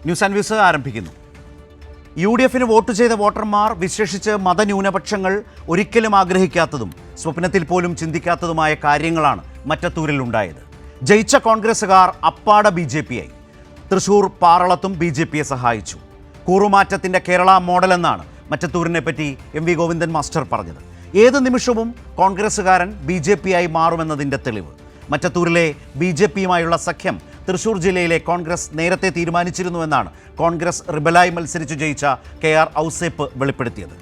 News and views ആരംഭിക്കുന്നു. UDFന് vote ചെയ്ത വോട്ടർമാർ, വിശേഷിച്ച് മതന്യൂനപക്ഷങ്ങൾ, ഒരിക്കലും ആഗ്രഹിക്കാത്തതും സ്വപ്നത്തിൽ പോലും ചിന്തിക്കാത്തതുമായ കാര്യങ്ങളാണ് മറ്റത്തൂരിൽ ഉണ്ടായത്. ജയിച്ച കോൺഗ്രസുകാർ അപ്പാട BJP ആയി. തൃശൂർ പാറളത്തും BJPയെ സഹായിച്ചു. കൂറുമാറ്റത്തിൻ്റെ കേരള മോഡലെന്നാണ് മറ്റത്തൂരിനെ പറ്റി MV ഗോവിന്ദൻ മാസ്റ്റർ പറഞ്ഞത്. ഏത് നിമിഷവും കോൺഗ്രസുകാരൻ BJP ആയി മാറുമെന്നതിൻ്റെ തെളിവ്. മറ്റത്തൂരിലെ BJPയുമായുള്ള സഖ്യം തൃശൂർ ജില്ലയിലെ കോൺഗ്രസ് നേരത്തെ തീരുമാനിച്ചിരുന്നുവെന്നാണ് കോൺഗ്രസ് റിബലായി മത്സരിച്ചു ജയിച്ച KR ഔസേപ്പ് വെളിപ്പെടുത്തിയത്.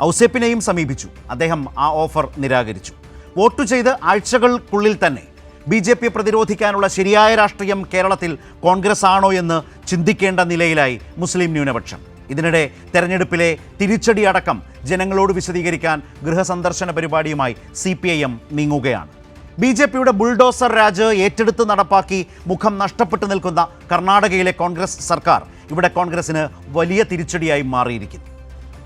ഔസേപ്പിനെയും സമീപിച്ചു. അദ്ദേഹം ആ ഓഫർ നിരാകരിച്ചു. വോട്ട് ചെയ്ത് ആഴ്ചകൾക്കുള്ളിൽ തന്നെ BJPയെ പ്രതിരോധിക്കാനുള്ള ശരിയായ രാഷ്ട്രീയം കേരളത്തിൽ കോൺഗ്രസ് ആണോ എന്ന് ചിന്തിക്കേണ്ട നിലയിലായി മുസ്ലിം ന്യൂനപക്ഷം. ഇതിനിടെ തെരഞ്ഞെടുപ്പിലെ തിരിച്ചടി അടക്കം ജനങ്ങളോട് വിശദീകരിക്കാൻ ഗൃഹസന്ദർശന പരിപാടിയുമായി CPIM നീങ്ങുകയാണ്. BJPയുടെ ബുൾഡോസർ രാജ് ഏറ്റെടുത്ത് നടപ്പാക്കി മുഖം നഷ്ടപ്പെട്ടു നിൽക്കുന്ന കർണാടകയിലെ കോൺഗ്രസ് സർക്കാർ ഇവിടെ കോൺഗ്രസിന് വലിയ തിരിച്ചടിയായി മാറിയിരിക്കുന്നു.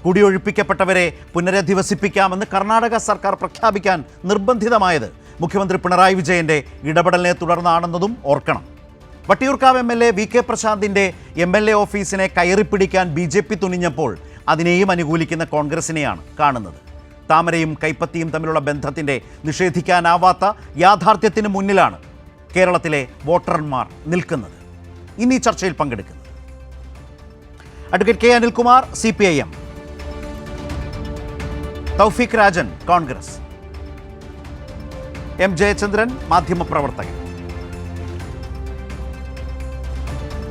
കുടിയൊഴിപ്പിക്കപ്പെട്ടവരെ പുനരധിവസിപ്പിക്കാമെന്ന് കർണാടക സർക്കാർ പ്രഖ്യാപിക്കാൻ നിർബന്ധിതമായത് മുഖ്യമന്ത്രി പിണറായി വിജയൻ്റെ ഇടപെടലിനെ തുടർന്നാണെന്നതും ഓർക്കണം. Vattiyoorkavu MLA VK പ്രശാന്തിൻ്റെ MLA ഓഫീസിനെ കയറിപ്പിടിക്കാൻ BJP തുനിഞ്ഞപ്പോൾ അതിനെയും അനുകൂലിക്കുന്ന കോൺഗ്രസിനെയാണ് കാണുന്നത്. താമരയും കൈപ്പത്തിയും തമ്മിലുള്ള ബന്ധത്തിൻ്റെ നിഷേധിക്കാനാവാത്ത യാഥാർത്ഥ്യത്തിന് മുന്നിലാണ് കേരളത്തിലെ വോട്ടർമാർ നിൽക്കുന്നത്. ഇന്ന് ഈ ചർച്ചയിൽ പങ്കെടുക്കുന്നത് അഡ്വക്കേറ്റ് K അനിൽകുമാർ CPIM, തൗഫീഖ് രാജൻ കോൺഗ്രസ്, M ജയചന്ദ്രൻ മാധ്യമപ്രവർത്തകൻ.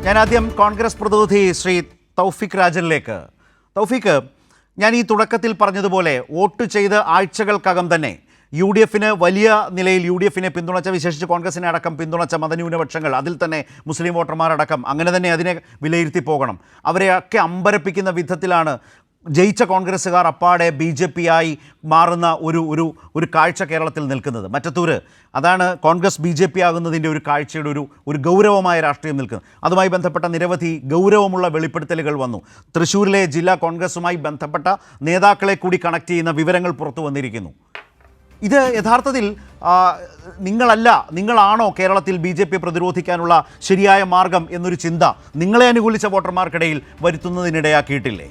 ഞാൻ ആദ്യം കോൺഗ്രസ് പ്രതിനിധി ശ്രീ തൗഫീഖ് രാജനിലേക്ക്. തൗഫീഖ്, ഞാൻ ഈ തുടക്കത്തിൽ പറഞ്ഞതുപോലെ വോട്ട് ചെയ്ത് ആഴ്ചകൾക്കകം തന്നെ UDFന് വലിയ നിലയിൽ UDFനെ പിന്തുണച്ച, വിശേഷിച്ച് കോൺഗ്രസിനെ അടക്കം പിന്തുണച്ച മതന്യൂനപക്ഷങ്ങൾ, അതിൽ തന്നെ മുസ്ലിം വോട്ടർമാരടക്കം, അങ്ങനെ തന്നെ അതിനെ വിലയിരുത്തി പോകണം, അവരെയൊക്കെ അമ്പരപ്പിക്കുന്ന വിധത്തിലാണ് ജയിച്ച കോൺഗ്രസ്സുകാർ അപ്പാടെ BJP ആയി മാറുന്ന ഒരു കാഴ്ച കേരളത്തിൽ നിൽക്കുന്നത്. മറ്റത്തൂര് അതാണ് കോൺഗ്രസ് BJP ആകുന്നതിൻ്റെ ഒരു കാഴ്ചയുടെ ഒരു ഗൗരവമായ രാഷ്ട്രീയം നിൽക്കുന്നത്. അതുമായി ബന്ധപ്പെട്ട നിരവധി ഗൗരവമുള്ള വെളിപ്പെടുത്തലുകൾ വന്നു. തൃശ്ശൂരിലെ ജില്ലാ കോൺഗ്രസുമായി ബന്ധപ്പെട്ട നേതാക്കളെ കൂടി കണക്ട് ചെയ്യുന്ന വിവരങ്ങൾ പുറത്തു വന്നിരിക്കുന്നു. ഇത് യഥാർത്ഥത്തിൽ നിങ്ങളാണോ കേരളത്തിൽ BJP പ്രതിരോധിക്കാനുള്ള ശരിയായ മാർഗം എന്നൊരു ചിന്ത നിങ്ങളെ അനുകൂലിച്ച വോട്ടർമാർക്കിടയിൽ വരുത്തുന്നതിനിടയാക്കിയിട്ടില്ലേ?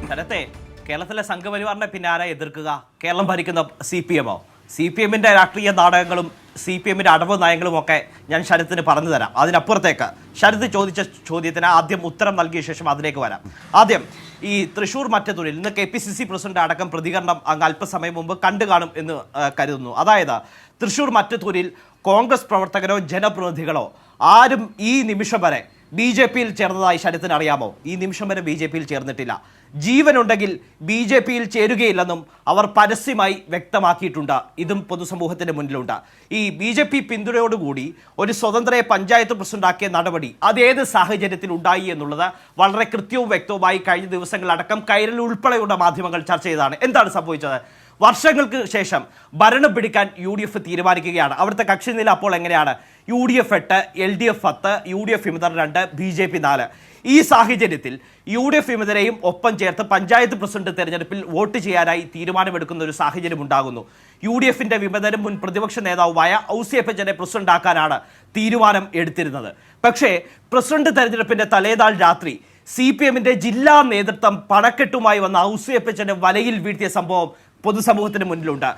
സ്ഥലത്തെ കേരളത്തിലെ സംഘപരിവാറിനെ പിന്നെ ആരാ എതിർക്കുക? കേരളം ഭരിക്കുന്ന CPMോ? CPMൻ്റെ രാഷ്ട്രീയ നാടകങ്ങളും CPMൻ്റെ അടവ് നയങ്ങളും ഒക്കെ ഞാൻ ശരത്തിന് പറഞ്ഞു തരാം. അതിനപ്പുറത്തേക്ക് ശരത്ത് ചോദിച്ച ചോദ്യത്തിന് ആദ്യം ഉത്തരം നൽകിയ ശേഷം അതിലേക്ക് വരാം. ആദ്യം ഈ തൃശ്ശൂർ മറ്റത്തൂരിൽ ഇന്ന് KPCC പ്രസിഡന്റ് അടക്കം പ്രതികരണം അങ്ങ് അല്പസമയം മുമ്പ് കണ്ടു കാണും എന്ന് കരുതുന്നു. അതായത് തൃശ്ശൂർ മറ്റത്തൂരിൽ കോൺഗ്രസ് പ്രവർത്തകരോ ജനപ്രതിനിധികളോ ആരും ഈ നിമിഷം വരെ BJPയിൽ ചേർന്നതായി ശരത്തിന് അറിയാമോ? ഈ നിമിഷം വരെ BJPയിൽ ചേർന്നിട്ടില്ല. ജീവനുണ്ടെങ്കിൽ BJPയിൽ ചേരുകയില്ലെന്നും അവർ പരസ്യമായി വ്യക്തമാക്കിയിട്ടുണ്ട്. ഇതും പൊതുസമൂഹത്തിൻ്റെ മുന്നിലുണ്ട്. ഈ BJP പിന്തുണയോടുകൂടി ഒരു സ്വതന്ത്രയെ പഞ്ചായത്ത് പ്രസിഡന്റാക്കിയ നടപടി അതേത് സാഹചര്യത്തിൽ ഉണ്ടായി എന്നുള്ളത് വളരെ കൃത്യവും വ്യക്തവുമായി കഴിഞ്ഞ ദിവസങ്ങളടക്കം കൈരൽ ഉൾപ്പെടെയുള്ള മാധ്യമങ്ങൾ ചർച്ച ചെയ്തതാണ്. എന്താണ് സംഭവിച്ചത്? വർഷങ്ങൾക്ക് ശേഷം ഭരണം പിടിക്കാൻ UDF തീരുമാനിക്കുകയാണ്. അവിടുത്തെ കക്ഷിനില അപ്പോൾ എങ്ങനെയാണ്? UDF 8, LDF 10, UDF വിമതർ 2, BJP 4. ഈ സാഹചര്യത്തിൽ UDF വിമതരെയും ഒപ്പം ചേർത്ത് പഞ്ചായത്ത് പ്രസിഡന്റ് തെരഞ്ഞെടുപ്പിൽ വോട്ട് ചെയ്യാനായി തീരുമാനമെടുക്കുന്ന ഒരു സാഹചര്യം ഉണ്ടാകുന്നു. UDFൻ്റെ വിമതരും മുൻ പ്രതിപക്ഷ നേതാവുമായ ഔസേപ്പച്ചനെ പ്രസിഡന്റാക്കാനാണ് തീരുമാനം എടുത്തിരുന്നത്. പക്ഷേ പ്രസിഡന്റ് തെരഞ്ഞെടുപ്പിൻ്റെ തലേനാൾ രാത്രി CPMൻ്റെ ജില്ലാ നേതൃത്വം പണക്കെട്ടുമായി വന്ന ഔസേപ്പച്ചനെ വലയിൽ വീഴ്ത്തിയ സംഭവം പൊതുസമൂഹത്തിന് മുന്നിലുണ്ട്.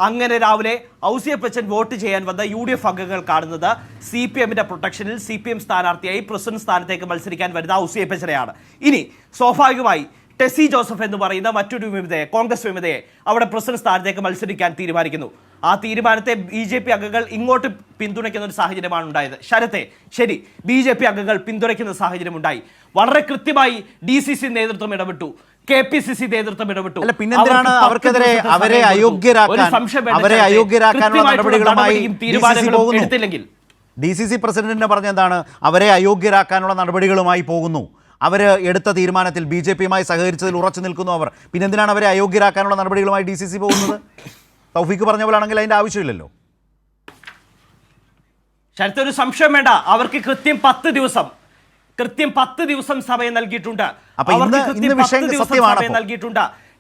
അങ്ങനെ രാവിലെ ഔസേപ്പച്ചൻ വോട്ട് ചെയ്യാൻ വന്ന UDF അംഗങ്ങൾ കാണുന്നത് CPMൻ്റെ പ്രൊട്ടക്ഷനിൽ CPM സ്ഥാനാർത്ഥിയായി പ്രസിഡന്റ് സ്ഥാനത്തേക്ക് മത്സരിക്കാൻ വരുന്ന ഔസേപ്പച്ചനെയാണ്. ഇനി സ്വാഭാവികമായി ടെസി ജോസഫ് എന്ന് പറയുന്ന മറ്റൊരു വിമതയെ, കോൺഗ്രസ് വിമതയെ അവിടെ പ്രസിഡന്റ് സ്ഥാനത്തേക്ക് മത്സരിക്കാൻ തീരുമാനിക്കുന്നു. ആ തീരുമാനത്തെ BJP അംഗങ്ങൾ ഇങ്ങോട്ട് പിന്തുണയ്ക്കുന്ന ഒരു സാഹചര്യമാണ് ഉണ്ടായത്. ശരത്തെ, ശരി, BJP അംഗങ്ങൾ പിന്തുണയ്ക്കുന്ന സാഹചര്യം ഉണ്ടായി. വളരെ കൃത്യമായി DCC നേതൃത്വം ഇടപെട്ടു, KPCC നേതൃത്വം ഇടപെട്ടു. പിന്നെന്തിനാണ് അവർക്കെതിരെ അവരെ അയോഗ്യരാക്കാനുള്ള നടപടികളുമായി എടുത്തില്ലെങ്കിൽ DCC പ്രസിഡന്റിനെ പറഞ്ഞെന്താണ്? അവരെ അയോഗ്യരാക്കാനുള്ള നടപടികളുമായി പോകുന്നു. അവർ എടുത്ത തീരുമാനത്തിൽ BJPയുമായി സഹകരിച്ചതിൽ ഉറച്ചു നിൽക്കുന്നു അവർ. പിന്നെന്തിനാണ് അവരെ അയോഗ്യരാക്കാനുള്ള നടപടികളുമായി DCC പോകുന്നത്? തൗഫീഖ് പറഞ്ഞ പോലാണെങ്കിൽ അതിൻ്റെ ആവശ്യമില്ലല്ലോ. ശരത്തൊരു സംശയം വേണ്ട. അവർക്ക് കൃത്യം 10 ദിവസം സമയം നൽകിയിട്ടുണ്ട്.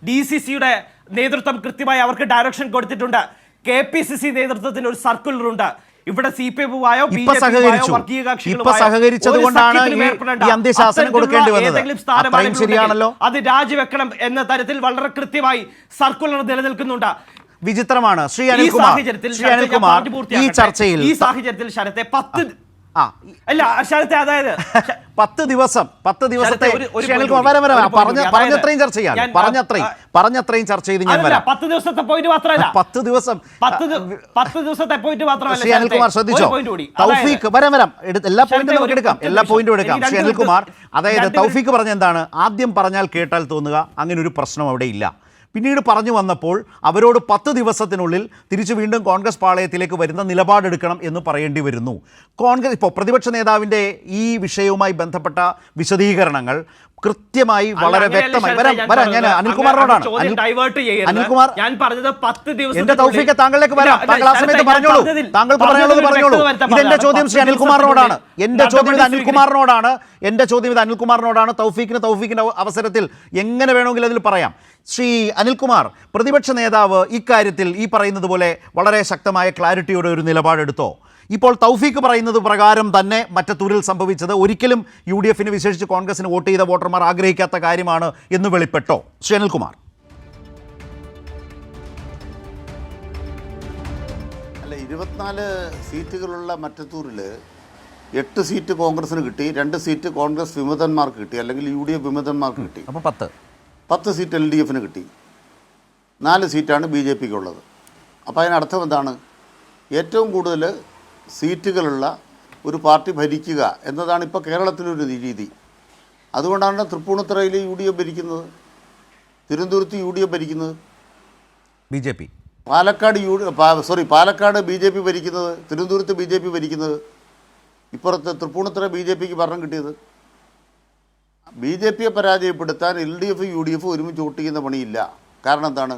DCCയുടെ നേതൃത്വം കൃത്യമായി അവർക്ക് ഡയറക്ഷൻ കൊടുത്തിട്ടുണ്ട്. KPCC നേതൃത്വത്തിന് ഒരു സർക്കുലർ ഉണ്ട്. ഇവിടെ CPM-ആയോ ഇപ്പൊ സഹകരിച്ചു. ഇപ്പൊ സഹകരിച്ചത് കൊണ്ടാണ് ഈ അന്ത്യശാസനം കൊടുക്കേണ്ടി വന്നത്. അത്രയും ശരിയാണല്ലോ. അത് രാജിവെക്കണം എന്ന തരത്തിൽ വളരെ കൃത്യമായി സർക്കുലർ നിലനിൽക്കുന്നുണ്ട്. വിചിത്രമാണ് ശ്രീ അനിൽകുമാർ, ഈ ചർച്ചയിൽ ഈ സാഹചര്യത്തിൽ ശരത്തെ 10 അല്ല ശരത്തെ അതായത് 10 ദിവസത്തെ പറഞ്ഞത്രയും ചർച്ച ചെയ്യാൻ പറഞ്ഞത്രയും ചർച്ച ചെയ്ത് ഞാൻ വരാം. 10 ദിവസത്തെ പോയിന്റ് മാത്രമല്ല 10 ദിവസം 10 ദിവസത്തെ പോയിന്റ് മാത്രമല്ല. ശ്രീ അനിൽകുമാർ ശ്രദ്ധിച്ചോ, തൗഫീഖ് വരാം എല്ലാ പോയിന്റും നമുക്ക് എടുക്കാം, എല്ലാ പോയിന്റും എടുക്കാം. ശ്രീ അനിൽകുമാർ, അതായത് തൗഫീഖ് പറഞ്ഞ എന്താണ്, ആദ്യം പറഞ്ഞാൽ കേട്ടാൽ തോന്നുക അങ്ങനെ ഒരു പ്രശ്നം അവിടെ ഇല്ല. പിന്നീട് പറഞ്ഞു വന്നപ്പോൾ അവരോട് 10 ദിവസത്തിനുള്ളിൽ തിരിച്ചു വീണ്ടും കോൺഗ്രസ് പാളയത്തിലേക്ക് വരുന്ന നിലപാടെടുക്കണം എന്ന് പറയേണ്ടി വരുന്നു. കോൺഗ്രസ് ഇപ്പോൾ പ്രതിപക്ഷ നേതാവിൻ്റെ ഈ വിഷയവുമായി ബന്ധപ്പെട്ട വിശദീകരണങ്ങൾ കൃത്യമായി വളരെ വ്യക്തമായി വരാം. ഞാൻ അനിൽകുമാറിനോടാണ്. അനിൽകുമാർ, ഞാൻ പറഞ്ഞത് 10 ദിവസം. എന്റെ തൗഫീഖ് താങ്കളിലേക്ക് വരാം. താങ്കൾ ആ സമയത്ത് പറഞ്ഞോളൂ, താങ്കൾക്ക് പറയാനുള്ളത് പറഞ്ഞോളൂ. ഇതെന്റെ ചോദ്യം ശ്രീ അനിൽകുമാറിനോടാണ്. എന്റെ ചോദ്യം ഇത് അനിൽകുമാറിനോടാണ്. തൗഫീഖിന്റെ അവസരത്തിൽ എങ്ങനെ വേണമെങ്കിലും അതിൽ പറയാം. ശ്രീ അനിൽകുമാർ, പ്രതിപക്ഷ നേതാവ് ഇക്കാര്യത്തിൽ ഈ പറയുന്നത് പോലെ വളരെ ശക്തമായ ക്ലാരിറ്റിയോടെ ഒരു നിലപാടെടുത്തോ? ഇപ്പോൾ തൗഫീഖ് പറയുന്നത് പ്രകാരം തന്നെ മറ്റത്തൂരിൽ സംഭവിച്ചത് ഒരിക്കലും UDF-ന് വിശേഷിച്ച് കോൺഗ്രസിന് വോട്ട് ചെയ്ത വോട്ടർമാർ ആഗ്രഹിക്കാത്ത കാര്യമാണ് എന്ന് വെളിപ്പെട്ടോ? ശ്രീ അനിൽകുമാർ. അല്ല, 24 സീറ്റുകളുള്ള മറ്റത്തൂരിൽ 8 സീറ്റ് കോൺഗ്രസിന് കിട്ടി, 2 സീറ്റ് കോൺഗ്രസ് വിമതന്മാർക്ക് കിട്ടി, അല്ലെങ്കിൽ UDF വിമതന്മാർക്ക് കിട്ടി. അപ്പോൾ 10 സീറ്റ് LDF-ന് കിട്ടി, 4 സീറ്റാണ് BJP-ക്ക് ഉള്ളത്. അപ്പോൾ അതിനർത്ഥം എന്താണ്? ഏറ്റവും കൂടുതൽ സീറ്റുകളുള്ള ഒരു പാർട്ടി ഭരിക്കുക എന്നതാണ് ഇപ്പോൾ കേരളത്തിലൊരു രീതി. അതുകൊണ്ടാണ് തൃപ്പൂണിത്തുറയിൽ UDF ഭരിക്കുന്നത്, തിരുവനന്തപുരത്ത് UDF ഭരിക്കുന്നത്, BJP പാലക്കാട് BJP ഭരിക്കുന്നത്, തിരുവനന്തപുരത്ത് BJP ഭരിക്കുന്നത്, ഇപ്പുറത്ത് തൃപ്പൂണിത്തുറ BJP-ക്ക് ഭരണം കിട്ടിയത്. BJP-യെ പരാജയപ്പെടുത്താൻ LDF UDF ഒരുമിച്ച് വോട്ട് ചെയ്യുന്ന പണിയില്ല. കാരണം എന്താണ്?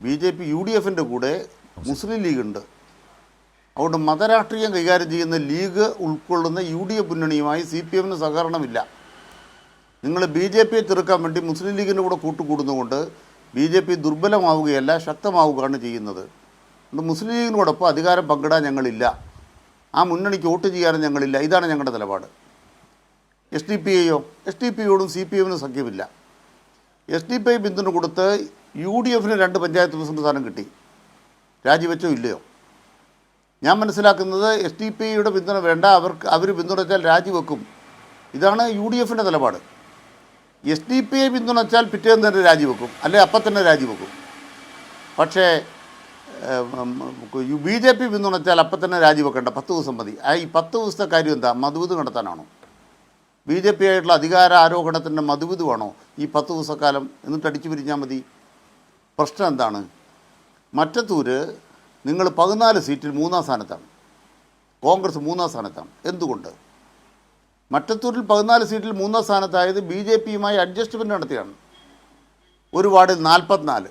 BJP UDF-ൻ്റെ കൂടെ മുസ്ലിം ലീഗ് ഉണ്ട്. അതുകൊണ്ട് മതരാഷ്ട്രീയം കൈകാര്യം ചെയ്യുന്ന ലീഗ് ഉൾക്കൊള്ളുന്ന UDF മുന്നണിയുമായി CPM-ന് സഹകരണമില്ല. നിങ്ങൾ BJP-യെ ചെറുക്കാൻ വേണ്ടി മുസ്ലിം ലീഗിൻ്റെ കൂടെ കൂട്ടുകൂടുന്നതുകൊണ്ട് BJP ദുർബലമാവുകയല്ല, ശക്തമാവുകയാണ് ചെയ്യുന്നത്. അതുകൊണ്ട് മുസ്ലിം ലീഗിനോടൊപ്പം അധികാരം പങ്കിടാൻ ഞങ്ങളില്ല, ആ മുന്നണിക്ക് വോട്ട് ചെയ്യാനും ഞങ്ങളില്ല. ഇതാണ് ഞങ്ങളുടെ നിലപാട്. SDPIയോടും CPM-നും സഖ്യമില്ല. SDPI പിന്തുണ കൊടുത്ത് UDF-ന് 2 പഞ്ചായത്ത് പ്രസിഡന്റ് സ്ഥാനം കിട്ടി. രാജിവെച്ചോ ഇല്ലയോ? ഞാൻ മനസ്സിലാക്കുന്നത് SDPIയുടെ പിന്തുണ വേണ്ട, അവർ പിന്തുണച്ചാൽ രാജിവെക്കും. ഇതാണ് UDF-ൻ്റെ നിലപാട്. SDPI പിന്തുണച്ചാൽ പിറ്റേന്ന് തന്നെ രാജിവെക്കും, അല്ലെ അപ്പം തന്നെ രാജിവെക്കും. പക്ഷേ BJP പിന്തുണച്ചാൽ അപ്പം തന്നെ രാജിവെക്കേണ്ട, 10 ദിവസം മതി. ഈ 10 ദിവസത്തെ കാര്യം എന്താ? മധുവിധ് നടത്താനാണോ? BJP ആയിട്ടുള്ള അധികാര ആരോഹണത്തിൻ്റെ മധുവിധുവാണോ ഈ 10 ദിവസക്കാലം? എന്നിട്ട് അടിച്ചു പിരിഞ്ഞാൽ മതി. പ്രശ്നം എന്താണ്? മറ്റത്തൂര് നിങ്ങൾ 14 സീറ്റിൽ 3-ാം സ്ഥാനത്താണ്, കോൺഗ്രസ് 3-ാം സ്ഥാനത്താണ്. എന്തുകൊണ്ട്? മറ്റത്തൂരിൽ 14 സീറ്റിൽ 3-ാം സ്ഥാനത്തായത് BJP-യുമായി അഡ്ജസ്റ്റ്മെൻറ്റ് നടത്തിയാണ്. ഒരു വാർഡിൽ 44,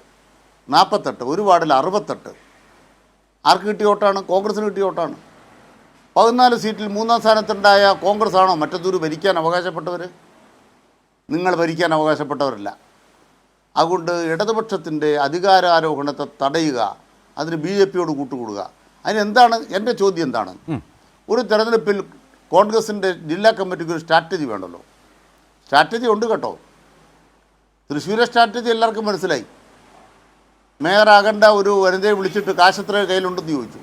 48, ഒരു വാർഡിൽ 68. ആർക്ക് കിട്ടിയ വോട്ടാണ്? കോൺഗ്രസിന് കിട്ടിയ വോട്ടാണ്. 14 സീറ്റിൽ 3-ാം സ്ഥാനത്തുണ്ടായ കോൺഗ്രസ് ആണോ മറ്റത്തൂർ ഭരിക്കാൻ അവകാശപ്പെട്ടവർ? നിങ്ങൾ ഭരിക്കാൻ അവകാശപ്പെട്ടവരല്ല. അതുകൊണ്ട് ഇടതുപക്ഷത്തിൻ്റെ അധികാരാരോഹണത്തെ തടയുക, അതിന് BJP-യോട് കൂട്ടുകൂടുക. അതിനെന്താണ് എൻ്റെ ചോദ്യം? എന്താണ്? ഒരു തെരഞ്ഞെടുപ്പിൽ കോൺഗ്രസിൻ്റെ ജില്ലാ കമ്മിറ്റിക്ക് ഒരു സ്ട്രാറ്റജി വേണ്ടല്ലോ. സ്ട്രാറ്റജി ഉണ്ട് കേട്ടോ. തൃശ്ശൂരെ സ്ട്രാറ്റജി എല്ലാവർക്കും മനസ്സിലായി. മേയറാകേണ്ട ഒരു വനിതയെ വിളിച്ചിട്ട് കാശെത്ര കയ്യിലുണ്ടെന്ന് ചോദിച്ചു.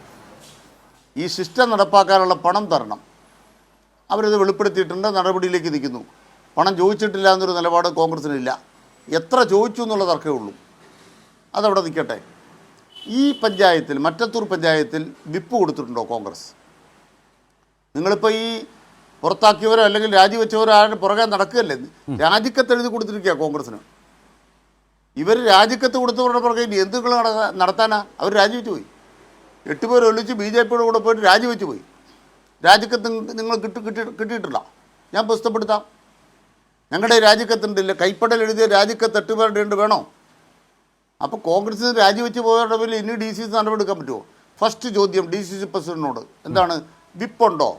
ഈ സിസ്റ്റം നടപ്പാക്കാനുള്ള പണം തരണം. അവരത് വെളിപ്പെടുത്തിയിട്ടുണ്ട്, നടപടിയിലേക്ക് നിൽക്കുന്നു. പണം ചോദിച്ചിട്ടില്ല എന്നൊരു നിലപാട് കോൺഗ്രസിനില്ല. എത്ര ചോദിച്ചു എന്നുള്ള തർക്കമേ ഉള്ളൂ. അതവിടെ നിൽക്കട്ടെ. ഈ പഞ്ചായത്തിൽ, മറ്റത്തൂർ പഞ്ചായത്തിൽ വിപ്പ് കൊടുത്തിട്ടുണ്ടോ കോൺഗ്രസ്? നിങ്ങളിപ്പോൾ ഈ പുറത്താക്കിയവരോ അല്ലെങ്കിൽ രാജിവെച്ചവരോ ആരും പുറകെ നടക്കുകയല്ലേ? രാജിക്കത്ത് എഴുതി കൊടുത്തിരിക്കുക കോൺഗ്രസിന്. ഇവർ രാജിക്കത്ത് കൊടുത്തവരുടെ പുറകെ എന്തുകൾ നടത്താനാ? അവർ രാജിവെച്ച് പോയി. 8 പേർ ഒന്നിച്ച് BJP-യുടെ കൂടെ പോയിട്ട് രാജിവെച്ച് പോയി. രാജിക്കത്ത് നിങ്ങൾ കിട്ടിയിട്ടില്ല. ഞാൻ പുസ്തകപ്പെടുത്താം. ഞങ്ങളുടെ രാജിക്കത്തുണ്ടല്ലോ, കൈപ്പടൽ എഴുതിയ രാജിക്കത്ത് 8 പേരുടെ ഉണ്ട്, വേണോ? അപ്പോൾ കോൺഗ്രസ് രാജിവെച്ച് പോയവരുടെ പേരിൽ ഇനി DCC നടപടിയെടുക്കാൻ പറ്റുമോ? ഫസ്റ്റ് ചോദ്യം DCC പ്രസിഡന്റിനോട് എന്താണ്? വിപ്പുണ്ടോ?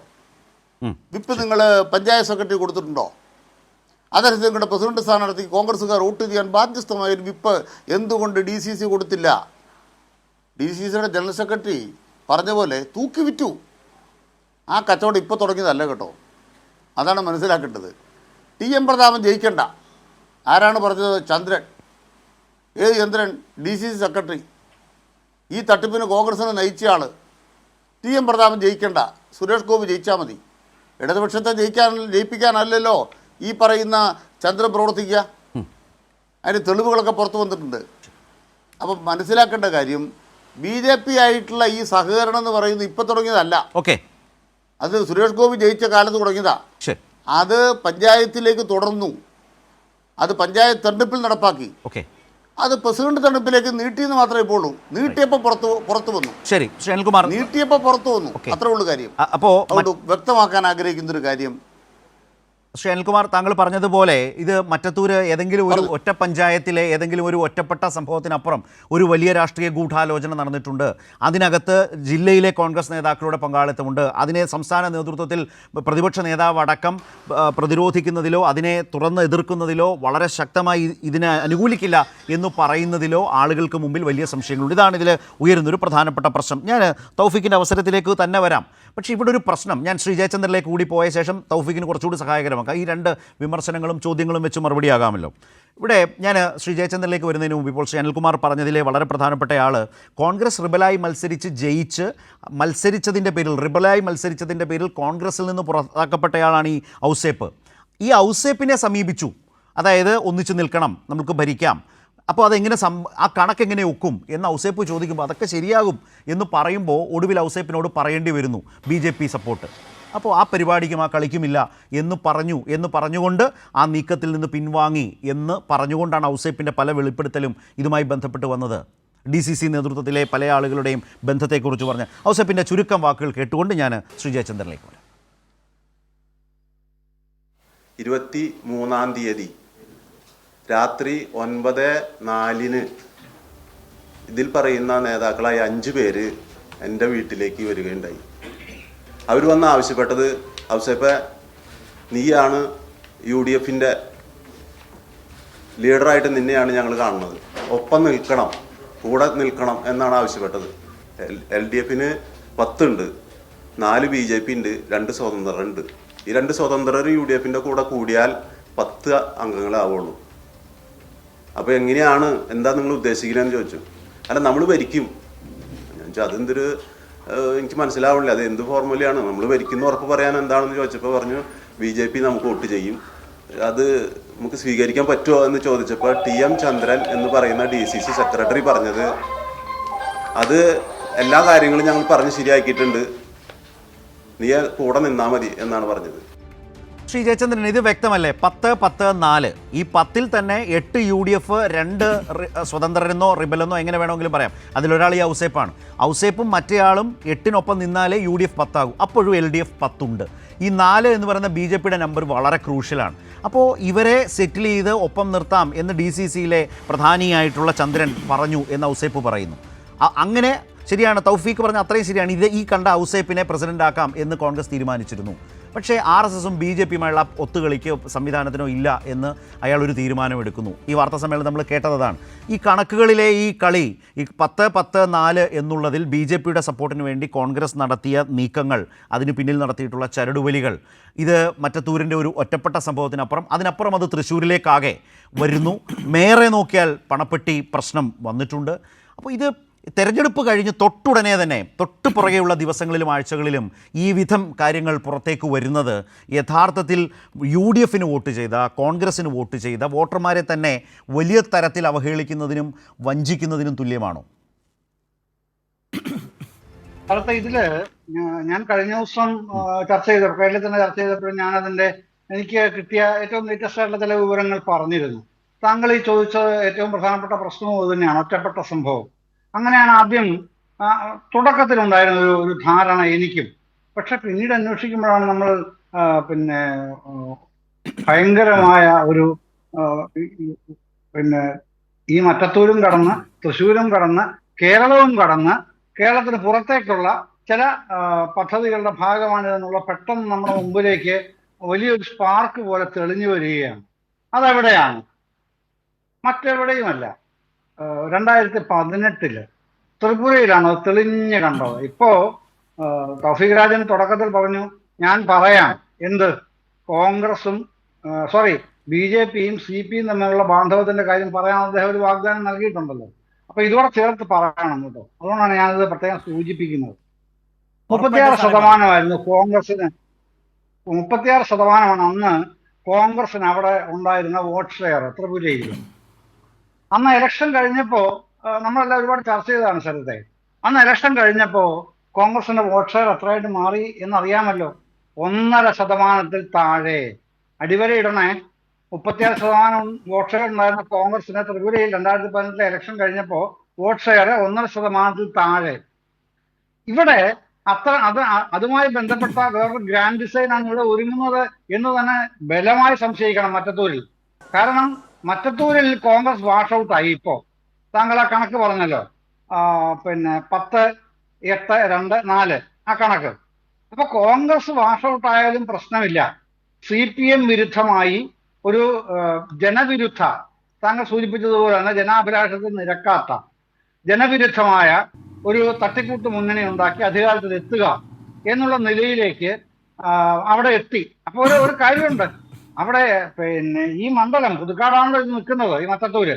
വിപ്പ് നിങ്ങൾ പഞ്ചായത്ത് സെക്രട്ടറി കൊടുത്തിട്ടുണ്ടോ? അതനുസരിച്ച് നിങ്ങളുടെ പ്രസിഡന്റ് സ്ഥാനാർത്ഥി കോൺഗ്രസ്സുകാർ വോട്ട് ചെയ്യാൻ ബാധ്യസ്ഥമായ ഒരു വിപ്പ് എന്തുകൊണ്ട് DCC കൊടുത്തില്ല? DCCയുടെ ജനറൽ സെക്രട്ടറി പറഞ്ഞ പോലെ തൂക്കി വിറ്റു. ആ കച്ചവടം ഇപ്പോൾ തുടങ്ങിയതല്ല കേട്ടോ, അതാണ് മനസ്സിലാക്കേണ്ടത്. ടി എം പ്രതാപൻ ജയിക്കണ്ട. ആരാണ് പറഞ്ഞത്? ചന്ദ്രൻ. ഏത് ചന്ദ്രൻ? DCC secretary. ഈ തട്ടിപ്പിന് കോൺഗ്രസിനെ നയിച്ച ആൾ. ടി എം പ്രതാപൻ ജയിക്കണ്ട, സുരേഷ് ഗോപി ജയിച്ചാൽ മതി. ഇടതുപക്ഷത്തെ ജയിപ്പിക്കാനല്ലല്ലോ ഈ പറയുന്ന ചന്ദ്രൻ പ്രവർത്തിക്കുക. അതിന് തെളിവുകളൊക്കെ പുറത്തു വന്നിട്ടുണ്ട്. അപ്പം മനസ്സിലാക്കേണ്ട കാര്യം, BJP ആയിട്ടുള്ള ഈ സഹകരണം എന്ന് പറയുന്നത് ഇപ്പം തുടങ്ങിയതല്ല. ഓക്കെ, അത് സുരേഷ് ഗോപി ജയിച്ച കാലത്ത് തുടങ്ങിയതാ. അത് പഞ്ചായത്തിലേക്ക് തുടർന്നു. അത് പഞ്ചായത്ത് തെരഞ്ഞെടുപ്പിൽ നടപ്പാക്കി. ഓക്കെ, അത് പ്രസിഡന്റ് തെരഞ്ഞെടുപ്പിലേക്ക് നീട്ടിയെന്ന് മാത്രമേ പോളൂ. നീട്ടിയപ്പോൾ പുറത്തു വന്നു. ശരി, ശ്രീ അനിൽകുമാർ, നീട്ടിയപ്പോൾ പുറത്തു വന്നു. അത്രേ ഉള്ളൂ കാര്യം. അപ്പോൾ അതുകൊണ്ട് വ്യക്തമാക്കാൻ ആഗ്രഹിക്കുന്നൊരു കാര്യം, ശ്രീ അനിൽകുമാർ, താങ്കൾ പറഞ്ഞതുപോലെ ഇത് മറ്റത്തൂര് ഏതെങ്കിലും ഒരു ഒറ്റ പഞ്ചായത്തിലെ ഏതെങ്കിലും ഒരു ഒറ്റപ്പെട്ട സംഭവത്തിനപ്പുറം ഒരു വലിയ രാഷ്ട്രീയ ഗൂഢാലോചന നടന്നിട്ടുണ്ട്. അതിനകത്ത് ജില്ലയിലെ കോൺഗ്രസ് നേതാക്കളുടെ പങ്കാളിത്തമുണ്ട്. അതിനെ സംസ്ഥാന നേതൃത്വത്തിൽ പ്രതിപക്ഷ നേതാവ് അടക്കം പ്രതിരോധിക്കുന്നതിലോ അതിനെ തുറന്ന് എതിർക്കുന്നതിലോ വളരെ ശക്തമായി ഇതിനെ അനുകൂലിക്കില്ല എന്ന് പറയുന്നതിലോ ആളുകൾക്ക് മുമ്പിൽ വലിയ സംശയങ്ങളുണ്ട്. ഇതാണ് ഇതിൽ ഉയരുന്നൊരു പ്രധാനപ്പെട്ട പ്രശ്നം. ഞാൻ തൗഫീഖിൻ്റെ അവസരത്തിലേക്ക് തന്നെ വരാം. പക്ഷേ ഇവിടെ ഒരു പ്രശ്നം, ഞാൻ ശ്രീ ജയചന്ദ്രനിലേക്ക് കൂടി പോയ ശേഷം തൗഫീഖിന് കുറച്ചുകൂടി സഹായകരമാക്കാം. ഈ രണ്ട് വിമർശനങ്ങളും ചോദ്യങ്ങളും വെച്ച് മറുപടിയാകാമല്ലോ. ഇവിടെ ഞാൻ ശ്രീ ജയചന്ദ്രനിലേക്ക് വരുന്നതിന് മുമ്പ് ഇപ്പോൾ ശ്രീ അനിൽകുമാർ പറഞ്ഞതിലെ വളരെ പ്രധാനപ്പെട്ട ആൾ, കോൺഗ്രസ് റിബലായി മത്സരിച്ചതിൻ്റെ പേരിൽ കോൺഗ്രസിൽ നിന്ന് പുറത്താക്കപ്പെട്ടയാളാണ് ഈ ഔസേപ്പ്. ഈ ഔസേപ്പിനെ സമീപിച്ചു, അതായത് ഒന്നിച്ചു നിൽക്കണം, നമുക്ക് ഭരിക്കാം. അപ്പോൾ അതെങ്ങനെ ആ കണക്കെങ്ങനെ ഒക്കും എന്ന് ഔസേപ്പ് ചോദിക്കുമ്പോൾ അതൊക്കെ ശരിയാകും എന്ന് പറയുമ്പോൾ ഒടുവിൽ ഔസേപ്പിനോട് പറയേണ്ടി വരുന്നു BJP സപ്പോർട്ട്. അപ്പോൾ ആ പരിപാടിക്കും ആ കളിക്കുമില്ല എന്ന് പറഞ്ഞുകൊണ്ട് ആ നീക്കത്തിൽ നിന്ന് പിൻവാങ്ങി എന്ന് പറഞ്ഞുകൊണ്ടാണ് ഔസേപ്പിൻ്റെ പല വെളിപ്പെടുത്തലും ഇതുമായി ബന്ധപ്പെട്ട് വന്നത്. DCC നേതൃത്വത്തിലെ പല ആളുകളുടെയും ബന്ധത്തെക്കുറിച്ച് പറഞ്ഞ് ഔസേപ്പിൻ്റെ ചുരുക്കം വാക്കുകൾ കേട്ടുകൊണ്ട് ഞാൻ ശ്രീ ജയചന്ദ്രനിലേക്ക് വരാം. 23-ാം തീയതി രാത്രി 9:04 ഇതിൽ പറയുന്ന നേതാക്കളായ 5 പേര് എൻ്റെ വീട്ടിലേക്ക് വരികയുണ്ടായി. അവർ വന്ന് ആവശ്യപ്പെട്ടത്, ഔസേപ്പെ, നീയാണ് UDFൻ്റെ ലീഡറായിട്ട് നിന്നെയാണ് ഞങ്ങൾ കാണുന്നത്, ഒപ്പം നിൽക്കണം, കൂടെ നിൽക്കണം എന്നാണ് ആവശ്യപ്പെട്ടത്. LDFന് 10 ഉണ്ട്, 4 BJP ഉണ്ട്, 2 സ്വതന്ത്രരുണ്ട്. ഈ 2 സ്വതന്ത്രർ UDFൻ്റെ കൂടെ കൂടിയാൽ 10 അംഗങ്ങളാവുള്ളൂ. അപ്പോൾ എങ്ങനെയാണ്, എന്താ നിങ്ങൾ ഉദ്ദേശിക്കുന്നതെന്ന് ചോദിച്ചു. അല്ല, നമ്മൾ ഭരിക്കും. ഞാൻ ചോദിച്ചു അതെന്തൊരു, എനിക്ക് മനസ്സിലാവണില്ല, അത് എന്ത് ഫോർമുലയാണ്, നമ്മൾ ഭരിക്കുന്ന ഉറപ്പ് പറയാൻ എന്താണെന്ന് ചോദിച്ചപ്പോൾ പറഞ്ഞു BJP നമുക്ക് വോട്ട് ചെയ്യും, അത് നമുക്ക് സ്വീകരിക്കാൻ പറ്റുമോ എന്ന് ചോദിച്ചപ്പോൾ TM ചന്ദ്രൻ എന്ന് പറയുന്ന DCC സെക്രട്ടറി പറഞ്ഞത്, അത് എല്ലാ കാര്യങ്ങളും ഞങ്ങൾ പറഞ്ഞ് ശരിയാക്കിയിട്ടുണ്ട്, നീ കൂടെ നിന്നാൽ മതി എന്നാണ് പറഞ്ഞത്. ശ്രീ ജയചന്ദ്രൻ, ഇത് വ്യക്തമല്ലേ? 10-10-4 ഈ 10-ൽ തന്നെ 8 UDF, 2 സ്വതന്ത്രരെന്നോ റിബലെന്നോ എങ്ങനെ വേണമെങ്കിലും പറയാം. അതിലൊരാൾ ഈ ഔസേപ്പാണ്. ഔസേപ്പും മറ്റേയാളും 8-നൊപ്പം നിന്നാലേ UDF 10 ആകും. അപ്പോഴും LDF 10 ഉണ്ട്. ഈ 4 എന്ന് പറയുന്ന BJPയുടെ നമ്പർ വളരെ ക്രൂഷ്യലാണ്. അപ്പോൾ ഇവരെ സെറ്റിൽ ചെയ്ത് ഒപ്പം നിർത്താം എന്ന് DCCയിലെ പ്രധാനിയായിട്ടുള്ള ചന്ദ്രൻ പറഞ്ഞു എന്ന് ഔസേപ്പ് പറയുന്നു. അങ്ങനെ ശരിയാണ്, തൗഫീഖ് പറഞ്ഞ അത്രയും ശരിയാണ്. ഈ കണ്ട ഔസേപ്പിനെ പ്രസിഡൻ്റാക്കാം എന്ന് കോൺഗ്രസ് തീരുമാനിച്ചിരുന്നു. പക്ഷേ RSSും BJPയുമായുള്ള ഒത്തുകളിക്കോ സംവിധാനത്തിനോ ഇല്ല എന്ന് അയാൾ ഒരു തീരുമാനമെടുക്കുന്നു. ഈ വാർത്താ സമ്മേളനം നമ്മൾ കേട്ടതാണ്. ഈ കണക്കുകളിലെ ഈ കളി, ഈ 10-10-4 എന്നുള്ളതിൽ BJPയുടെ സപ്പോർട്ടിന് വേണ്ടി കോൺഗ്രസ് നടത്തിയ നീക്കങ്ങൾ, അതിന് പിന്നിൽ നടത്തിയിട്ടുള്ള ചരടുവലികൾ, ഇത് മറ്റത്തൂരിൻ്റെ ഒരു ഒറ്റപ്പെട്ട സംഭവത്തിനപ്പുറം അത് തൃശ്ശൂരിലേക്കാകെ വരുന്നു. മേറെ നോക്കിയാൽ പണപ്പെട്ടി പ്രശ്നം വന്നിട്ടുണ്ട്. അപ്പോൾ ഇത് തെരഞ്ഞെടുപ്പ് കഴിഞ്ഞ് തൊട്ടുടനെ തന്നെ തൊട്ടു പുറകെയുള്ള ദിവസങ്ങളിലും ആഴ്ചകളിലും ഈ വിധം കാര്യങ്ങൾ പുറത്തേക്ക് വരുന്നത് യഥാർത്ഥത്തിൽ UDFന് വോട്ട് ചെയ്ത, കോൺഗ്രസ്സിന് വോട്ട് ചെയ്ത വോട്ടർമാരെ തന്നെ വലിയ തരത്തിൽ അവഹേളിക്കുന്നതിനും വഞ്ചിക്കുന്നതിനും തുല്യമാണോ? അടുത്ത ഇതില് ഞാൻ കഴിഞ്ഞ ദിവസം കേരളത്തിൽ ചർച്ച ചെയ്തപ്പോഴും എനിക്ക് കിട്ടിയ ഏറ്റവും ലേറ്റസ്റ്റ് ആയിട്ടുള്ള ചില വിവരങ്ങൾ പറഞ്ഞിരുന്നു. താങ്കൾ ഈ ചോദിച്ചത് ഏറ്റവും പ്രധാനപ്പെട്ട പ്രശ്നവും അത് തന്നെയാണ്, ഒറ്റപ്പെട്ട സംഭവം. അങ്ങനെയാണ് ആദ്യം തുടക്കത്തിലുണ്ടായിരുന്ന ഒരു ധാരണ എനിക്കും. പക്ഷെ പിന്നീട് അന്വേഷിക്കുമ്പോഴാണ് നമ്മൾ ഭയങ്കരമായ ഒരു ഈ മറ്റത്തൂരും കടന്ന് തൃശ്ശൂരും കടന്ന് കേരളവും കടന്ന് കേരളത്തിന് പുറത്തേക്കുള്ള ചില പദ്ധതികളുടെ ഭാഗമാണിതെന്നുള്ള പെട്ടെന്ന് നമ്മുടെ മുമ്പിലേക്ക് വലിയൊരു സ്പാർക്ക് പോലെ തെളിഞ്ഞു വരികയാണ്. അതെവിടെയാണ്? മറ്റെവിടെയുമല്ല. 2018 ത്രിപുരയിലാണ് അത് തെളിഞ്ഞ് കണ്ടത്. ഇപ്പോ തൗഫീഖ് രാജൻ തുടക്കത്തിൽ പറഞ്ഞു, ഞാൻ പറയാം എന്ത് കോൺഗ്രസും BJPയും CPയും തമ്മിലുള്ള ബാന്ധവത്തിന്റെ കാര്യം പറയാൻ അദ്ദേഹം ഒരു വാഗ്ദാനം നൽകിയിട്ടുണ്ടല്ലോ. അപ്പൊ ഇതോടെ ചേർത്ത് പറയണം കേട്ടോ. അതുകൊണ്ടാണ് ഞാനിത് പ്രത്യേകം സൂചിപ്പിക്കുന്നത്. 36% കോൺഗ്രസിന്, 36% അന്ന് കോൺഗ്രസിന് അവിടെ ഉണ്ടായിരുന്ന വോട്ട് ഷെയർ ത്രിപുരയിൽ. അന്ന് ഇലക്ഷൻ കഴിഞ്ഞപ്പോ നമ്മളെല്ലാം ഒരുപാട് ചർച്ച ചെയ്തതാണ് സ്ഥലത്തെ. അന്ന് ഇലക്ഷൻ കഴിഞ്ഞപ്പോ കോൺഗ്രസിന്റെ വോട്ട് ഷെയർ എത്രയായിട്ട് മാറി എന്നറിയാമല്ലോ. 1.5% താഴെ. അടിവരയിടണേ. 36% വോട്ട് ഷെയർ ഉണ്ടായിരുന്ന കോൺഗ്രസിന് ത്രിപുരയിൽ 2018 ഇലക്ഷൻ കഴിഞ്ഞപ്പോ വോട്ട് ഷെയർ 1.5% താഴെ. ഇവിടെ അതുമായി ബന്ധപ്പെട്ട വേറൊരു ഗ്രാൻഡ് ഡിസൈൻ ആണ് ഇവിടെ ഒരുങ്ങുന്നത് എന്ന് തന്നെ ബലമായി സംശയിക്കണം മറ്റത്തൂരിൽ. കാരണം മറ്റത്തൂരിൽ കോൺഗ്രസ് വാഷ് ഔട്ട് ആയി. ഇപ്പോ താങ്കൾ ആ കണക്ക് പറഞ്ഞല്ലോ, 10, 8, 2, 4 ആ കണക്ക്. അപ്പൊ കോൺഗ്രസ് വാഷ് ഔട്ട് ആയാലും പ്രശ്നമില്ല. CPM വിരുദ്ധമായി ഒരു ജനവിരുദ്ധ, താങ്കൾ സൂചിപ്പിച്ചതുപോലെ തന്നെ ജനാഭിലാഷത്തിൽ നിരക്കാത്ത ജനവിരുദ്ധമായ ഒരു തട്ടിക്കൂട്ട് മുന്നണി ഉണ്ടാക്കി അധികാരത്തിൽ എത്തുക എന്നുള്ള നിലയിലേക്ക് അവിടെ എത്തി. അപ്പൊ ഒരു കാര്യമുണ്ട് അവിടെ, ഈ മണ്ഡലം പുതുക്കാടാണല്ലോ ഇത് നിൽക്കുന്നത്, ഈ മത്തത്തൂര്.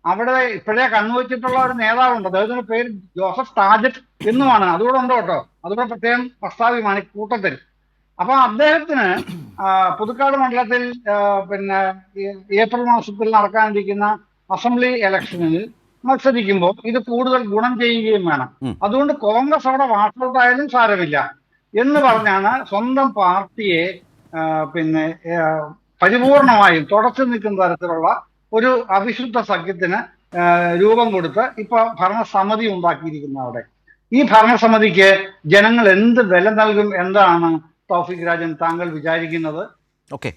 അവിടെ ഇപ്പോഴേ കണ്ണുവച്ചിട്ടുള്ള ഒരു നേതാവുണ്ട്, അദ്ദേഹത്തിന്റെ പേര് ജോസഫ് ടാജറ്റ് എന്നുമാണ്. അതുകൂടെ ഉണ്ടോ കേട്ടോ, അതുകൂടെ പ്രത്യേകം പ്രസ്താവ്യമാണ് ഈ കൂട്ടത്തിൽ. അപ്പൊ അദ്ദേഹത്തിന് പുതുക്കാട് മണ്ഡലത്തിൽ ഏപ്രിൽ മാസത്തിൽ നടക്കാനിരിക്കുന്ന അസംബ്ലി ഇലക്ഷനിൽ മത്സരിക്കുമ്പോൾ ഇത് കൂടുതൽ ഗുണം ചെയ്യുകയും വേണം. അതുകൊണ്ട് കോൺഗ്രസ് അവിടെ വാഷൗട്ടായാലും സാരമില്ല എന്ന് പറഞ്ഞാണ് സ്വന്തം പാർട്ടിയെ പരിപൂർണമായും തുടച്ചു നിൽക്കുന്ന തരത്തിലുള്ള ഒരു അവിശുദ്ധ സഖ്യത്തിന് രൂപം കൊടുത്ത് ഇപ്പൊ ഭരണസമിതി ഉണ്ടാക്കിയിരിക്കുന്ന അവിടെ. ഈ ഭരണസമിതിക്ക് ജനങ്ങൾ എന്ത് വില നൽകും എന്താണ് തൗഫീഖ് രാജൻ താങ്കൾ വിചാരിക്കുന്നത്?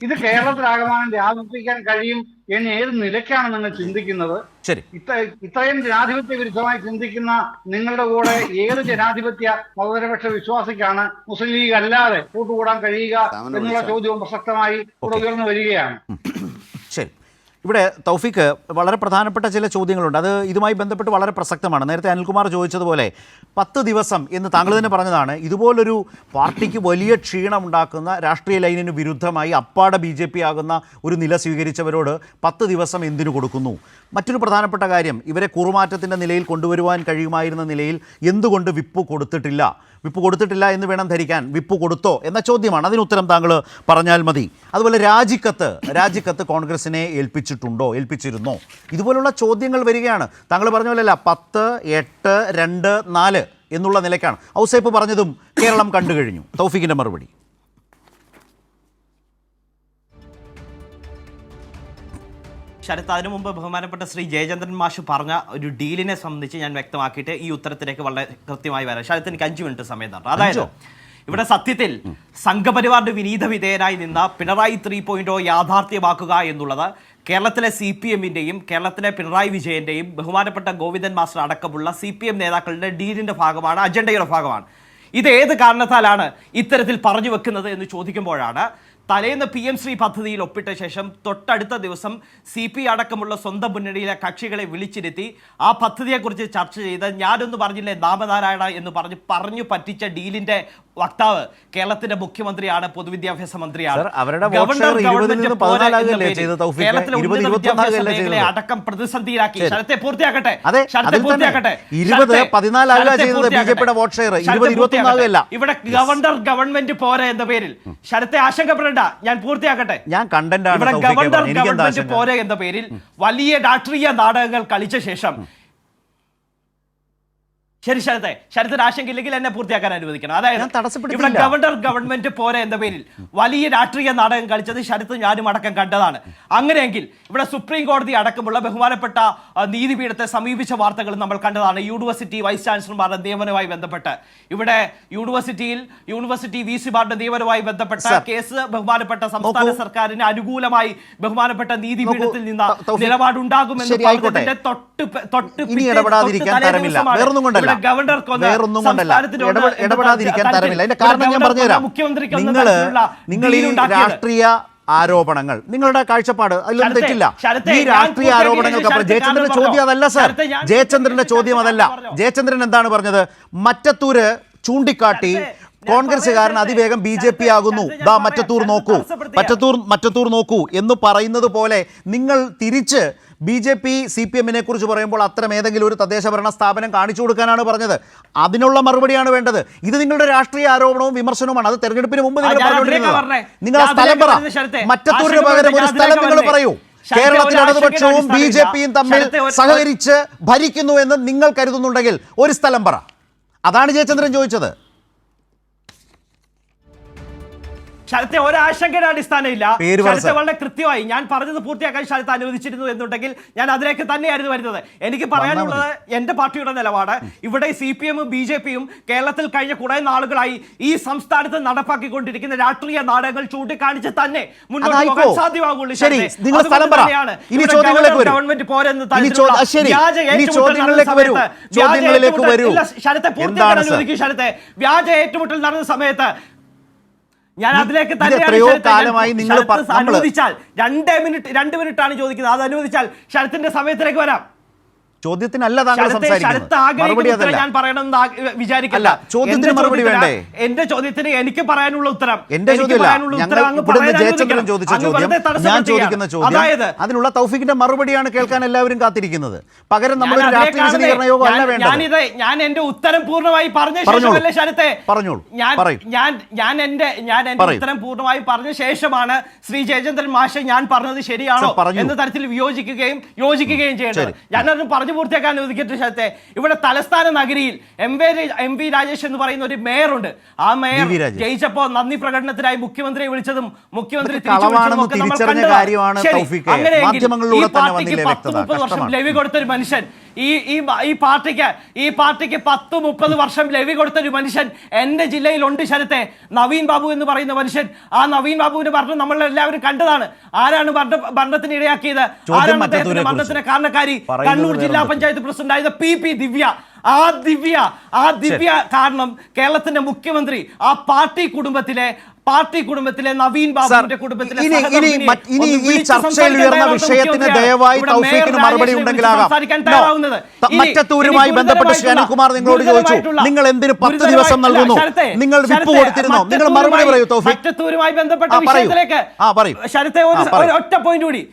ഇത് കേരളത്തിലാകമാനം വ്യാപിപ്പിക്കാൻ കഴിയും എന്ന് ഏത് നിലയ്ക്കാണ് നിങ്ങൾ ചിന്തിക്കുന്നത്? ഇത്രയും ജനാധിപത്യ വിരുദ്ധമായി ചിന്തിക്കുന്ന നിങ്ങളുടെ കൂടെ ഏത് ജനാധിപത്യ മതനിരപക്ഷ വിശ്വാസിക്കാണ് മുസ്ലിം ലീഗ് അല്ലാതെ കൂട്ടുകൂടാൻ കഴിയുക എന്നുള്ള ചോദ്യവും പ്രസക്തമായി ഇവിടെ ഉയർന്നു വരികയാണ്. ശരി, ഇവിടെ തൗഫീഖ് വളരെ പ്രധാനപ്പെട്ട ചില ചോദ്യങ്ങളുണ്ട്. അത് ഇതുമായി ബന്ധപ്പെട്ട് വളരെ പ്രസക്തമാണ്. നേരത്തെ അനിൽകുമാർ ചോദിച്ചതുപോലെ 10 ദിവസം എന്ന് താങ്കൾ തന്നെ പറഞ്ഞതാണ്. ഇതുപോലൊരു പാർട്ടിക്ക് വലിയ ക്ഷീണമുണ്ടാക്കുന്ന രാഷ്ട്രീയ ലൈനിന് വിരുദ്ധമായി അപ്പാടെ BJP ആകുന്ന ഒരു നില സ്വീകരിച്ചവരോട് 10 ദിവസം എന്തിനു കൊടുക്കുന്നു? മറ്റൊരു പ്രധാനപ്പെട്ട കാര്യം, ഇവരെ കുറുമാറ്റത്തിൻ്റെ നിലയിൽ കൊണ്ടുവരുവാൻ കഴിയുമായിരുന്ന നിലയിൽ എന്തുകൊണ്ട് വിപ്പ് കൊടുത്തിട്ടില്ല? വിപ്പ് കൊടുത്തിട്ടില്ല എന്ന് വേണം ധരിക്കാൻ. വിപ്പ് കൊടുത്തോ എന്ന ചോദ്യമാണ്. അതിനുത്തരം താങ്കൾ പറഞ്ഞാൽ മതി. അതുപോലെ രാജിക്കത്ത് കോൺഗ്രസിനെ ഏൽപ്പിച്ചിരുന്നോ? ഇതുപോലുള്ള ചോദ്യങ്ങൾ വരികയാണ്. താങ്കൾ പറഞ്ഞ പോലെയല്ല 10, 8, 2, 4 എന്നുള്ള നിലയ്ക്കാണ്. ഔസേപ്പ് പറഞ്ഞതും കേരളം കണ്ടു കഴിഞ്ഞു. തൗഫീഖിൻ്റെ മറുപടി. ശരത്ത്, അതിനു മുമ്പ് ബഹുമാനപ്പെട്ട ശ്രീ ജയചന്ദ്രൻ മാഷ് പറഞ്ഞ ഒരു ഡീലിനെ സംബന്ധിച്ച് ഞാൻ വ്യക്തമാക്കിയിട്ട് ഈ ഉത്തരത്തിലേക്ക് വളരെ കൃത്യമായി വരാം. ശരത്ത്, എനിക്ക് 5 മിനിറ്റ് സമയം തരണം. അതായത് ഇവിടെ സത്യത്തിൽ സംഘപരിവാറിന്റെ വിനീത വിധേയനായി നിന്ന പിണറായി 3.0 യാഥാർത്ഥ്യമാക്കുക എന്നുള്ളത് കേരളത്തിലെ CPMന്റെയും കേരളത്തിലെ പിണറായി വിജയന്റെയും ബഹുമാനപ്പെട്ട ഗോവിന്ദൻ മാസ്റ്റർ അടക്കമുള്ള CPM നേതാക്കളുടെ ഡീലിന്റെ ഭാഗമാണ്, അജണ്ടയുടെ ഭാഗമാണ്. ഇത് ഏത് കാരണത്താലാണ് ഇത്തരത്തിൽ പറഞ്ഞു വെക്കുന്നത് എന്ന് ചോദിക്കുമ്പോഴാണ് തലേന്ന് PM ശ്രീ പദ്ധതിയിൽ ഒപ്പിട്ട ശേഷം തൊട്ടടുത്ത ദിവസം CP അടക്കമുള്ള സ്വന്തം മുന്നണിയിലെ കക്ഷികളെ വിളിച്ചിരുത്തി ആ പദ്ധതിയെക്കുറിച്ച് ചർച്ച ചെയ്ത് ഞാനൊന്ന് പറഞ്ഞില്ലേ നാമനാരായണ എന്ന് പറഞ്ഞു പറ്റിച്ച ഡീലിന്റെ വക്താവ് കേരളത്തിന്റെ മുഖ്യമന്ത്രിയാണ്, പൊതുവിദ്യാഭ്യാസ മന്ത്രിയാണ്. മേഖലയെ അടക്കം പ്രതിസന്ധിയിലാക്കി. ശരത്തെ പൂർത്തിയാക്കട്ടെ. ഇവിടെ ഗവൺമെന്റ് പോരാ എന്ന പേരിൽ ശരത്തെ ആശങ്കപ്പെടേണ്ട, ഞാൻ പൂർത്തിയാക്കട്ടെ. ഇവിടെ ഗവൺമെന്റ് പോരെ എന്ന പേരിൽ വലിയ രാഷ്ട്രീയ നാടകങ്ങൾ കളിച്ച ശേഷം ശരി ശരത്തിന് ആശങ്കയില്ലെങ്കിൽ എന്നെ പൂർത്തിയാക്കാൻ അനുവദിക്കണം. അതായത് ഇവിടെ ഗവൺമെന്റ് പോരെ എന്ന പേരിൽ വലിയ രാഷ്ട്രീയ നാടകം കളിച്ചത് ശരത്ത് ഞാനും അടക്കം കണ്ടതാണ്. അങ്ങനെയെങ്കിൽ ഇവിടെ സുപ്രീം കോടതി അടക്കമുള്ള ബഹുമാനപ്പെട്ട നീതിപീഠത്തെ സമീപിച്ച വാർത്തകൾ നമ്മൾ കണ്ടതാണ്. യൂണിവേഴ്സിറ്റി വൈസ് ചാൻസലർമാരുടെ നിയമനവുമായി ബന്ധപ്പെട്ട് ഇവിടെ യൂണിവേഴ്സിറ്റി VC-മാരുടെ നിയമനവുമായി ബന്ധപ്പെട്ട കേസ് ബഹുമാനപ്പെട്ട സംസ്ഥാന സർക്കാരിന് അനുകൂലമായി ബഹുമാനപ്പെട്ട നീതിപീഠത്തിൽ നിന്ന് നിലപാടുണ്ടാകുമെന്ന് പറഞ്ഞതിന്റെ തൊട്ട് ഇടപെടാതിരിക്കാൻ തരമില്ല. അതിന്റെ കാരണം ഞാൻ പറഞ്ഞുതരാം. നിങ്ങൾ ഈ രാഷ്ട്രീയ ആരോപണങ്ങൾ, നിങ്ങളുടെ കാഴ്ചപ്പാട് അതിലൊന്നും തെറ്റില്ല. ഈ രാഷ്ട്രീയ ആരോപണങ്ങൾക്ക് ജയചന്ദ്രന്റെ ചോദ്യം അതല്ല സർ, ജയചന്ദ്രന്റെ ചോദ്യം അതല്ല. ജയചന്ദ്രൻ എന്താണ് പറഞ്ഞത്? മറ്റത്തൂര് ചൂണ്ടിക്കാട്ടി കോൺഗ്രസ്സുകാരൻ അതിവേഗം BJP ആകുന്നു, ദാ മറ്റത്തൂർ നോക്കൂ എന്ന് പറയുന്നത് പോലെ നിങ്ങൾ തിരിച്ച് BJP CPM-നെ കുറിച്ച് പറയുമ്പോൾ അത്തരം ഏതെങ്കിലും ഒരു തദ്ദേശ ഭരണ സ്ഥാപനം കാണിച്ചു കൊടുക്കാനാണ് പറഞ്ഞത്. അതിനുള്ള മറുപടിയാണ് വേണ്ടത്. ഇത് നിങ്ങളുടെ രാഷ്ട്രീയ ആരോപണവും വിമർശനവുമാണ്. അത് തെരഞ്ഞെടുപ്പിന് മുമ്പ് നിങ്ങൾ നിങ്ങൾ സ്ഥലം പറ, മറ്റത്തൂരിന് പകരം ഒരു സ്ഥലം നിങ്ങൾ പറയൂ. കേരളത്തിൽ ഇടതുപക്ഷവും BJP-യും തമ്മിൽ സഹകരിച്ച് ഭരിക്കുന്നു എന്ന് നിങ്ങൾ കരുതുന്നുണ്ടെങ്കിൽ ഒരു സ്ഥലം പറ. അതാണ് ജയചന്ദ്രൻ ചോദിച്ചത്. ശരത്തെ ഒരാശങ്കയുടെ അടിസ്ഥാനമില്ല. ശരത്തെ വളരെ കൃത്യമായി ഞാൻ പറഞ്ഞത് പൂർത്തിയാക്കാൻ ശരത്ത് അനുവദിച്ചിരുന്നു എന്നുണ്ടെങ്കിൽ ഞാൻ അതിലേക്ക് തന്നെയായിരുന്നു വരുന്നത്. എനിക്ക് പറയാനുള്ളത് എന്റെ പാർട്ടിയുടെ നിലപാട്. ഇവിടെ CPM-ഉം BJP-യും കേരളത്തിൽ കഴിഞ്ഞ കുറെ നാളുകളായി ഈ സംസ്ഥാനത്ത് നടപ്പാക്കിക്കൊണ്ടിരിക്കുന്ന രാഷ്ട്രീയ നാടകങ്ങൾ ചൂണ്ടിക്കാണിച്ച് തന്നെ മുന്നോട്ട് പോകാൻ സാധ്യമാകുള്ളൂ. ഗവൺമെന്റ് പോരെന്ന് ശരത്തെ പൂർത്തിയാക്കാൻ അനുവദിക്കൂ. ശരത്തെ വ്യാജ ഏറ്റുമുട്ടൽ നടന്ന സമയത്ത് ഞാൻ അതിലേക്ക് അനുവദിച്ചാൽ 2 മിനിറ്റാണ് ചോദിക്കുന്നത്. അത് അനുവദിച്ചാൽ ശരത്തിന്റെ സമയത്തിലേക്ക് വരാം. ചോദ്യത്തിനല്ല താങ്കൾ സംസാരിക്കുന്നത്, മറുപടി അതല്ല. ഞാൻ പറയണമെന്ന് വിചാരിക്കില്ല. ചോദ്യത്തിന് മറുപടി വേണ്ടേ? എന്റെ ചോദ്യത്തിന് എനിക്ക് പറയാനുള്ള ഉത്തരം എന്റെ ചോദ്യമല്ല, ജയചന്ദ്രൻ ചോദിച്ച ചോദ്യം, ഞാൻ ചോദിക്കുന്ന ചോദ്യം, അതിനുള്ള തൗഫീഖിന്റെ മറുപടിയാണ് കേൾക്കാൻ എല്ലാവരും കാത്തിരിക്കുന്നത്. പകരം നമ്മൾ രാഷ്ട്രീയ വിശദീകരണ യോഗം അല്ല വേണ്ടത്. ഞാൻ എന്റെ ഉത്തരം പൂർണ്ണമായി പറഞ്ഞ ശേഷമല്ലേ ശരത്തെ പറഞ്ഞോളൂ. ഞാൻ എന്റെ ഉത്തരം പൂർണ്ണമായി പറഞ്ഞ ശേഷമാണ് ശ്രീ ജയചന്ദ്രൻ മാഷ് ഞാൻ പറഞ്ഞത് ശരിയാണോ എന്ന തരത്തിൽ യോജിക്കുകയും ചെയ്യേണ്ടത്. ഞാനത് പറഞ്ഞു പൂർത്തിയാക്കാൻ അനുവദിക്കട്ടെ ശരത്തെ. ഇവിടെ തലസ്ഥാന നഗരിയിൽ MV രാജേഷ് എന്ന് പറയുന്ന ഒരു മേയറുണ്ട്. ആ മേയർ ജയിച്ചപ്പോ നന്ദി പ്രകടനത്തിനായി മുഖ്യമന്ത്രിയെ വിളിച്ചതും മുഖ്യമന്ത്രി അങ്ങനെയെങ്കിൽ ഈ പാർട്ടിക്ക് 10-30 വർഷം ലവി കൊടുത്തൊരു മനുഷ്യൻ, ഈ പാർട്ടിക്ക് 10-30 വർഷം ലവി കൊടുത്തൊരു മനുഷ്യൻ എന്റെ ജില്ലയിലുണ്ട് ശരത്തെ. നവീൻ ബാബു എന്ന് പറയുന്ന മനുഷ്യൻ. ആ നവീൻ ബാബുവിന്റെ ഭരണം നമ്മൾ എല്ലാവരും കണ്ടതാണ്. ആരാണ് ഭരണത്തിന് ഇടയാക്കിയത്? ആരാണ് അദ്ദേഹത്തിന്റെ ഭരണത്തിന് കാരണക്കാരി? കണ്ണൂർ ജില്ലാ പഞ്ചായത്ത് പ്രസിഡന്റ് ആയത് PP ദിവ്യ. ആ ദിവ്യ കാരണം കേരളത്തിന്റെ മുഖ്യമന്ത്രി ആ പാർട്ടി കുടുംബത്തിലെ നവീൻ ബാബുവിന്റെ കുടുംബത്തിലെ ഈ ചർച്ചയിൽ ഉയർന്ന വിഷയത്തിന് ദയവായി തൗഫീഖിന് മറുപടി ഉണ്ടെങ്കിലാകാം. മറ്റത്തൂരുമായി ബന്ധപ്പെട്ട് ശ്രീ അനിൽകുമാർ നിങ്ങളോട് ചോദിച്ചു, നിങ്ങൾ എന്തിന് 10 ദിവസം നൽകുന്നു? നിങ്ങൾ വിപ്പ് കൊടുത്തിരുന്നോ? നിങ്ങൾ മറുപടി പറയൂ തൗഫീഖ്. മറ്റത്തൂരുമായി ബന്ധപ്പെട്ട വിഷയത്തിലേക്ക് ശരത്തെ ഒറ്റ പോയിന്റ് കൂടി.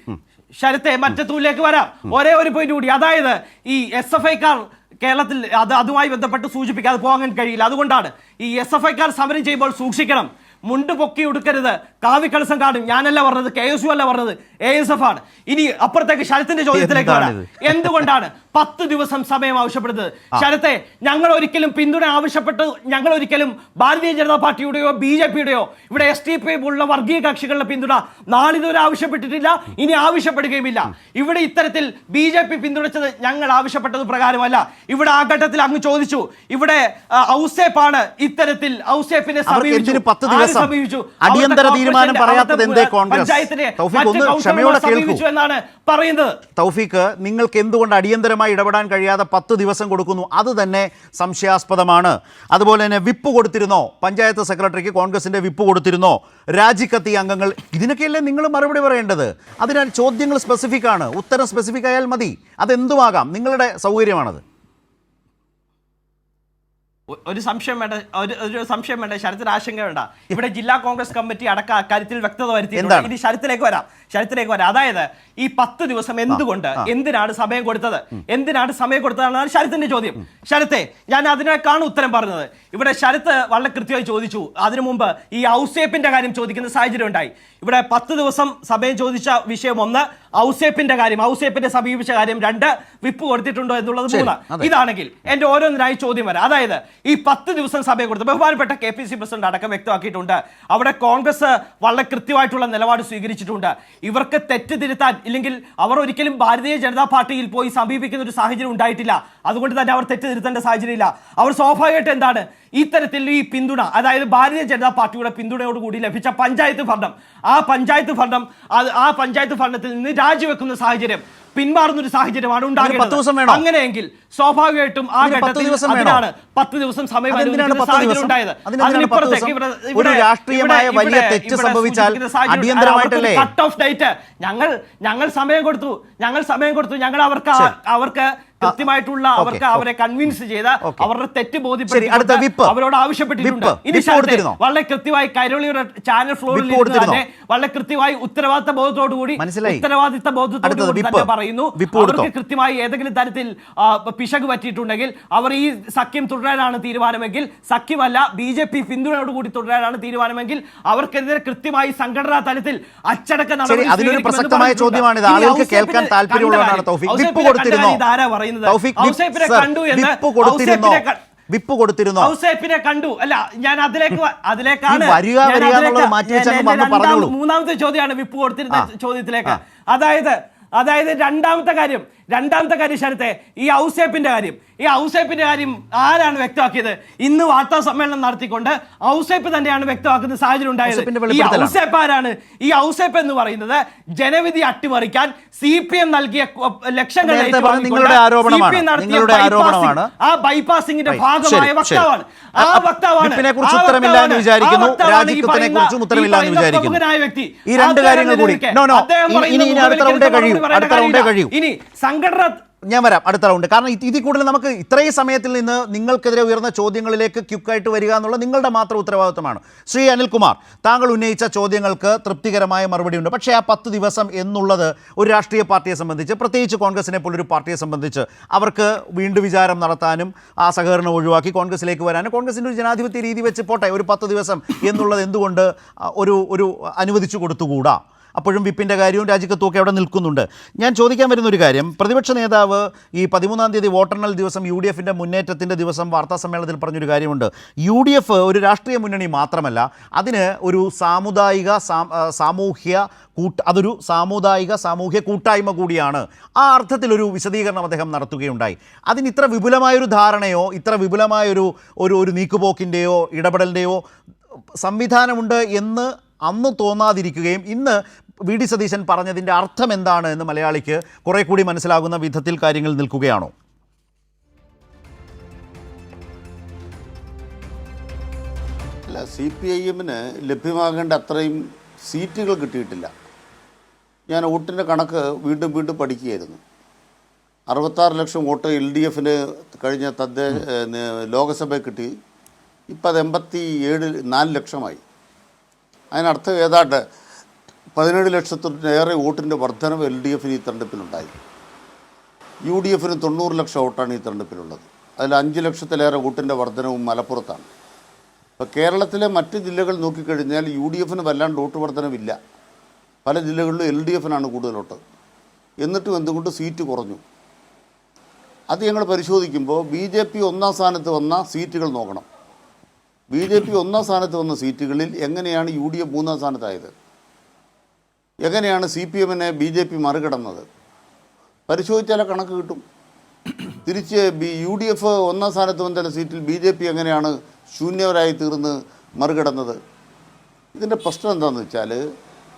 ശരത്തെ മറ്റത്തൂരിലേക്ക് വരാം. ഒരേ ഒരു പോയിന്റ് കൂടി. അതായത് ഈ SFI-ക്കാർ കേരളത്തിൽ അതുമായി ബന്ധപ്പെട്ട് സൂചിപ്പിക്കാതെ പോകാൻ കഴിയില്ല. അതുകൊണ്ടാണ് ഈ SFI-ക്കാർ സമരം ചെയ്യുമ്പോൾ സൂക്ഷിക്കണം. മുണ്ട് പൊക്കി ഉടുക്കരുത്, കാവിക്കലസം കാണും. ഞാനല്ല പറഞ്ഞത്, KSU അല്ല പറഞ്ഞത്, ASF ആണ്. ഇനി അപ്പുറത്തേക്ക് ശരത്തിന്റെ ചോദ്യത്തിലേക്ക് വരാം. എന്തുകൊണ്ടാണ് 10 ദിവസം സമയം ആവശ്യപ്പെടുന്നത്? ശരത്തെ, ഞങ്ങൾ ഒരിക്കലും പിന്തുണ ആവശ്യപ്പെട്ട് ഞങ്ങൾ ഒരിക്കലും ഭാരതീയ ജനതാ പാർട്ടിയുടെയോ BJP-യുടെയോ ഇവിടെ STP ഉള്ള വർഗീയ കക്ഷികളുടെ പിന്തുണ നാളിതുവരെ ആവശ്യപ്പെട്ടിട്ടില്ല, ഇനി ആവശ്യപ്പെടുകയുമില്ല. ഇവിടെ ഇത്തരത്തിൽ BJP പിന്തുണച്ചത് ഞങ്ങൾ ആവശ്യപ്പെട്ടത് പ്രകാരമല്ല. ഇവിടെ ആ ഘട്ടത്തിൽ അങ്ങ് ചോദിച്ചു, ഇവിടെ ഔസേപ്പാണ് ഇത്തരത്തിൽ ഔസേപ്പിനെ സമീപിച്ചു അടിയന്തര തീരുമാനം പറയാത്തത് എന്തേ കോൺഗ്രസ്? എന്നാണ് പറയുന്നത്. തൗഫീഖ്, നിങ്ങൾക്ക് എന്തുകൊണ്ട് അടിയന്തരമായി ഇടപെടാൻ കഴിയാതെ 10 ദിവസം കൊടുക്കുന്നു? അത് തന്നെ സംശയാസ്പദമാണ്. അതുപോലെ തന്നെ വിപ്പ് കൊടുത്തിരുന്നോ? പഞ്ചായത്ത് സെക്രട്ടറിക്ക് കോൺഗ്രസിന്റെ വിപ്പ് കൊടുത്തിരുന്നോ? രാജിക്കത്തിയ അംഗങ്ങൾ, ഇതിനൊക്കെയല്ലേ നിങ്ങൾ മറുപടി പറയേണ്ടത്? അതിനാൽ ചോദ്യങ്ങൾ സ്പെസിഫിക് ആണ്, ഉത്തരം സ്പെസിഫിക് ആയാൽ മതി. അതെന്തുമാകാം, നിങ്ങളുടെ സൗകര്യമാണത്. ഒരു സംശയം വേണ്ട ശരത്തിന് ആശങ്ക വേണ്ട. ഇവിടെ ജില്ലാ കോൺഗ്രസ് കമ്മിറ്റി അടക്കം അക്കാര്യത്തിൽ വ്യക്തത വരുത്തിയിട്ടുണ്ട്. ഇനി ശരത്തിലേക്ക് വരാം. അതായത് ഈ 10 ദിവസം എന്തിനാണ് സമയം കൊടുത്തതാണ് ശരത്തിന്റെ ചോദ്യം. ശരത്തെ, ഞാൻ അതിനേക്കാണ് ഉത്തരം പറഞ്ഞത്. ഇവിടെ ശരത്ത് വളരെ കൃത്യമായി ചോദിച്ചു. അതിനു മുമ്പ് ഈ ഔസേപ്പിന്റെ കാര്യം ചോദിക്കുന്ന സാഹചര്യം ഉണ്ടായി. ഇവിടെ 10 ദിവസം സമയം ചോദിച്ച വിഷയം 1, ഔസേപ്പിന്റെ കാര്യം, ഔസേപ്പിന്റെ സമീപിച്ച കാര്യം 2, വിപ്പ് കൊടുത്തിട്ടുണ്ടോ എന്നുള്ളത് 3. ഇതാണെങ്കിൽ എന്റെ ഓരോന്നിനായി ചോദ്യം വരാം. അതായത് ഈ 10 ദിവസം സമയം കൊടുത്ത് ബഹുമാനപ്പെട്ട KPC പ്രസിഡന്റ് അടക്കം വ്യക്തമാക്കിയിട്ടുണ്ട്. അവിടെ കോൺഗ്രസ് വളരെ കൃത്യമായിട്ടുള്ള നിലപാട് സ്വീകരിച്ചിട്ടുണ്ട്. ഇവർക്ക് തെറ്റ് തിരുത്താൻ, ഇല്ലെങ്കിൽ അവർ ഒരിക്കലും ഭാരതീയ ജനതാ പാർട്ടിയിൽ പോയി സമീപിക്കുന്ന ഒരു സാഹചര്യം ഉണ്ടായിട്ടില്ല. അതുകൊണ്ട് തന്നെ അവർ തെറ്റ് തിരുത്തേണ്ട സാഹചര്യമില്ല. അവർ സ്വാഭാവികമായിട്ട് എന്താണ് ഇത്തരത്തിൽ ഈ പിന്തുണ, അതായത് ഭാരതീയ ജനതാ പാർട്ടിയുടെ പിന്തുണയോടുകൂടി ലഭിച്ച പഞ്ചായത്ത് ഭരണം, ആ പഞ്ചായത്ത് ഭരണത്തിൽ നിന്ന് രാജിവെക്കുന്ന സാഹചര്യം പിന്മാറുന്ന ഒരു സാഹചര്യമാണ് 10 ദിവസം വേണോ? അങ്ങനെയെങ്കിൽ സ്വാഭാവികമായിട്ടും ആ ഘട്ടത്തിൽ അതിനാണ് 10 ദിവസം സമയം ഉണ്ടായത്. അതിനിപ്പുറത്തേക്ക് ഒരു രാഷ്ട്രീയമായ വലിയ തെറ്റ് സംഭവിച്ചാൽ അടിയന്തരമായിട്ടല്ലേ കട്ട് ഓഫ് ഡേറ്റ് ഞങ്ങൾ സമയം കൊടുത്തു ഞങ്ങൾ അവർക്ക് കൃത്യമായിട്ടുള്ള അവരെ കൺവിൻസ് ചെയ്ത് അവരുടെ തെറ്റ് ബോധ്യപ്പെടുത്തി അവരോട് ആവശ്യപ്പെട്ടിട്ടുണ്ട്. ഇനി വളരെ കൃത്യമായി കൈരളിയുടെ ചാനൽ ഫ്ലോറിൽ തന്നെ വളരെ കൃത്യമായി ഉത്തരവാദിത്ത ബോധത്തോടുകൂടി പറയുന്നു അവർക്ക് കൃത്യമായി ഏതെങ്കിലും തരത്തിൽ പിശക് പറ്റിയിട്ടുണ്ടെങ്കിൽ അവർ ഈ സഖ്യം തുടരാനാണ് തീരുമാനമെങ്കിൽ, സഖ്യമല്ല BJP പിന്തുണയോടുകൂടി തുടരാനാണ് തീരുമാനമെങ്കിൽ അവർക്കെതിരെ കൃത്യമായി സംഘടനാ തലത്തിൽ അച്ചടക്ക നടപടി അതിനൊരു പ്രസക്തമായ ചോദ്യമാണിത്. ആളുകൾക്ക് കേൾക്കാൻ താല്പര്യമുള്ളതാണ്. വിപ്പ് കൊടുത്തിരുന്നോ? ഔസേപ്പിനെ കണ്ടു. അല്ല, ഞാൻ അതിലേക്കാണ് മൂന്നാമത്തെ ചോദ്യമാണ് വിപ്പ് കൊടുത്തിരുന്ന ചോദ്യത്തിലേക്ക്. അതായത് രണ്ടാമത്തെ കാര്യം ശരത്തെ, ഈ ഔസേപ്പിന്റെ കാര്യം ആരാണ് വ്യക്തമാക്കിയത്? ഇന്ന് വാർത്താ സമ്മേളനം നടത്തിക്കൊണ്ട് ഔസേപ്പ് തന്നെയാണ് വ്യക്തമാക്കുന്ന സാഹചര്യം ഉണ്ടായത്. ഈ ഔസേപ്പ് ആരാണ്? ഈ ഔസേപ്പ് എന്ന് പറയുന്നത് ജനവിധി അട്ടിമറിക്കാൻ CPM നൽകിയ ലക്ഷങ്ങൾ ആ ബൈപ്പാസിംഗിന്റെ ഭാഗമായ വക്താവാണ്. ഈ രണ്ട് കാര്യങ്ങൾ കൂടി ഇനി സംഘടന ഞാൻ വരാം അടുത്ത റൗണ്ട്. കാരണം ഇതിൽ കൂടുതൽ നമുക്ക് ഇത്രയും സമയത്തിൽ നിന്ന് നിങ്ങൾക്കെതിരെ ഉയർന്ന ചോദ്യങ്ങളിലേക്ക് ക്യുക്കായിട്ട് വരിക എന്നുള്ള നിങ്ങളുടെ മാത്രം ഉത്തരവാദിത്വമാണ്. ശ്രീ അനിൽകുമാർ, താങ്കൾ ഉന്നയിച്ച ചോദ്യങ്ങൾക്ക് തൃപ്തികരമായ മറുപടിയുണ്ട്. പക്ഷേ ആ 10 ദിവസം എന്നുള്ളത് ഒരു രാഷ്ട്രീയ പാർട്ടിയെ സംബന്ധിച്ച്, പ്രത്യേകിച്ച് കോൺഗ്രസിനെ പോലൊരു പാർട്ടിയെ സംബന്ധിച്ച്, അവർക്ക് വീണ്ടും വിചാരം നടത്താനും ആ സഹകരണം ഒഴിവാക്കി കോൺഗ്രസിലേക്ക് വരാനും കോൺഗ്രസിൻ്റെ ഒരു ജനാധിപത്യ രീതി വെച്ച് പോട്ടെ ഒരു 10 ദിവസം എന്നുള്ളത് എന്തുകൊണ്ട് ഒരു അനുവദിച്ചു കൊടുത്തുകൂടാ? അപ്പോഴും വിപ്പിൻ്റെ കാര്യവും രാജിക്കത്തും ഒക്കെ അവിടെ നിൽക്കുന്നുണ്ട്. ഞാൻ ചോദിക്കാൻ വരുന്നൊരു കാര്യം, പ്രതിപക്ഷ നേതാവ് ഈ 13-ാം തീയതി വോട്ടെണ്ണൽ ദിവസം UDFൻ്റെ മുന്നേറ്റത്തിൻ്റെ ദിവസം വാർത്താ സമ്മേളനത്തിൽ പറഞ്ഞൊരു കാര്യമുണ്ട്. UDF ഒരു രാഷ്ട്രീയ മുന്നണി മാത്രമല്ല, അതിന് ഒരു അതൊരു സാമുദായിക കൂട്ടായ്മ കൂടിയാണ്. ആ അർത്ഥത്തിലൊരു വിശദീകരണം അദ്ദേഹം നടത്തുകയുണ്ടായി. അതിന് ഇത്ര വിപുലമായൊരു ധാരണയോ ഇത്ര വിപുലമായൊരു ഒരു നീക്കുപോക്കിൻ്റെയോ ഇടപെടലിൻ്റെയോ സംവിധാനമുണ്ട് എന്ന് അന്ന് തോന്നാതിരിക്കുകയും ഇന്ന് VD സതീശൻ പറഞ്ഞതിൻ്റെ അർത്ഥം എന്താണ് എന്ന് മലയാളിക്ക് കുറെ കൂടി മനസ്സിലാകുന്ന വിധത്തിൽ കാര്യങ്ങൾ നിൽക്കുകയാണോ? അല്ല, CPIM-ന് ലഭ്യമാകേണ്ട അത്രയും സീറ്റുകൾ കിട്ടിയിട്ടില്ല. ഞാൻ വോട്ടിൻ്റെ കണക്ക് വീണ്ടും പഠിക്കുകയായിരുന്നു. 66 ലക്ഷം വോട്ട് LDF-ന് കഴിഞ്ഞ ലോകസഭയിൽ കിട്ടി. ഇപ്പം അത് 4 ലക്ഷമായി. അതിനർത്ഥം ഏതാണ്ട് 17 ലക്ഷത്തിലേറെ വോട്ടിൻ്റെ വർധനവ് LDF-ന് ഈ തെരഞ്ഞെടുപ്പിലുണ്ടായി. UDF-ന് 90 ലക്ഷം വോട്ടാണ് ഈ തെരഞ്ഞെടുപ്പിലുള്ളത്. അതിൽ 5 ലക്ഷത്തിലേറെ വോട്ടിൻ്റെ വർധനവും മലപ്പുറത്താണ്. ഇപ്പോൾ കേരളത്തിലെ മറ്റ് ജില്ലകൾ നോക്കിക്കഴിഞ്ഞാൽ UDF-ന് വല്ലാണ്ട് വോട്ട് വർധനവില്ല. പല ജില്ലകളിലും LDF-നാണ് കൂടുതൽ വോട്ട്. എന്നിട്ടും എന്തുകൊണ്ട് സീറ്റ് കുറഞ്ഞു? അത് ഞങ്ങൾ പരിശോധിക്കുമ്പോൾ BJP 1-ാം സ്ഥാനത്ത് വന്ന സീറ്റുകൾ നോക്കണം. BJP 1-ാം സ്ഥാനത്ത് വന്ന സീറ്റുകളിൽ എങ്ങനെയാണ് UDF 3-ാം സ്ഥാനത്തായത്? എങ്ങനെയാണ് CPM-നെ BJP മറികടന്നത്? പരിശോധിച്ചാൽ കണക്ക് കിട്ടും. തിരിച്ച് UDF 1-ാം സ്ഥാനത്ത് വന്ന സീറ്റിൽ BJP എങ്ങനെയാണ് ശൂന്യവരായി തീർന്ന് മറികടന്നത്? ഇതിൻ്റെ പ്രശ്നം എന്താണെന്ന് വെച്ചാൽ,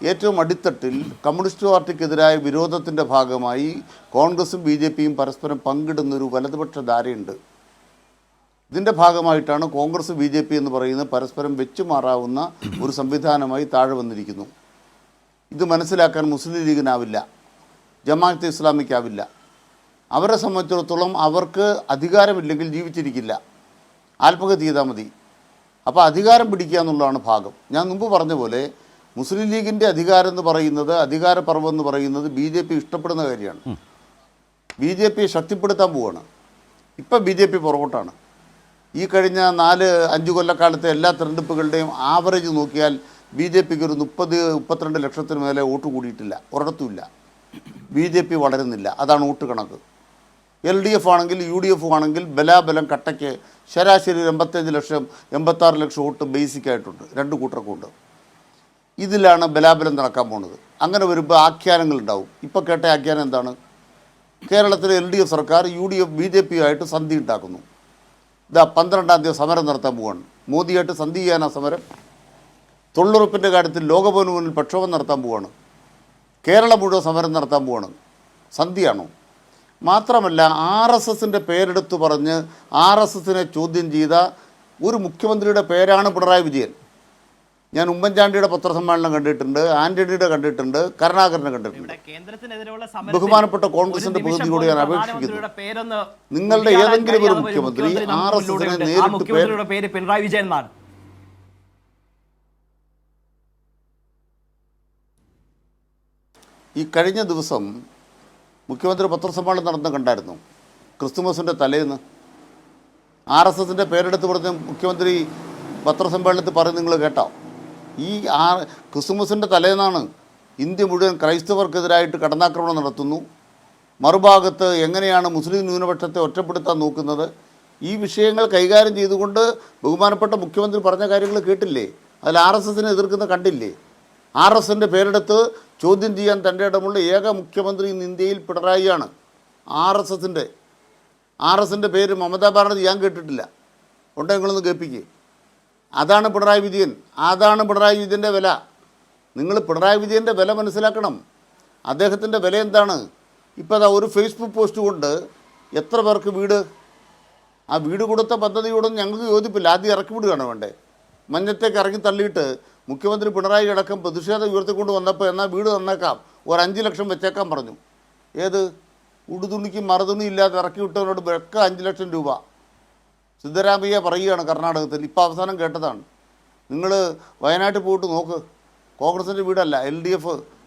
ഏറ്റവും അടിത്തട്ടിൽ കമ്മ്യൂണിസ്റ്റ് പാർട്ടിക്കെതിരായ വിരോധത്തിൻ്റെ ഭാഗമായി കോൺഗ്രസും BJP-യും പരസ്പരം പങ്കിടുന്നൊരു വലതുപക്ഷ ധാരയുണ്ട്. ഇതിൻ്റെ ഭാഗമായിട്ടാണ് കോൺഗ്രസ് BJP എന്ന് പറയുന്നത് പരസ്പരം വെച്ചുമാറാവുന്ന ഒരു സംവിധാനമായി താഴെ വന്നിരിക്കുന്നു. ഇത് മനസ്സിലാക്കാൻ മുസ്ലിം ലീഗിനാവില്ല, ജമാഅത്തെ ഇസ്ലാമിക്കാവില്ല. അവരെ സംബന്ധിച്ചിടത്തോളം അവർക്ക് അധികാരമില്ലെങ്കിൽ ജീവിച്ചിരിക്കില്ല, ആത്മഹത്യ ചെയ്താൽ മതി. അപ്പോൾ അധികാരം പിടിക്കുക എന്നുള്ളതാണ് ഭാഗം. ഞാൻ മുമ്പ് പറഞ്ഞ പോലെ മുസ്ലിം ലീഗിൻ്റെ അധികാരം എന്ന് പറയുന്നത്, അധികാരപർവ്വം എന്ന് പറയുന്നത് BJP ഇഷ്ടപ്പെടുന്ന കാര്യമാണ്. BJP ശക്തിപ്പെടുത്താൻ പോവുകയാണ്. ഇപ്പം BJP പുറകോട്ടാണ്. ഈ കഴിഞ്ഞ 4-5 കൊല്ലക്കാലത്തെ എല്ലാ തെരഞ്ഞെടുപ്പുകളുടെയും ആവറേജ് നോക്കിയാൽ BJPക്ക് ഒരു 30-32 ലക്ഷത്തിന് മേലെ വോട്ട് കൂടിയിട്ടില്ല, ഒരിടത്തുമില്ല. BJP വളരുന്നില്ല, അതാണ് വോട്ട് കണക്ക്. LDF ആണെങ്കിൽ UDF ആണെങ്കിൽ ബലാബലം കട്ടയ്ക്ക് ശരാശരി 85 ലക്ഷം 86 ലക്ഷം വോട്ട് ബേസിക്കായിട്ടുണ്ട്, രണ്ട് കൂട്ടർക്കുണ്ട്. ഇതിലാണ് ബലാബലം നടക്കാൻ പോകുന്നത്. അങ്ങനെ വരുമ്പോൾ ആഖ്യാനങ്ങളുണ്ടാവും. ഇപ്പോൾ കേട്ട ആഖ്യാനം എന്താണ്? കേരളത്തിലെ LDF സർക്കാർ BJP-യുമായിട്ട് സന്ധി ഉണ്ടാക്കുന്നു. ഇതാ 12-ാം തീയതി സമരം നടത്താൻ പോവുകയാണ്. മോദിയായിട്ട് സന്ധി ചെയ്യാനാ സമരം. തൊഴിലുറപ്പിൻ്റെ കാര്യത്തിൽ ലോകഭവന് മുന്നിൽ പ്രക്ഷോഭം നടത്താൻ പോവുകയാണ്. കേരളം മുഴുവൻ സമരം നടത്താൻ പോവുകയാണ്. സന്ധിയാണോ? മാത്രമല്ല RSSൻ്റെ പേരെടുത്ത് പറഞ്ഞ് RSSനെ ചോദ്യം ചെയ്ത ഒരു മുഖ്യമന്ത്രിയുടെ പേരാണ് പിണറായി വിജയൻ. ഞാൻ ഉമ്മൻചാണ്ടിയുടെ പത്രസമ്മേളനം കണ്ടിട്ടുണ്ട്, ആന്റണിയുടെ കണ്ടിട്ടുണ്ട്, കരുണാകരനെ കണ്ടിട്ടുണ്ട്. ബഹുമാനപ്പെട്ട കോൺഗ്രസിന്റെ പ്രതിനിധിയോട് ഞാൻ അപേക്ഷിക്കുന്നു, നിങ്ങളുടെ ഏതെങ്കിലും ഒരു മുഖ്യമന്ത്രി RSSനെ നേരിട്ട് പേര് പിണറായി വിജയൻ എന്നാണ്. ഈ കഴിഞ്ഞ ദിവസം മുഖ്യമന്ത്രി പത്രസമ്മേളനം നടന്ന് കണ്ടായിരുന്നു. ക്രിസ്തുമസിൻ്റെ തലേന്ന് RSSൻ്റെ പേരെടുത്ത് പറഞ്ഞ് മുഖ്യമന്ത്രി പത്രസമ്മേളനത്തിൽ പറയുന്നത് നിങ്ങൾ കേട്ടോ? ഈ ക്രിസ്തുമസിൻ്റെ തലേന്നാണ് ഇന്ത്യ മുഴുവൻ ക്രൈസ്തവർക്കെതിരായിട്ട് കടന്നാക്രമണം നടത്തുന്നു, മറുഭാഗത്ത് എങ്ങനെയാണ് മുസ്ലിം ന്യൂനപക്ഷത്തെ ഒറ്റപ്പെടുത്താൻ നോക്കുന്നത്. ഈ വിഷയങ്ങൾ കൈകാര്യം ചെയ്തുകൊണ്ട് ബഹുമാനപ്പെട്ട മുഖ്യമന്ത്രി പറഞ്ഞ കാര്യങ്ങൾ കേട്ടില്ലേ? അതിൽ RSSനെ എതിർക്കുന്ന കണ്ടില്ലേ? RSSൻ്റെ പേരെടുത്ത് ചോദ്യം ചെയ്യാൻ തൻ്റെ ഇടമുള്ള ഏക മുഖ്യമന്ത്രി ഇന്ന് ഇന്ത്യയിൽ പിണറായിയാണ്. RSSൻ്റെ പേര് മമതാ ബാനർജി ഞാൻ കേട്ടിട്ടില്ല. ഉണ്ടോ നിങ്ങളൊന്ന് കേൾപ്പിക്കുക. അതാണ് പിണറായി വിജയൻ. അതാണ് പിണറായി വിജയൻ്റെ വില. നിങ്ങൾ പിണറായി വിജയൻ്റെ വില മനസ്സിലാക്കണം. അദ്ദേഹത്തിൻ്റെ വില എന്താണ്? ഇപ്പോൾ അതാ ഒരു ഫേസ്ബുക്ക് പോസ്റ്റ് കൊണ്ട് എത്ര പേർക്ക് വീട്, ആ വീട് കൊടുത്ത പദ്ധതിയോടൊന്നും ഞങ്ങൾക്ക് യോജിപ്പില്ല. ആദ്യം ഇറക്കി വിടുകയാണ് വേണ്ടേ? മഞ്ഞത്തേക്ക് ഇറക്കി തള്ളിയിട്ട് മുഖ്യമന്ത്രി പിണറായി അടക്കം പ്രതിഷേധം ഉയർത്തിക്കൊണ്ട് വന്നപ്പോൾ എന്നാൽ വീട് തന്നേക്കാം, ഒരു 5 ലക്ഷം വെച്ചേക്കാൻ പറഞ്ഞു. ഏത് ഉടുതുണിക്കും മറുതുണി ഇല്ലാതെ ഇറക്കി വിട്ടവരോട് വെക്ക 5 ലക്ഷം രൂപ. സിദ്ധരാമയ്യ പറയുകയാണ് കർണാടകത്തിൽ. ഇപ്പോൾ അവസാനം കേട്ടതാണ്. നിങ്ങൾ വയനാട്ടിൽ പോയിട്ട് നോക്ക്, കോൺഗ്രസിൻ്റെ വീടല്ല, LDF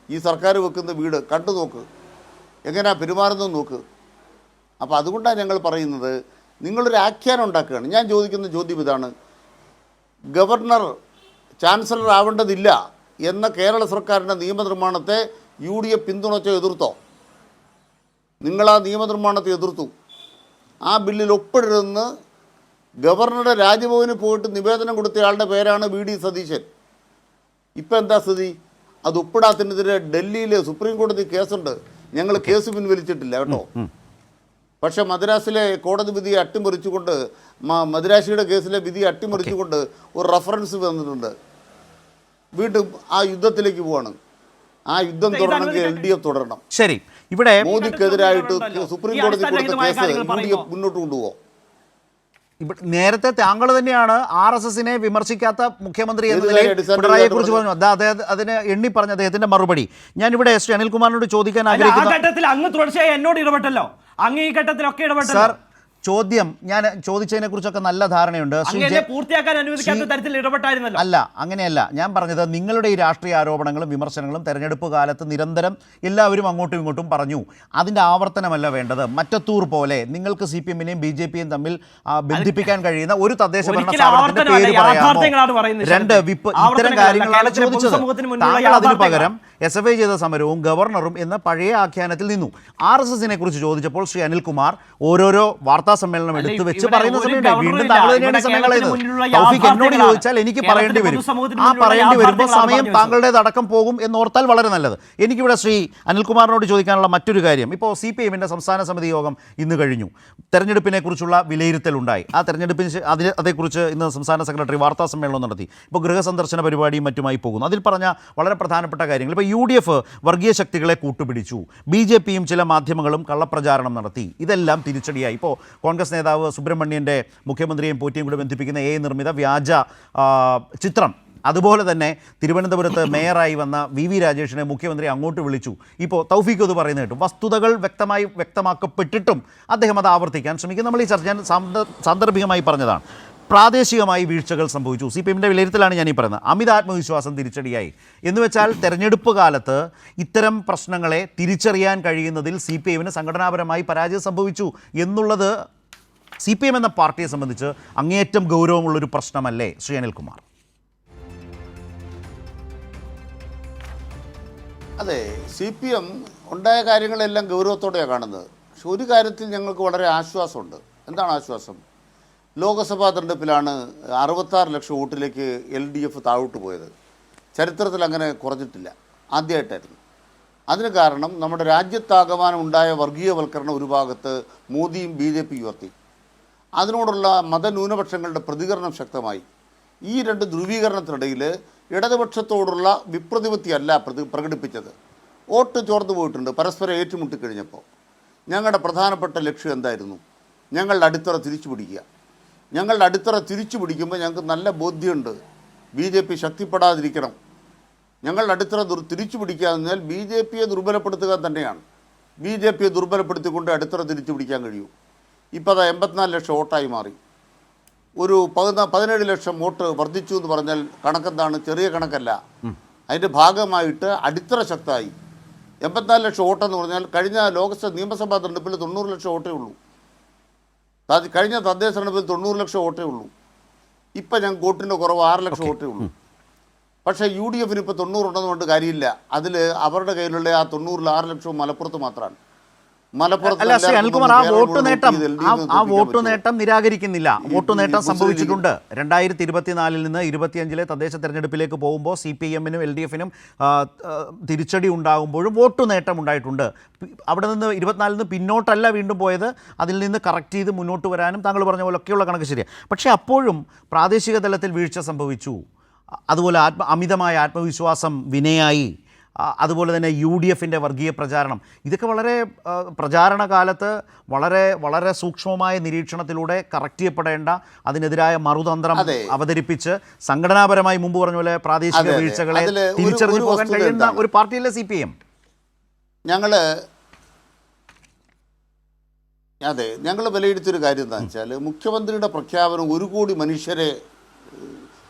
ഈ സർക്കാർ വെക്കുന്ന വീട് കണ്ടു നോക്ക്, എങ്ങനെയാണ് പെരുമാറുന്നത് നോക്ക്. അപ്പോൾ അതുകൊണ്ടാണ് ഞങ്ങൾ പറയുന്നത്, നിങ്ങളൊരു ആഖ്യാനം ഉണ്ടാക്കുകയാണ്. ഞാൻ ചോദിക്കുന്ന ചോദ്യം ഇതാണ്, ഗവർണർ ചാൻസലർ ആവേണ്ടതില്ല എന്ന കേരള സർക്കാരിൻ്റെ നിയമനിർമ്മാണത്തെ UDF പിന്തുണച്ചോ എതിർത്തോ? നിങ്ങളാ നിയമനിർമ്മാണത്തെ എതിർത്തു. ആ ബില്ലിൽ ഒപ്പിടരുതെന്ന് ഗവർണറുടെ രാജ്ഭവനിൽ പോയിട്ട് നിവേദനം കൊടുത്തയാളുടെ പേരാണ് VD സതീശൻ. ഇപ്പം എന്താ സ്ഥിതി? അത് ഒപ്പിടാത്തതിനെതിരെ ഡൽഹിയിൽ സുപ്രീം കോടതി കേസുണ്ട്. ഞങ്ങൾ കേസ് പിൻവലിച്ചിട്ടില്ല കേട്ടോ. പക്ഷേ മദ്രാസിലെ കോടതി വിധിയെ അട്ടിമറിച്ചുകൊണ്ട്, മദ്രാസിയുടെ കേസിലെ വിധിയെ അട്ടിമറിച്ചുകൊണ്ട് ഒരു റഫറൻസ് വന്നിട്ടുണ്ട്. വീണ്ടും ആ യുദ്ധത്തിലേക്ക് പോവാണ്. ആ യുദ്ധം തുടരണമെങ്കിൽ LDF തുടരണം. ശരി, ഇവിടെ മോദിക്കെതിരായിട്ട് സുപ്രീം കോടതി കൊടുത്ത കേസ് UDF മുന്നോട്ട് കൊണ്ടുപോകും. നേരത്തെ താങ്കൾ തന്നെയാണ് RSSനെ വിമർശിക്കാത്ത മുഖ്യമന്ത്രി എന്ന നിലയിൽ പിണറായിയെ കുറിച്ച് പറഞ്ഞു. അതിന് എണ്ണി പറഞ്ഞ അദ്ദേഹത്തിന്റെ മറുപടി ഞാനിവിടെ ശ്രീ അനിൽകുമാറിനോട് ചോദിക്കാൻ ആഗ്രഹിക്കുന്നു. അങ്ങ് തുടർച്ചയായി എന്നോട് ഇടപെട്ടല്ലോ, അങ്ങ് ഈ ഘട്ടത്തിലൊക്കെ ഇടപെട്ടല്ലോ. സാർ, ചോദ്യം ഞാൻ ചോദിച്ചതിനെ കുറിച്ചൊക്കെ നല്ല ധാരണയുണ്ട്. പൂർത്തിയാക്കാൻ അനുവദിക്കാത്ത തരത്തിൽ ഇടപെട്ടായിരുന്നല്ലോ. അല്ല, അങ്ങനെയല്ല ഞാൻ പറഞ്ഞത്. നിങ്ങളുടെ ഈ രാഷ്ട്രീയ ആരോപണങ്ങളും വിമർശനങ്ങളും തെരഞ്ഞെടുപ്പ് കാലത്ത് നിരന്തരം എല്ലാവരും അങ്ങോട്ടും ഇങ്ങോട്ടും പറഞ്ഞു. അതിൻ്റെ ആവർത്തനമല്ല വേണ്ടത്. മറ്റത്തൂർ പോലെ നിങ്ങൾക്ക് CPM-നെയും BJP-യും തമ്മിൽ ബന്ധിപ്പിക്കാൻ കഴിയുന്ന ഒരു തദ്ദേശ ഭരണ സ്ഥാപനത്തിന്റെ പേര് പറയാമോ? 2 വിപ്പ് ഇത്തരം കാര്യങ്ങളാണ് ചോദിച്ചത്. താങ്കൾ അതിനു പകരം SFI ചെയ്ത സമരവും ഗവർണറും എന്ന പഴയ ആഖ്യാനത്തിൽ നിന്നു. RSSനെ കുറിച്ച് ചോദിച്ചപ്പോൾ ശ്രീ അനിൽകുമാർ ഓരോരോ വാർത്താ സമ്മേളനം എടുത്തു വെച്ച് പറയുന്ന സമയമുണ്ട്. വീണ്ടും താങ്കൾ തന്നെയാണ് സമയം കളയുന്നത്. തൗഫീഖ് എന്നോട് ചോദിച്ചാൽ എനിക്ക് പറയേണ്ടി വരും. ആ പറയേണ്ടി വരുമ്പോൾ സമയം താങ്കളുടേത് അടക്കം പോകും എന്നോർത്താൽ വളരെ നല്ലത്. എനിക്കിവിടെ ശ്രീ അനിൽകുമാറിനോട് ചോദിക്കാനുള്ള മറ്റൊരു കാര്യം, ഇപ്പോൾ CPM-ന്റെ സംസ്ഥാന സമിതി യോഗം ഇന്ന് കഴിഞ്ഞു. തെരഞ്ഞെടുപ്പിനെ കുറിച്ചുള്ള വിലയിരുത്തലുണ്ടായി. ആ തെരഞ്ഞെടുപ്പിന് അതേക്കുറിച്ച് ഇന്ന് സംസ്ഥാന സെക്രട്ടറി വാർത്താ സമ്മേളനം നടത്തി. ഇപ്പോൾ ഗൃഹസന്ദർശന പരിപാടിയും മറ്റുമായി പോകുന്നു. അതിൽ പറഞ്ഞ വളരെ പ്രധാനപ്പെട്ട കാര്യങ്ങൾ, ഇപ്പോൾ UDF വർഗീയ ശക്തികളെ കൂട്ടുപിടിച്ചു, BJP-യും ചില മാധ്യമങ്ങളും കള്ളപ്രചാരണം നടത്തി. ഇതെല്ലാം തിരിച്ചടിയായി. ഇപ്പോൾ കോൺഗ്രസ് നേതാവ് സുബ്രഹ്മണ്യൻ്റെ മുഖ്യമന്ത്രിയെയും പോറ്റിയും കൂടെ ബന്ധിപ്പിക്കുന്ന നിർമ്മിത വ്യാജ ചിത്രം, അതുപോലെ തന്നെ തിരുവനന്തപുരത്ത് മേയറായി വന്ന VV രാജേഷിനെ മുഖ്യമന്ത്രി അങ്ങോട്ട് വിളിച്ചു. ഇപ്പോൾ തൗഫീഖ് അത് പറയുന്നത് കേട്ടു. വസ്തുതകൾ വ്യക്തമാക്കപ്പെട്ടിട്ടും അദ്ദേഹം അത് ആവർത്തിക്കാൻ ശ്രമിക്കും. നമ്മൾ ഈ ചർച്ച സാന്ദർഭികമായി പറഞ്ഞതാണ്. പ്രാദേശികമായി വീഴ്ചകൾ സംഭവിച്ചു. CPM-ന്റെ വിലയിരുത്തലാണ് ഞാനീ പറയുന്നത്. അമിത ആത്മവിശ്വാസം തിരിച്ചടിയായി എന്ന് വെച്ചാൽ തെരഞ്ഞെടുപ്പ് കാലത്ത് ഇത്തരം പ്രശ്നങ്ങളെ തിരിച്ചറിയാൻ കഴിയുന്നതിൽ CPM-ന് സംഘടനാപരമായി പരാജയം സംഭവിച്ചു എന്നുള്ളത് CPM എന്ന പാർട്ടിയെ സംബന്ധിച്ച് അങ്ങേയറ്റം ഗൗരവമുള്ളൊരു പ്രശ്നമല്ലേ ശ്രീ അനിൽകുമാർ? അതെ, CPM ഉണ്ടായ കാര്യങ്ങളെല്ലാം ഗൗരവത്തോടെയാണ് കാണുന്നത്. പക്ഷെ ഒരു കാര്യത്തിൽ ഞങ്ങൾക്ക് വളരെ ആശ്വാസമുണ്ട്. എന്താണ് ആശ്വാസം? ലോക്സഭാ തെരഞ്ഞെടുപ്പിലാണ് 66 ലക്ഷം വോട്ടിലേക്ക് LDF താഴോട്ട് പോയത്. ചരിത്രത്തിൽ അങ്ങനെ കുറഞ്ഞിട്ടില്ല, ആദ്യമായിട്ടായിരുന്നു. അതിന് കാരണം നമ്മുടെ രാജ്യത്താകമാനം ഉണ്ടായ വർഗീയവൽക്കരണം ഒരു ഭാഗത്ത് മോദിയും BJP ഉയർത്തി. അതിനോടുള്ള മതന്യൂനപക്ഷങ്ങളുടെ പ്രതികരണം ശക്തമായി. ഈ 2 ധ്രുവീകരണത്തിനിടയിൽ ഇടതുപക്ഷത്തോടുള്ള വിപ്രതിപത്തിയല്ല പ്രകടിപ്പിച്ചത്, വോട്ട് ചോർന്നു പോയിട്ടുണ്ട് പരസ്പരം ഏറ്റുമുട്ടിക്കഴിഞ്ഞപ്പോൾ. ഞങ്ങളുടെ പ്രധാനപ്പെട്ട ലക്ഷ്യം എന്തായിരുന്നു? ഞങ്ങളുടെ അടിത്തറ തിരിച്ചു പിടിക്കുക. ഞങ്ങളുടെ അടിത്തറ തിരിച്ചു പിടിക്കുമ്പോൾ ഞങ്ങൾക്ക് നല്ല ബോധ്യമുണ്ട് BJP ശക്തിപ്പെടാതിരിക്കണം. ഞങ്ങളുടെ അടിത്തറ തിരിച്ചു പിടിക്കുക എന്നാൽ BJPയെ ദുർബലപ്പെടുത്തുക തന്നെയാണ്. BJPയെ ദുർബലപ്പെടുത്തിക്കൊണ്ട് അടിത്തറ തിരിച്ചു പിടിക്കാൻ കഴിയൂ. ഇപ്പോൾ അത് 84 ലക്ഷം വോട്ടായി മാറി. ഒരു 17 ലക്ഷം വോട്ട് വർദ്ധിച്ചു എന്ന് പറഞ്ഞാൽ കണക്കെന്താണ്? ചെറിയ കണക്കല്ല. അതിൻ്റെ ഭാഗമായിട്ട് അടിത്തറ ശക്തമായി. 84 ലക്ഷം വോട്ടെന്ന് പറഞ്ഞാൽ കഴിഞ്ഞ നിയമസഭാ തെരഞ്ഞെടുപ്പിൽ 90 ലക്ഷം വോട്ടേ ഉള്ളൂ. കഴിഞ്ഞ തദ്ദേശ തെരഞ്ഞെടുപ്പിൽ 90 ലക്ഷം വോട്ടേ ഉള്ളൂ. ഇപ്പം ഞങ്ങൾക്ക് വോട്ടിൻ്റെ കുറവ് 6 ലക്ഷം വോട്ടേ ഉള്ളൂ. പക്ഷേ UDFന് ഇപ്പോൾ 90 ഉണ്ടെന്ന് കൊണ്ട് കാര്യമില്ല. അതിൽ അവരുടെ കയ്യിലുള്ള ആ 90-ൽ 6 ലക്ഷവും മലപ്പുറത്ത് മാത്രമാണ്. അല്ല ശ്രീ അനിൽകുമാർ, ആ വോട്ട് നേട്ടം നിരാകരിക്കുന്നില്ല. വോട്ട് നേട്ടം സംഭവിച്ചിട്ടുണ്ട്. 2024 നിന്ന് 25 തദ്ദേശ തെരഞ്ഞെടുപ്പിലേക്ക് പോകുമ്പോൾ CPM-നും LDF-നും തിരിച്ചടി ഉണ്ടാകുമ്പോഴും വോട്ട് നേട്ടം ഉണ്ടായിട്ടുണ്ട്. അവിടെ നിന്ന് 24 നിന്ന് പിന്നോട്ടല്ല വീണ്ടും പോയത്. അതിൽ നിന്ന് കറക്റ്റ് ചെയ്ത് മുന്നോട്ട് വരാനും താങ്കൾ പറഞ്ഞ പോലെ ഒക്കെയുള്ള കണക്ക് ശരിയാണ്. പക്ഷേ അപ്പോഴും പ്രാദേശിക തലത്തിൽ വീഴ്ച സംഭവിച്ചു. അതുപോലെ അമിതമായ ആത്മവിശ്വാസം വിനയായി. അതുപോലെ തന്നെ UDFൻ്റെ വർഗീയ പ്രചാരണം, ഇതൊക്കെ വളരെ പ്രചാരണ കാലത്ത് വളരെ വളരെ സൂക്ഷ്മമായ നിരീക്ഷണത്തിലൂടെ കറക്റ്റ് ചെയ്യപ്പെടേണ്ട, അതിനെതിരായ മറുതന്ത്രം അവതരിപ്പിച്ച് സംഘടനാപരമായി മുമ്പ് പറഞ്ഞ പോലെ പ്രാദേശിക വീഴ്ചകളെ തിരിച്ചറിഞ്ഞു പോകാൻ കഴിയുന്ന ഒരു പാർട്ടിയല്ലേ CPM. ഞങ്ങൾ വിലയിരുത്തിയൊരു കാര്യം എന്താണെന്ന് വെച്ചാൽ മുഖ്യമന്ത്രിയുടെ പ്രഖ്യാപനം 1 കോടി മനുഷ്യരെ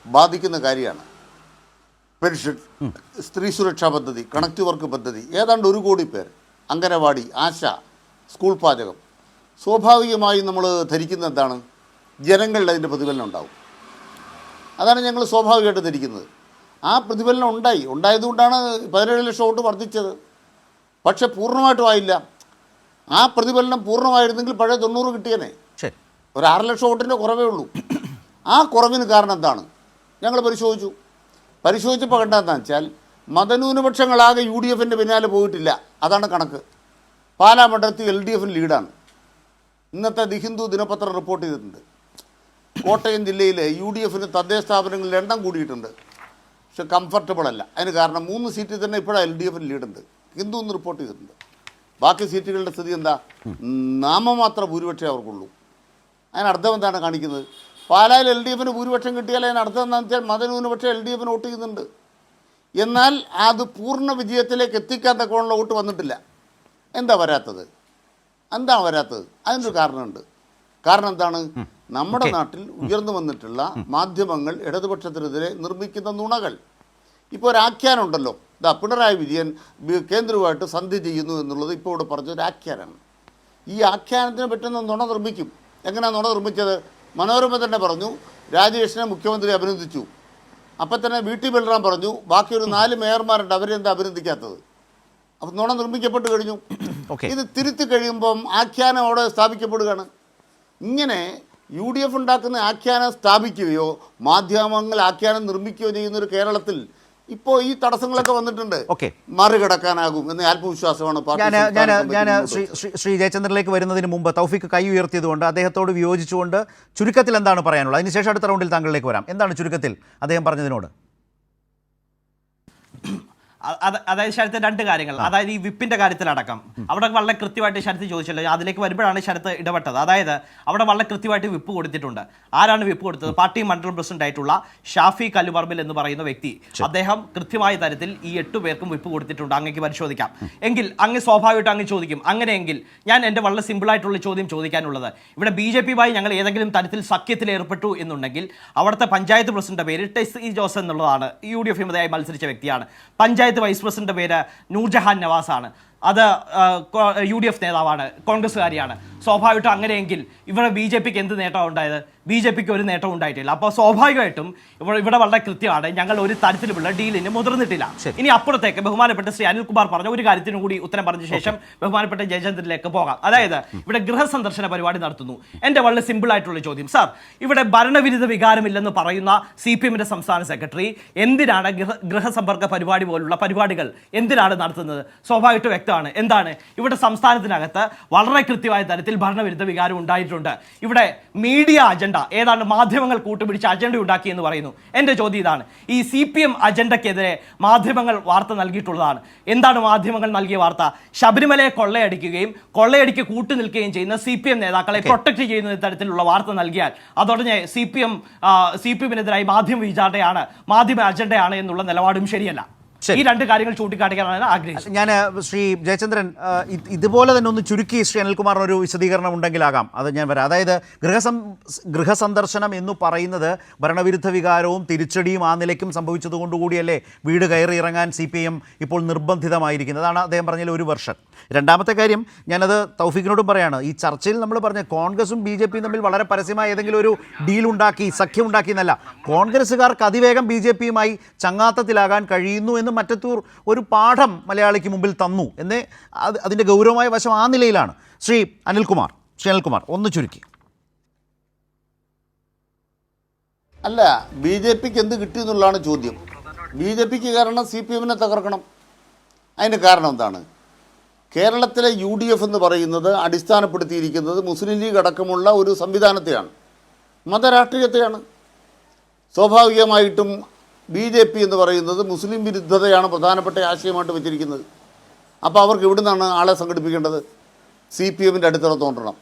ബാധിക്കുന്ന കാര്യമാണ്. പെൻഷൻ, സ്ത്രീ സുരക്ഷാ പദ്ധതി, കണക്ട് വർക്ക് പദ്ധതി, ഏതാണ്ട് 1 കോടി പേർ, അംഗനവാടി, ആശ, സ്കൂൾ പാചകം. സ്വാഭാവികമായും നമ്മൾ ധരിക്കുന്നത് എന്താണ്? ജനങ്ങളിൽ അതിൻ്റെ പ്രതിഫലനം ഉണ്ടാവും. അതാണ് ഞങ്ങൾ സ്വാഭാവികമായിട്ട് ധരിക്കുന്നത്. ആ പ്രതിഫലനം ഉണ്ടായതുകൊണ്ടാണ് 17 ലക്ഷം വോട്ട് വർദ്ധിച്ചത്. പക്ഷെ പൂർണ്ണമായിട്ടും ആയില്ല. ആ പ്രതിഫലനം പൂർണ്ണമായിരുന്നെങ്കിൽ പഴയ 90 കിട്ടിയേനെ. ഒരു 6 ലക്ഷം വോട്ടിൻ്റെ കുറവേ ഉള്ളൂ. ആ കുറവിന് കാരണം എന്താണ്? ഞങ്ങൾ പരിശോധിച്ചപ്പോൾ കണ്ടതെന്ന് വെച്ചാൽ മതന്യൂനപക്ഷങ്ങളാകെ UDFൻ്റെ പിന്നാലെ പോയിട്ടില്ല. അതാണ് കണക്ക്. പാലാ മണ്ഡലത്തിൽ LDFന് ലീഡാണ്. ഇന്നത്തെ ദി ഹിന്ദു ദിനപത്രം റിപ്പോർട്ട് ചെയ്തിട്ടുണ്ട്. കോട്ടയം ജില്ലയിലെ UDFന് തദ്ദേശ സ്ഥാപനങ്ങളിൽ എണ്ണം കൂടിയിട്ടുണ്ട്. പക്ഷെ കംഫർട്ടബിൾ അല്ല. അതിന് കാരണം 3 സീറ്റിൽ തന്നെ ഇപ്പോഴാണ് LDFന് ലീഡുണ്ട്. ഹിന്ദു എന്ന് റിപ്പോർട്ട് ചെയ്തിട്ടുണ്ട്. ബാക്കി സീറ്റുകളുടെ സ്ഥിതി എന്താ? നാമമാത്ര ഭൂരിപക്ഷമേ അവർക്കുള്ളൂ. അതിനർത്ഥം എന്താണ് കാണിക്കുന്നത്? പാലായിൽ LDFന് ഭൂരിപക്ഷം കിട്ടിയാൽ അതിനർത്ഥം എന്താണെന്ന് വെച്ചാൽ മതന്യൂനപക്ഷം LDFന് വോട്ട് ചെയ്യുന്നുണ്ട്. എന്നാൽ അത് പൂർണ്ണ വിജയത്തിലേക്ക് എത്തിക്കാൻ തക്കമുള്ള വോട്ട് വന്നിട്ടില്ല. എന്താണ് വരാത്തത്? അതിനൊരു കാരണമുണ്ട്. കാരണം എന്താണ്? നമ്മുടെ നാട്ടിൽ ഉയർന്നു വന്നിട്ടുള്ള മാധ്യമങ്ങൾ ഇടതുപക്ഷത്തിനെതിരെ നിർമ്മിക്കുന്ന നുണകൾ. ഇപ്പോൾ ഒരു ആഖ്യാനം ഉണ്ടല്ലോ, പിണറായി വിജയൻ കേന്ദ്രവുമായിട്ട് സന്ധി ചെയ്യുന്നു എന്നുള്ളത് ഇപ്പോൾ ഇവിടെ പറഞ്ഞൊരു ആഖ്യാനമാണ്. ഈ ആഖ്യാനത്തിന് പറ്റുന്ന നുണ നിർമ്മിക്കും. എങ്ങനെയാണ് നുണ നിർമ്മിച്ചത്? മനോരമ തന്നെ പറഞ്ഞു രാജേഷിനെ മുഖ്യമന്ത്രി അഭിനന്ദിച്ചു. അപ്പം തന്നെ VT ബൽറാം പറഞ്ഞു ബാക്കി ഒരു 4 മേയർമാരുണ്ട്, അവരെന്താ അഭിനന്ദിക്കാത്തത്? അപ്പം നുണ നിർമ്മിക്കപ്പെട്ട് കഴിഞ്ഞു. ഇത് തിരുത്തി കഴിയുമ്പം ആഖ്യാനം അവിടെ സ്ഥാപിക്കപ്പെടുകയാണ്. ഇങ്ങനെ UDF ഉണ്ടാക്കുന്ന ആഖ്യാനം സ്ഥാപിക്കുകയോ മാധ്യമങ്ങൾ ആഖ്യാനം നിർമ്മിക്കുകയോ ചെയ്യുന്നൊരു കേരളത്തിൽ ഇപ്പോൾ ഈ തടസ്സങ്ങളൊക്കെ വന്നിട്ടുണ്ട്. മറികടക്കാനാകും എന്ന ആത്മവിശ്വാസമാണ് ഞാൻ ശ്രീ ജയചന്ദ്രനിലേക്ക് വരുന്നതിന് മുമ്പ് തൗഫീഖ് കൈ ഉയർത്തിയതുകൊണ്ട് അദ്ദേഹത്തോട് വിയോജിച്ചുകൊണ്ട് ചുരുക്കത്തിൽ എന്താണ് പറയാനുള്ളത്? അതിനുശേഷം അടുത്ത റൗണ്ടിൽ താങ്കളിലേക്ക് വരാം. എന്താണ് ചുരുക്കത്തിൽ അദ്ദേഹം പറഞ്ഞതിനോട്? അതായത് ശരത്ത് 2 കാര്യങ്ങൾ. അതായത് ഈ വിപ്പിന്റെ കാര്യത്തിലടക്കം അവിടെ വളരെ കൃത്യമായിട്ട് ശരത്ത് ചോദിച്ചല്ലോ. അതിലേക്ക് വരുമ്പോഴാണ് ശരത്ത് ഇടപെട്ടത്. അതായത് അവിടെ വളരെ കൃത്യമായിട്ട് വിപ്പ് കൊടുത്തിട്ടുണ്ട്. ആരാണ് വിപ്പ് കൊടുത്തത്? പാർട്ടി മണ്ഡലം പ്രസിഡന്റ് ആയിട്ടുള്ള ഷാഫി കല്ലുപറമ്പിൽ എന്ന് പറയുന്ന വ്യക്തി. അദ്ദേഹം കൃത്യമായ തരത്തിൽ ഈ 8 പേർക്കും വിപ്പ് കൊടുത്തിട്ടുണ്ട്. അങ്ങേക്ക് പരിശോധിക്കാം. എങ്കിൽ അങ്ങ് സ്വാഭാവികമായിട്ട് അങ്ങ് ചോദിക്കും, അങ്ങനെയെങ്കിൽ ഞാൻ എൻ്റെ വളരെ സിമ്പിളായിട്ടുള്ള ചോദ്യം ചോദിക്കാനുള്ളത്, ഇവിടെ BJPയുമായി ഞങ്ങൾ ഏതെങ്കിലും തരത്തിൽ സഖ്യത്തിൽ ഏർപ്പെട്ടു എന്നുണ്ടെങ്കിൽ അവിടുത്തെ പഞ്ചായത്ത് പ്രസിഡന്റ് പേര് ടെസ് ജോസ് എന്നുള്ളതാണ്. UDF-മായി മത്സരിച്ച വ്യക്തിയാണ്. പഞ്ചായത്ത് വൈസ് പ്രസിഡന്റ് പേര് നൂർജഹാൻ നവാസാണ്. അത് UDF നേതാവാണ്, കോൺഗ്രസ്സുകാരിയാണ്. സ്വാഭാവികമായിട്ടും അങ്ങനെയെങ്കിൽ ഇവിടെ BJPക്ക് എന്ത് നേട്ടമാണ് ഉണ്ടായത്? BJPക്ക് ഒരു നേട്ടവും ഉണ്ടായിട്ടില്ല. അപ്പോൾ സ്വാഭാവികമായിട്ടും ഇവിടെ വളരെ കൃത്യമാണ്, ഞങ്ങൾ ഒരു തരത്തിലുമുള്ള ഡീലിന് മുതിർന്നിട്ടില്ല. ഇനി അപ്പുറത്തേക്ക് ബഹുമാനപ്പെട്ട ശ്രീ അനിൽകുമാർ പറഞ്ഞ ഒരു കാര്യത്തിനും കൂടി ഉത്തരം പറഞ്ഞ ശേഷം ബഹുമാനപ്പെട്ട ജയചന്ദ്രനിലേക്ക് പോകാം. അതായത് ഇവിടെ ഗൃഹസന്ദർശന പരിപാടി നടത്തുന്നു. എൻ്റെ വളരെ സിമ്പിൾ ആയിട്ടുള്ള ചോദ്യം, സാർ, ഇവിടെ ഭരണവിരുദ്ധ വികാരമില്ലെന്ന് പറയുന്ന CPM-ന്റെ സംസ്ഥാന സെക്രട്ടറി എന്തിനാണ് ഗൃഹസമ്പർക്ക പരിപാടി പോലുള്ള പരിപാടികൾ എന്തിനാണ് നടത്തുന്നത്? സ്വാഭാവികമായിട്ട് വ്യക്തമാണ്. വ്യക്തമാണ്. എന്താണ്? ഇവിടെ സംസ്ഥാനത്തിനകത്ത് വളരെ കൃത്യമായ തരത്തിൽ ഭരണവിരുദ്ധ വികാരം ഉണ്ടായിട്ടുണ്ട്. ഇവിടെ മീഡിയ അജണ്ട, ഏതാണ്ട് മാധ്യമങ്ങൾ കൂട്ടുപിടിച്ച് അജണ്ട ഉണ്ടാക്കി എന്ന് പറയുന്നു. എൻ്റെ ചോദ്യം ഇതാണ്, ഈ CPM അജണ്ടയ്ക്കെതിരെ മാധ്യമങ്ങൾ വാർത്ത നൽകിയിട്ടുള്ളതാണ്. എന്താണ് മാധ്യമങ്ങൾ നൽകിയ വാർത്ത? ശബരിമലയെ കൊള്ളയടിക്ക് കൂട്ടുനിൽക്കുകയും ചെയ്യുന്ന CPM നേതാക്കളെ പ്രൊട്ടക്ട് ചെയ്യുന്ന തരത്തിലുള്ള വാർത്ത നൽകിയാൽ അതോടെ CPM-നെതിരായി മാധ്യമ വിചാരണയാണ്, മാധ്യമ അജണ്ടയാണ് എന്നുള്ള നിലപാടും ശരിയല്ല. ഈ രണ്ട് കാര്യങ്ങൾ ചൂണ്ടിക്കാട്ടിക്കാനാണ് ആഗ്രഹിച്ചത്. ഞാൻ ശ്രീ ജയചന്ദ്രൻ ഇതുപോലെ തന്നെ ഒന്ന് ചുരുക്കി ശ്രീ അനിൽകുമാറിന് ഒരു വിശദീകരണം ഉണ്ടെങ്കിലാകാം, അത് ഞാൻ വരാം. അതായത് ഗൃഹസന്ദർശനം എന്ന് പറയുന്നത് ഭരണവിരുദ്ധ വികാരവും തിരിച്ചടിയും ആ നിലയ്ക്കും സംഭവിച്ചതുകൊണ്ടുകൂടിയല്ലേ വീട് കയറി ഇറങ്ങാൻ CPM ഇപ്പോൾ നിർബന്ധിതമായിരിക്കുന്നത്. അതാണ് അദ്ദേഹം പറഞ്ഞതിൽ ഒരു വർഷം. രണ്ടാമത്തെ കാര്യം, ഞാനത് തൗഫീഖിനോടും പറയാണ്, ഈ ചർച്ചയിൽ നമ്മൾ പറഞ്ഞ കോൺഗ്രസും BJPയും തമ്മിൽ വളരെ പരസ്യമായ ഏതെങ്കിലും ഒരു ഡീൽ ഉണ്ടാക്കി, സഖ്യം ഉണ്ടാക്കി എന്നല്ല, കോൺഗ്രസ്സുകാർക്ക് അതിവേഗം BJPയുമായി ചങ്ങാത്തത്തിലാകാൻ കഴിയുന്നു എന്ന് മറ്റത്തൂർ ഒരു പാഠം മലയാളിക്ക് മുമ്പിൽ തന്നു എന്ന് അതിൻ്റെ ഗൗരവമായ വശം ആ നിലയിലാണ്. ശ്രീ അനിൽകുമാർ ഒന്ന് ചുരുക്കി. അല്ല, BJPക്ക് എന്ത് കിട്ടിയെന്നുള്ളതാണ് ചോദ്യം. BJPക്ക് കാരണം CPM-നെ തകർക്കണം. അതിന് കാരണം എന്താണ്? കേരളത്തിലെ UDF എന്ന് പറയുന്നത് അടിസ്ഥാനപ്പെടുത്തിയിരിക്കുന്നത് മുസ്ലിം ലീഗ് അടക്കമുള്ള ഒരു സംവിധാനത്തെയാണ്, മതരാഷ്ട്രീയത്തെയാണ്. സ്വാഭാവികമായിട്ടും BJP എന്ന് പറയുന്നത് മുസ്ലിം വിരുദ്ധതയാണ് പ്രധാനപ്പെട്ട ആശയമായിട്ട് വെച്ചിരിക്കുന്നത്. അപ്പോൾ അവർക്ക് എവിടെ നിന്നാണ് ആളെ സംഘടിപ്പിക്കേണ്ടത്? CPM-ൻ്റെ അടിത്തറ തോണ്ടണം.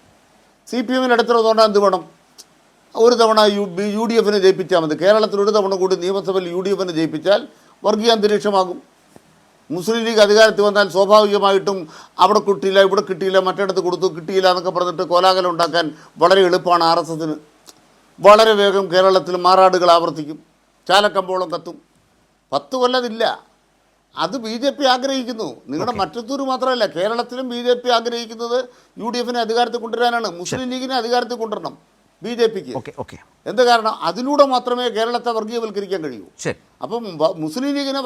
CPM-ൻ്റെ അടിത്തറ തോണ്ടാൻ എന്ത് വേണം? ഒരു തവണ UDF-നെ ജയിപ്പിച്ചാൽ മതി. കേരളത്തിൽ ഒരു തവണ കൂടി നിയമസഭയിൽ UDF-നെ ജയിപ്പിച്ചാൽ വർഗീയ അന്തരീക്ഷമാകും. മുസ്ലിം ലീഗ് അധികാരത്തിൽ വന്നാൽ സ്വാഭാവികമായിട്ടും അവിടെ കിട്ടിയില്ല, ഇവിടെ കിട്ടിയില്ല, മറ്റിടത്ത് കൊടുത്തു, കിട്ടിയില്ല എന്നൊക്കെ പറഞ്ഞിട്ട് കോലാഹലം ഉണ്ടാക്കാൻ വളരെ എളുപ്പമാണ് RSS-ന്. വളരെ വേഗം കേരളത്തിൽ മാറാടുകൾ ആവർത്തിക്കും, ചാലക്കമ്പോളം കത്തും. 10 കൊല്ലതില്ല. അത് BJP ആഗ്രഹിക്കുന്നു. നിങ്ങളുടെ മറ്റത്തൂർ മാത്രമല്ല, കേരളത്തിലും BJP ആഗ്രഹിക്കുന്നത് UDF-നെ അധികാരത്തിൽ കൊണ്ടുവരാനാണ്. മുസ്ലിം ലീഗിനെ അധികാരത്തിൽ കൊണ്ടുവരണം BJPക്ക്. എന്ത് കാരണം? അതിലൂടെ മാത്രമേ കേരളത്തെ വർഗീയവൽക്കരിക്കാൻ കഴിയൂ. അപ്പം മുസ്ലിം ലീഗിനെ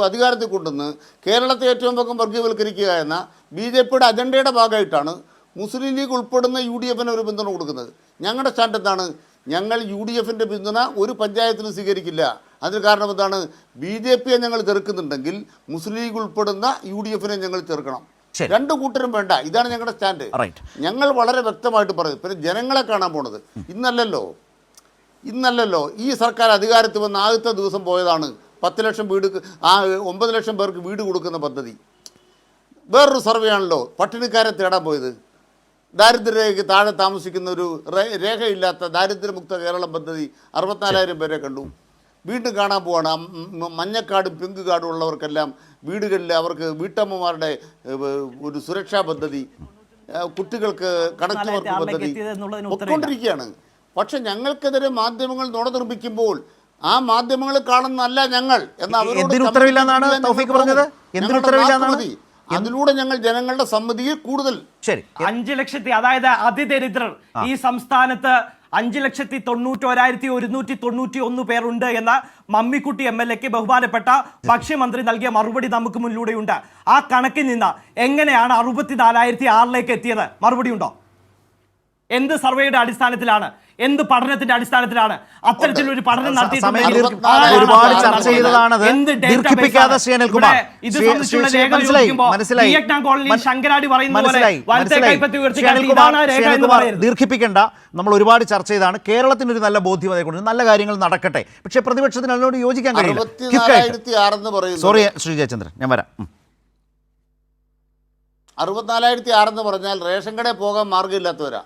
അധികാരത്തിൽ കൊണ്ടുവന്ന് കേരളത്തെ ഏറ്റവും വേഗം വർഗീയവൽക്കരിക്കുക എന്ന BJPയുടെ അജണ്ടയുടെ ഭാഗമായിട്ടാണ് മുസ്ലിം ലീഗ് ഉൾപ്പെടുന്ന UDF-ന് ഒരു പിന്തുണ കൊടുക്കുന്നത്. ഞങ്ങളുടെ സ്റ്റാൻഡ് എന്താണ്? ഞങ്ങൾ UDF-ൻ്റെ പിന്തുണ ഒരു പഞ്ചായത്തിലും സ്വീകരിക്കില്ല. അതിന് കാരണം എന്താണ്? BJPയെ ഞങ്ങൾ ചെറുക്കുന്നുണ്ടെങ്കിൽ മുസ്ലിം ലീഗ് ഉൾപ്പെടുന്ന UDF-നെ ഞങ്ങൾ ചെറുക്കണം. രണ്ട് കൂട്ടരും വേണ്ട. ഇതാണ് ഞങ്ങളുടെ സ്റ്റാൻഡ്. ഞങ്ങൾ വളരെ വ്യക്തമായിട്ട് പറയും. പിന്നെ ജനങ്ങളെ കാണാൻ പോണത് ഇന്നല്ലല്ലോ ഈ സർക്കാർ അധികാരത്തിൽ വന്ന ആദ്യത്തെ ദിവസം പോയതാണ് 10 ലക്ഷം വീട്, 9 ലക്ഷം പേർക്ക് വീട് കൊടുക്കുന്ന പദ്ധതി. വേറൊരു സർവേ ആണല്ലോ പട്ടിണിക്കാരെ തേടാൻ പോയത്. ദാരിദ്ര്യരേഖയ്ക്ക് താഴെ താമസിക്കുന്ന ഒരു രേഖയില്ലാത്ത ദാരിദ്ര്യമുക്ത കേരളം പദ്ധതി 64,000 പേരെ കണ്ടു. വീണ്ടും കാണാൻ പോവാണ്. മഞ്ഞക്കാടും പിങ്ക് കാടും ഉള്ളവർക്കെല്ലാം വീടുകളിൽ അവർക്ക് വീട്ടമ്മമാരുടെ ഒരു സുരക്ഷാ പദ്ധതി, കുട്ടികൾക്ക് കണക്ട് വർക്ക് പദ്ധതി പൊയ്ക്കൊണ്ടിരിക്കുകയാണ്. പക്ഷെ ഞങ്ങൾക്കെതിരെ മാധ്യമങ്ങൾ നുണ നിർമ്മിക്കുമ്പോൾ ആ മാധ്യമങ്ങൾ കാണുന്നല്ല ഞങ്ങൾ എന്ന മതി. അതിലൂടെ ഞങ്ങൾ ജനങ്ങളുടെ സമ്മതിയെ കൂടുതൽ 5 ലക്ഷത്തി, അതായത് അതിദരിദ്രർ ഈ സംസ്ഥാനത്ത് 5,91,191 പേരുണ്ട് എന്ന മമ്മിക്കുട്ടി MLA-ക്ക് ബഹുമാനപ്പെട്ട ഭക്ഷ്യമന്ത്രി നൽകിയ മറുപടി നമുക്ക് മുന്നിലൂടെയുണ്ട്. ആ കണക്കിൽ നിന്ന് എങ്ങനെയാണ് 64,006 എത്തിയത്? മറുപടി ഉണ്ടോ? എന്ത് സർവേയുടെ അടിസ്ഥാനത്തിലാണ്, എന്ത് പഠനത്തിന്റെ അടിസ്ഥാനത്തിലാണ് അത്തരത്തിലൊരു പഠനം നടത്തിയിട്ടുണ്ടെങ്കിൽ ദീർഘിപ്പിക്കേണ്ട. നമ്മൾ ഒരുപാട് ചർച്ച ചെയ്താണ്. കേരളത്തിന് ഒരു നല്ല ബോധ്യം അതേക്കൊണ്ട് നല്ല കാര്യങ്ങൾ നടക്കട്ടെ. പക്ഷേ പ്രതിപക്ഷത്തിന് അതിനോട് യോജിക്കാൻ കഴിയില്ല. സോറി ശ്രീ ജയചന്ദ്രൻ, ഞാൻ വരാം. 64,006 എന്ന് പറഞ്ഞാൽ റേഷൻ കടയിൽ പോകാൻ മാർഗ്ഗമില്ലാത്തവരാ,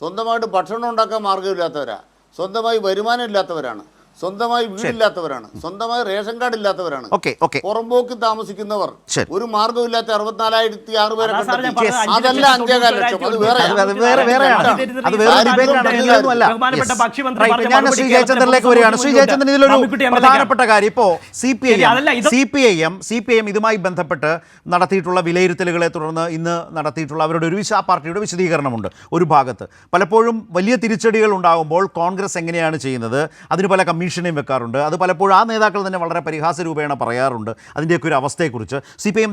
സ്വന്തമായിട്ട് ഭക്ഷണം ഉണ്ടാക്കാൻ മാർഗ്ഗമില്ലാത്തവരാ, സ്വന്തമായി വരുമാനം ഇല്ലാത്തവരാണ്, സ്വന്തമായി വീടില്ലാത്തവരാണ്, സ്വന്തമായി റേഷൻ കാർഡ് ഇല്ലാത്തവരാണ്, പുറമ്പോക്ക് താമസിക്കുന്നവർ, ഒരു മാർഗ്ഗമില്ലാത്ത 64,006 പേരെ കണ്ടെത്തി. അതല്ല 5.4 ലക്ഷം. അത് ശ്രീ ജയചന്ദ്രനിലേക്ക് വരികയാണ്. ശ്രീ ജയചന്ദ്രൻ, ഇതിലൊരു പ്രധാനപ്പെട്ട കാര്യം, ഇപ്പോൾ CPIM ഇതുമായി ബന്ധപ്പെട്ട് നടത്തിയിട്ടുള്ള വിലയിരുത്തലുകളെ തുടർന്ന് ഇന്ന് നടത്തിയിട്ടുള്ള അവരുടെ ഒരു പാർട്ടിയുടെ വിശദീകരണമുണ്ട്. ഒരു ഭാഗത്ത് പലപ്പോഴും വലിയ തിരിച്ചടികൾ ഉണ്ടാകുമ്പോൾ കോൺഗ്രസ് എങ്ങനെയാണ് ചെയ്യുന്നത്, അതിന് പല കമ്മീഷൻ ഭീഷണിയും വെക്കാറുണ്ട്. അത് പലപ്പോഴും ആ നേതാക്കൾ തന്നെ വളരെ പരിഹാസ രൂപേണ പറയാറുണ്ട് അതിൻ്റെയൊക്കെ ഒരു അവസ്ഥയെക്കുറിച്ച്. CPM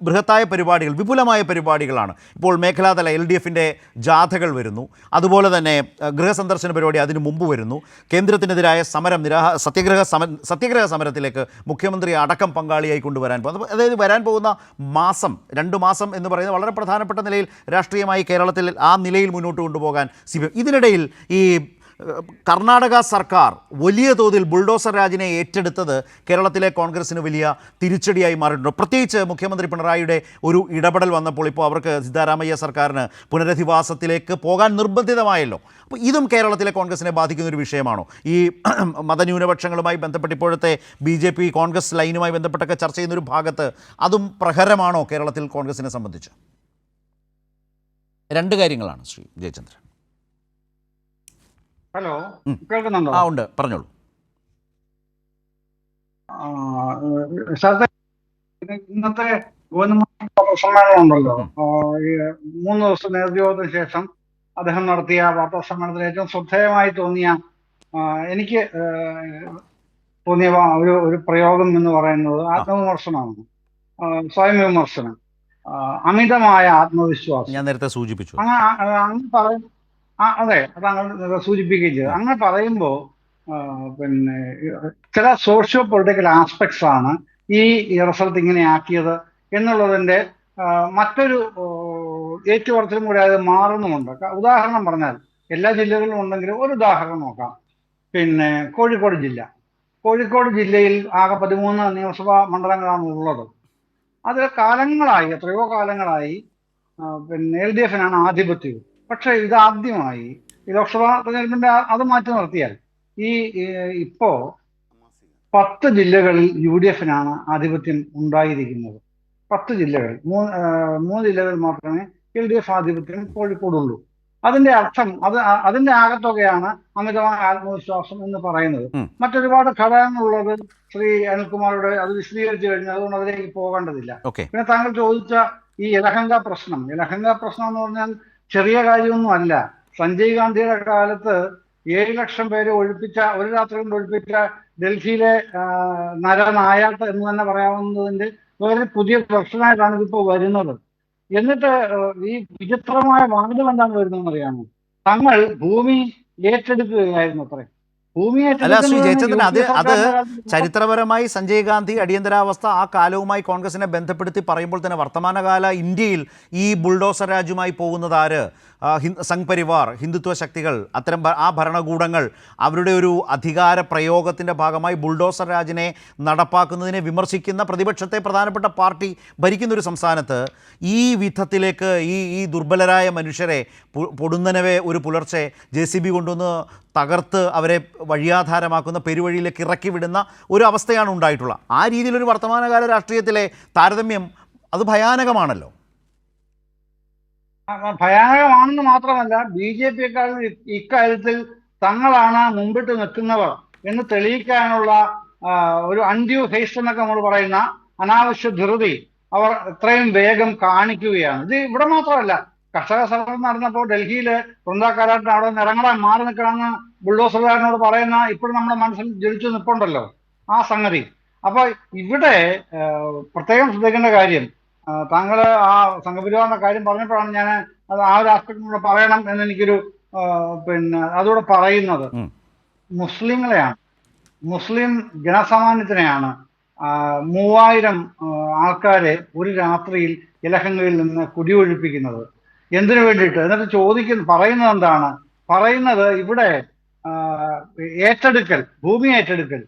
ബൃഹത്തായ പരിപാടികൾ, വിപുലമായ പരിപാടികളാണ്. ഇപ്പോൾ മേഖലാതല LDFിൻ്റെ ജാഥകൾ വരുന്നു, അതുപോലെ തന്നെ ഗൃഹസന്ദർശന പരിപാടി അതിനു മുമ്പ് വരുന്നു. കേന്ദ്രത്തിനെതിരായ സമരം, സത്യഗ്രഹ സമരത്തിലേക്ക് മുഖ്യമന്ത്രി അടക്കം പങ്കാളിയായി കൊണ്ടുവരാൻ പോകുന്നു. അതായത് വരാൻ പോകുന്ന മാസം, 2 മാസം എന്ന് പറയുന്നത് വളരെ പ്രധാനപ്പെട്ട നിലയിൽ രാഷ്ട്രീയമായി കേരളത്തിൽ ആ നിലയിൽ മുന്നോട്ട് കൊണ്ടുപോകാൻ CPM. ഇതിനിടയിൽ ഈ കർണാടക സർക്കാർ വലിയ തോതിൽ ബുൾഡോസർ രാജിനെ ഏറ്റെടുത്തത് കേരളത്തിലെ കോൺഗ്രസിന് വലിയ തിരിച്ചടിയായി മാറിയിട്ടുണ്ട്. പ്രത്യേകിച്ച് മുഖ്യമന്ത്രി പിണറായിയുടെ ഒരു ഇടപെടൽ വന്നപ്പോൾ ഇപ്പോൾ അവർക്ക് സിദ്ധാരാമയ്യ സർക്കാരിന് പുനരധിവാസത്തിലേക്ക് പോകാൻ നിർബന്ധിതമായല്ലോ. അപ്പോൾ ഇതും കേരളത്തിലെ കോൺഗ്രസിനെ ബാധിക്കുന്ന ഒരു വിഷയമാണോ? ഈ മതന്യൂനപക്ഷങ്ങളുമായി ബന്ധപ്പെട്ട് ഇപ്പോഴത്തെ BJP കോൺഗ്രസ് ലൈനുമായി ബന്ധപ്പെട്ടൊക്കെ ചർച്ച ചെയ്യുന്നൊരു ഭാഗത്ത് അതും പ്രഹരമാണോ കേരളത്തിൽ കോൺഗ്രസിനെ സംബന്ധിച്ച്? 2 കാര്യങ്ങളാണ് ശ്രീ ജയചന്ദ്രൻ. ഹലോ, കേൾക്കുന്നുണ്ടോ? ഉണ്ട്, പറഞ്ഞോളൂ. ഇന്നത്തെ ഗവൺമെന്റ് സമ്മേളനം ഉണ്ടല്ലോ, 3 ദിവസം നേതൃയോഗത്തിന് ശേഷം അദ്ദേഹം നടത്തിയ വാർത്താ സമ്മേളനത്തിൽ ഏറ്റവും ശ്രദ്ധേയമായി എനിക്ക് തോന്നിയ ഒരു പ്രയോഗം എന്ന് പറയുന്നത് ആത്മവിമർശനമാണ്. സ്വയം വിമർശനം, അമിതമായ ആത്മവിശ്വാസം. ഞാൻ നേരത്തെ സൂചിപ്പിച്ചു. അങ്ങനെ പറയും. അതെ, അതാണ് സൂചിപ്പിക്കുകയും ചെയ്തത്. അങ്ങനെ പറയുമ്പോൾ പിന്നെ ചില സോഷ്യോ പൊളിറ്റിക്കൽ ആസ്പെക്ട്സ് ആണ് ഈ റിസൾട്ട് ഇങ്ങനെ ആക്കിയത് എന്നുള്ളതിന്റെ മറ്റൊരു ഏറ്റുപറച്ചിലും കൂടി അത് മാറുന്നുമുണ്ട്. ഉദാഹരണം പറഞ്ഞാൽ എല്ലാ ജില്ലകളിലും ഉണ്ടെങ്കിലും ഒരു ഉദാഹരണം നോക്കാം. പിന്നെ കോഴിക്കോട് ജില്ലയിൽ ആകെ 13 നിയമസഭാ മണ്ഡലങ്ങളാണ് ഉള്ളത്. അത് കാലങ്ങളായി, എത്രയോ കാലങ്ങളായി പിന്നെ LDFനാണ് ആധിപത്യം. പക്ഷെ ഇതാദ്യമായി ഈ ലോക്സഭാ തെരഞ്ഞെടുപ്പിന്റെ അത് മാറ്റി നിർത്തിയാൽ ഇപ്പോ 10 ജില്ലകളിൽ UDFനാണ് ആധിപത്യം ഉണ്ടായിരിക്കുന്നത്. 10 ജില്ലകളിൽ 3 ജില്ലകളിൽ മാത്രമേ LDF ആധിപത്യം കോഴിക്കോടുള്ളൂ. അതിന്റെ അർത്ഥം അതിന്റെ ആകത്തുകയാണ് അമിതമായ ആത്മവിശ്വാസം എന്ന് പറയുന്നത്. മറ്റൊരുപാട് ഘടകങ്ങളുള്ളത് ശ്രീ അനിൽകുമാറോട് അത് വിശദീകരിച്ചു കഴിഞ്ഞു, അതുകൊണ്ട് അതിലേക്ക് പോകേണ്ടതില്ല. പിന്നെ താങ്കൾ ചോദിച്ച ഈ യലഹങ്ക പ്രശ്നം എന്ന് പറഞ്ഞാൽ ചെറിയ കാര്യമൊന്നും അല്ല. സഞ്ജയ് ഗാന്ധിയുടെ കാലത്ത് 7 ലക്ഷം പേര് ഒരു രാത്രി കൊണ്ട് ഒഴിപ്പിച്ച ഡൽഹിയിലെ നരനായാട്ട് എന്ന് തന്നെ പറയാവുന്നതിന്റെ വേറെ പുതിയ പ്രശ്നമായിട്ടാണ് ഇതിപ്പോൾ വരുന്നത്. എന്നിട്ട് ഈ വിചിത്രമായ വാദം എന്താണ് വരുന്നതെന്ന് അറിയാമോ? തങ്ങൾ ഭൂമി ഏറ്റെടുക്കുകയായിരുന്നു അത്രേ. അല്ല ശ്രീ ജയചന്ദ്രൻ, അത് ചരിത്രപരമായി സഞ്ജയ് ഗാന്ധി അടിയന്തരാവസ്ഥ ആ കാലവുമായി കോൺഗ്രസിനെ ബന്ധപ്പെടുത്തി പറയുമ്പോൾ തന്നെ വർത്തമാനകാല ഇന്ത്യയിൽ ഈ ബുൾഡോസർ രാജുമായി പോകുന്നത് ആര്? സംഘ് പരിവാർ, ഹിന്ദുത്വ ശക്തികൾ, അത്തരം ആ ഭരണകൂടങ്ങൾ അവരുടെ ഒരു അധികാര പ്രയോഗത്തിൻ്റെ ഭാഗമായി ബുൾഡോസർ രാജിനെ നടപ്പാക്കുന്നതിനെ വിമർശിക്കുന്ന പ്രതിപക്ഷത്തെ പ്രധാനപ്പെട്ട പാർട്ടി ഭരിക്കുന്നൊരു സംസ്ഥാനത്ത് ഈ വിധത്തിലേക്ക് ഈ ദുർബലരായ മനുഷ്യരെ പൊടുന്നനവെ ഒരു പുലർച്ചെ JCB കൊണ്ടുവന്ന് തകർത്ത് അവരെ വഴിയാധാരമാക്കുന്ന പെരുവഴിയിലേക്ക് ഇറക്കി വിടുന്ന ഒരു അവസ്ഥയാണ് ഉണ്ടായിട്ടുള്ളത്. ആ രീതിയിലൊരു വർത്തമാനകാല രാഷ്ട്രീയത്തിലെ താരതമ്യം അത് ഭയാനകമാണല്ലോ. ഭയാനകമാണെന്ന് മാത്രമല്ല, BJPക്കാൾ ഇക്കാര്യത്തിൽ തങ്ങളാണ് മുമ്പിട്ട് നിൽക്കുന്നവർ എന്ന് തെളിയിക്കാനുള്ള ഒരു അൺഡ്യൂ ഹേസ്റ്റ് എന്നൊക്കെ നമ്മൾ പറയുന്ന അനാവശ്യ ധൃതി അവർ എത്രയും വേഗം കാണിക്കുകയാണ്. ഇത് ഇവിടെ മാത്രമല്ല, കർഷക സമരം നടന്നപ്പോൾ ഡൽഹിയില് വൃന്ദാക്കാരായിട്ട് അവിടെ നിറങ്ങളായി മാറി നിൽക്കണമെന്ന് ബുൾഡോസർകാരനോട് പറയുന്ന ഇപ്പോഴും നമ്മുടെ മനസ്സിൽ ജ്വലിച്ചു നിൽപ്പുണ്ടല്ലോ ആ സംഗതി. അപ്പൊ ഇവിടെ പ്രത്യേകം ശ്രദ്ധിക്കേണ്ട കാര്യം, താങ്കൾ ആ സംഘപരിവാറിന്റെ കാര്യം പറഞ്ഞപ്പോഴാണ് ഞാൻ അത് ആ ഒരു ആസ്പെക്ട് കൂടെ പറയണം എന്ന് എനിക്കൊരു പിന്നെ അതുകൂടെ പറയുന്നത്. മുസ്ലിങ്ങളെയാണ്, മുസ്ലിം ജനസാമാന്യത്തിനെയാണ് 3000 ആൾക്കാരെ ഒരു രാത്രിയിൽ ഇലഹങ്കയിൽ നിന്ന് കുടിയൊഴിപ്പിക്കുന്നത്. എന്തിനു വേണ്ടിയിട്ട്? എന്നിട്ട് പറയുന്നത് എന്താണ്? പറയുന്നത് ഇവിടെ ഭൂമി ഏറ്റെടുക്കൽ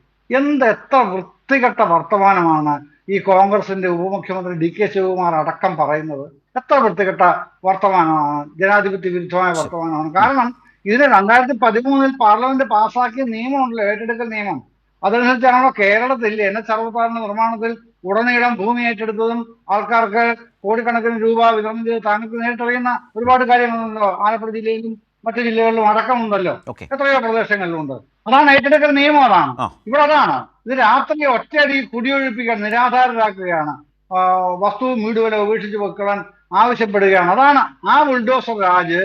എത്ര വൃത്തികെട്ട വർത്തമാനമാണ് ഈ കോൺഗ്രസിന്റെ ഉപമുഖ്യമന്ത്രി DK ശിവകുമാർ അടക്കം പറയുന്നത്. എത്ര വൃത്തികെട്ട വർത്തമാനമാണ്, ജനാധിപത്യ വിരുദ്ധമായ വർത്തമാനമാണ്. കാരണം ഇതിന് 2013 പാർലമെന്റ് പാസ്സാക്കിയ നിയമമുണ്ടല്ലോ, ഏറ്റെടുക്കൽ നിയമം. അതനുസരിച്ചാണല്ലോ കേരളത്തിൽ NH-66 നിർമ്മാണത്തിൽ ഉടനീളം ഭൂമി ഏറ്റെടുത്തതും ആൾക്കാർക്ക് കോടിക്കണക്കിന് രൂപ വിതരണം ചെയ്ത് താങ്കൾക്ക് നേരിട്ടറിയുന്ന ഒരുപാട് കാര്യങ്ങളുണ്ടല്ലോ. ആലപ്പുഴ ജില്ലയിലും മറ്റു ജില്ലകളിലും അടക്കമുണ്ടല്ലോ, എത്രയോ പ്രദേശങ്ങളിലുണ്ട്. അതാണ് ഏറ്റെടുക്കൽ നിയമം. അതാണ് ഇവിടെ. അതാണ് ഇത്. രാത്രി ഒറ്റയടി കുടിയൊഴിപ്പിക്കാൻ നിരാധാരരാക്കുകയാണ്, വസ്തുവും വീടുവരെ ഉപേക്ഷിച്ച് വെക്കാൻ ആവശ്യപ്പെടുകയാണ്. അതാണ് ആ ബുൾഡോസർ രാജ്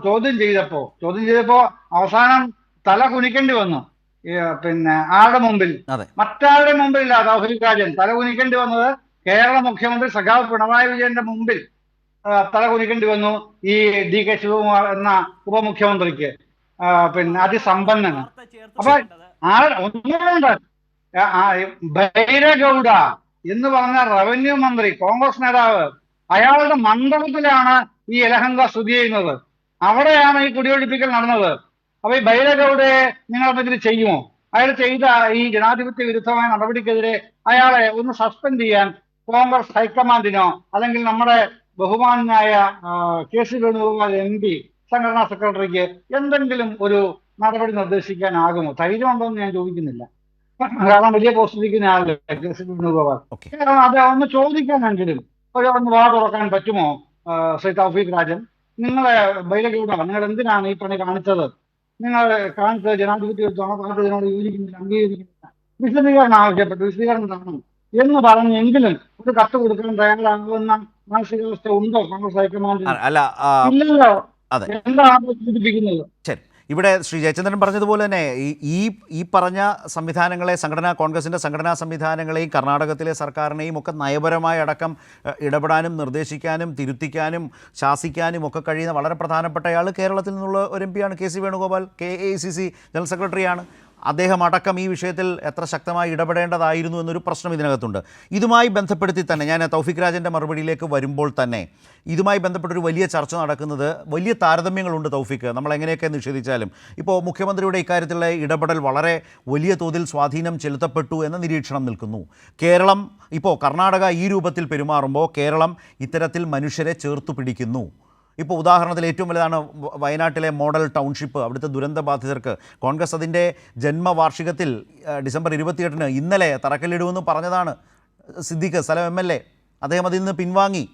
ചോദ്യം ചെയ്തപ്പോ അവസാനം തല കുനിക്കേണ്ടി വന്നു. പിന്നെ ആരുടെ മുമ്പിൽ, അതെ. മറ്റാരുടെ മുമ്പിലില്ല തൗഫീഖ് രാജൻ തല കുനിക്കേണ്ടി വന്നത്. കേരള മുഖ്യമന്ത്രി സഖാവ് പിണറായി വിജയന്റെ മുമ്പിൽ തല കുനിക്കേണ്ടി വന്നു ഈ DK ശിവകുമാർ എന്ന ഉപമുഖ്യമന്ത്രിക്ക്, പിന്നെ അതിസമ്പന്നന്. അപ്പൊ ഒന്നുകൊണ്ട് ബൈരഗൌഡ എന്ന് പറഞ്ഞ റവന്യൂ മന്ത്രി, കോൺഗ്രസ് നേതാവ്, അയാളുടെ മണ്ഡലത്തിലാണ് ഈ യലഹങ്ക സ്ഥിതി ചെയ്യുന്നത്. അവിടെയാണ് ഈ കുടിയൊഴിപ്പിക്കൽ നടന്നത്. അപ്പൊ ഈ ബൈരഗൌഡയെ നിങ്ങളെന്തെങ്കിലും ചെയ്യുമോ? അയാൾ ചെയ്ത ഈ ജനാധിപത്യ വിരുദ്ധമായ നടപടിക്കെതിരെ അയാളെ ഒന്ന് സസ്പെൻഡ് ചെയ്യാൻ കോൺഗ്രസ് ഹൈക്കമാൻഡിനോ അല്ലെങ്കിൽ നമ്മുടെ ബഹുമാനായ KC വേണുഗോപാൽ MP സംഘടനാ സെക്രട്ടറിക്ക് എന്തെങ്കിലും ഒരു നടപടി നിർദ്ദേശിക്കാനാകുമോ? ധൈര്യമുണ്ടോ എന്ന് ഞാൻ ചോദിക്കുന്നില്ല, കാരണം വലിയ പോസ്റ്റ് ഇരിക്കുന്ന ആളല്ലേ KC വേണുഗോപാൽ. അത് ഒന്ന് ചോദിക്കാനെങ്കിലും ഒന്ന് വാ തുറക്കാൻ പറ്റുമോ? ശ്രീ തൗഫീഖ് രാജൻ, നിങ്ങളെ ബൈരഗൌഡ, നിങ്ങൾ എന്തിനാണ് ഈ പണി കാണിച്ചത്? നിങ്ങൾ കാണിച്ചത് ജനാധിപത്യ വിരുദ്ധമാണ്, പാർട്ടി ഇതിനോട് യോജിക്കുന്നില്ല, അംഗീകരിക്കുന്നില്ല, വിശദീകരണം ആവശ്യപ്പെട്ടു, വിശദീകരണം തരണം എന്ന് പറഞ്ഞെങ്കിലും ഒരു കത്ത് കൊടുക്കാൻ തയ്യാറാകുന്ന മാനസികാവസ്ഥ ഉണ്ടോ കോൺഗ്രസ് ഹൈക്കമാൻഡിന്? ഇല്ലല്ലോ. എന്താണ് സൂചിപ്പിക്കുന്നത്? ശരി, ഇവിടെ ശ്രീ ജയചന്ദ്രൻ പറഞ്ഞതുപോലെ തന്നെ ഈ പറഞ്ഞ സംവിധാനങ്ങളെ, കോൺഗ്രസിൻ്റെ സംഘടനാ സംവിധാനങ്ങളെയും കർണാടകത്തിലെ സർക്കാരിനെയും ഒക്കെ നയപരമായ അടക്കം ഇടപെടാനും നിർദ്ദേശിക്കാനും തിരുത്തിക്കാനും ശാസിക്കാനും ഒക്കെ കഴിയുന്ന വളരെ പ്രധാനപ്പെട്ടയാൾ കേരളത്തിൽ നിന്നുള്ള ഒരു MP ആണ് KC വേണുഗോപാൽ. AICC ജനറൽ സെക്രട്ടറിയാണ്. അദ്ദേഹം അടക്കം ഈ വിഷയത്തിൽ എത്ര ശക്തമായി ഇടപെടേണ്ടതായിരുന്നു എന്നൊരു പ്രശ്നം ഇതിനകത്തുണ്ട്. ഇതുമായി ബന്ധപ്പെടുത്തി തന്നെ ഞാൻ തൗഫീഖ് രാജൻ്റെ മറുപടിയിലേക്ക് വരുമ്പോൾ തന്നെ ഇതുമായി ബന്ധപ്പെട്ടൊരു വലിയ ചർച്ച നടക്കുന്നത്, വലിയ താരതമ്യങ്ങളുണ്ട് തൗഫീഖ്, നമ്മൾ എങ്ങനെയൊക്കെ നിഷേധിച്ചാലും. ഇപ്പോൾ മുഖ്യമന്ത്രിയുടെ ഇക്കാര്യത്തിലുള്ള ഇടപെടൽ വളരെ വലിയ തോതിൽ സ്വാധീനം ചെലുത്തപ്പെട്ടു എന്ന നിരീക്ഷണം നിൽക്കുന്നു. കേരളം ഇപ്പോൾ കർണാടക ഈ രൂപത്തിൽ പെരുമാറുമ്പോൾ കേരളം ഇത്തരത്തിൽ മനുഷ്യരെ ചേർത്തു പിടിക്കുന്നു. ഇപ്പോൾ ഉദാഹരണത്തിൽ ഏറ്റവും വലുതാണ് വയനാട്ടിലെ മോഡൽ ടൗൺഷിപ്പ്. അവിടുത്തെ ദുരന്ത ബാധിതർക്ക് കോൺഗ്രസ് അതിൻ്റെ ജന്മവാർഷികത്തിൽ ഡിസംബർ 28 ഇന്നലെ തറക്കല്ലിടുമെന്ന് പറഞ്ഞതാണ് സിദ്ദിഖ്, സ്ഥലം MLA. അദ്ദേഹം അതിൽ നിന്ന് പിൻവാങ്ങി.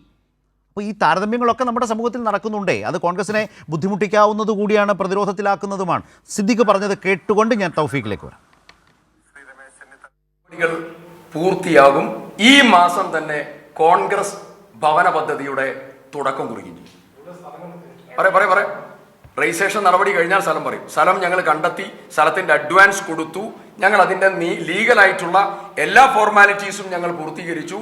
അപ്പോൾ ഈ താരതമ്യങ്ങളൊക്കെ നമ്മുടെ സമൂഹത്തിൽ നടക്കുന്നുണ്ടേ. അത് കോൺഗ്രസിനെ ബുദ്ധിമുട്ടിക്കാവുന്നത് കൂടിയാണ്, പ്രതിരോധത്തിലാക്കുന്നതുമാണ്. സിദ്ദിഖ് പറഞ്ഞത് കേട്ടുകൊണ്ട് ഞാൻ തൗഫീഖിലേക്ക് വരാം. പൂർത്തിയാകും. ഈ മാസം തന്നെ കോൺഗ്രസ് ഭവന പദ്ധതിയുടെ തുടക്കം കുറിക്കും. രജിസ്ട്രേഷൻ നടപടി കഴിഞ്ഞാൽ സ്ഥലം പറയും. സ്ഥലം ഞങ്ങൾ കണ്ടെത്തി, സ്ഥലത്തിന്റെ അഡ്വാൻസ് കൊടുത്തു, ഞങ്ങൾ അതിന്റെ ലീഗലായിട്ടുള്ള എല്ലാ ഫോർമാലിറ്റീസും ഞങ്ങൾ പൂർത്തീകരിച്ചു.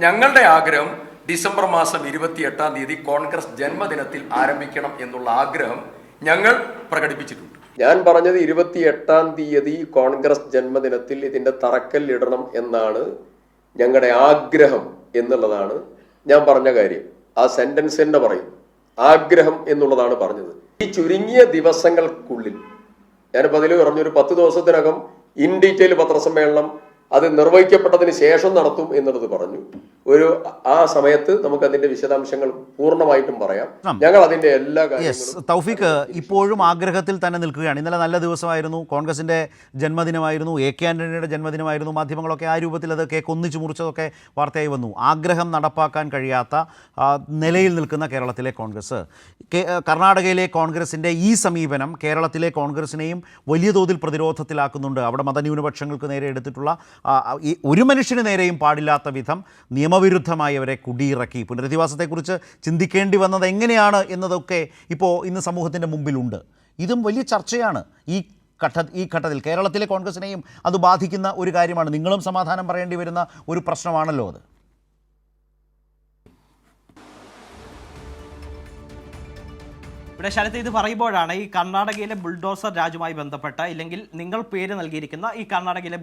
ഞങ്ങളുടെ ആഗ്രഹം ഡിസംബർ മാസം 28 കോൺഗ്രസ് ജന്മദിനത്തിൽ ആരംഭിക്കണം എന്നുള്ള ആഗ്രഹം ഞങ്ങൾ പ്രകടിപ്പിച്ചിട്ടുണ്ട്. ഞാൻ പറഞ്ഞത് 28 കോൺഗ്രസ് ജന്മദിനത്തിൽ ഇതിന്റെ തറക്കല്ലിടണം എന്നാണ് ഞങ്ങളുടെ ആഗ്രഹം എന്നുള്ളതാണ് ഞാൻ പറഞ്ഞ കാര്യം. ആ സെന്റൻസ് തന്നെ പറയുന്നു, ആഗ്രഹം എന്നുള്ളതാണ് പറഞ്ഞത്. ഈ ചുരുങ്ങിയ ദിവസങ്ങൾക്കുള്ളിൽ, ഞാനിപ്പോൾ അതിൽ പറഞ്ഞൊരു 10 ദിവസത്തിനകം ഇൻ ഡീറ്റെയിൽ പത്രസമ്മേളനം അത് നിർവഹിക്കപ്പെട്ടതിന് ശേഷം നടത്തും എന്നുള്ളത് പറഞ്ഞു. ആ സമയത്ത് നമുക്ക് അതിന്റെ വിശദാംശങ്ങൾ പൂർണ്ണമായിട്ടും പറയാം. ഞങ്ങൾ അതിന്റെ എല്ലാ കാര്യങ്ങളും. തൗഫീഖ് ഇപ്പോഴും ആഗ്രഹത്തിൽ തന്നെ നിൽക്കുകയാണ്. ഇന്നലെ നല്ല ദിവസമായിരുന്നു, കോൺഗ്രസിന്റെ ജന്മദിനമായിരുന്നു, AK ആന്റണിയുടെ ജന്മദിനമായിരുന്നു. മാധ്യമങ്ങളൊക്കെ ആ രൂപത്തിൽ അത് കേക്ക് ഒന്നിച്ചു മുറിച്ചതൊക്കെ വാർത്തയായി വന്നു. ആഗ്രഹം നടപ്പാക്കാൻ കഴിയാത്ത നിലയിൽ നിൽക്കുന്ന കേരളത്തിലെ കോൺഗ്രസ്, കർണാടകയിലെ കോൺഗ്രസിന്റെ ഈ സമീപനം കേരളത്തിലെ കോൺഗ്രസിനെയും വലിയ തോതിൽ പ്രതിരോധത്തിലാക്കുന്നുണ്ട്. അവിടെ മതന്യൂനപക്ഷങ്ങൾക്ക് നേരെ എടുത്തിട്ടുള്ള ഒരു മനുഷ്യന് നേരെയും പാടില്ലാത്ത വിധം നിയമവിരുദ്ധമായി അവരെ കുടിയിറക്കി. പുനരധിവാസത്തെക്കുറിച്ച് ചിന്തിക്കേണ്ടി വന്നത് എങ്ങനെയാണ് എന്നതൊക്കെ ഇപ്പോൾ ഇന്ന് സമൂഹത്തിൻ്റെ മുമ്പിലുണ്ട്. ഇതും വലിയ ചർച്ചയാണ്. ഈ ഘട്ടത്തിൽ കേരളത്തിലെ കോൺഗ്രസിനെയും അത് ബാധിക്കുന്ന ഒരു കാര്യമാണ്. നിങ്ങളും സമാധാനം പറയേണ്ടി വരുന്ന ഒരു പ്രശ്നമാണല്ലോ അത്. ഇവിടെ ശരത്ത് ഇത് പറയുമ്പോഴാണ് ഈ കർണാടകയിലെ ബുൾഡോസർ രാജുമായി ബന്ധപ്പെട്ട, ഇല്ലെങ്കിൽ നിങ്ങൾ പേര് നൽകിയിരിക്കുന്ന ഈ കർണാടകയിലെ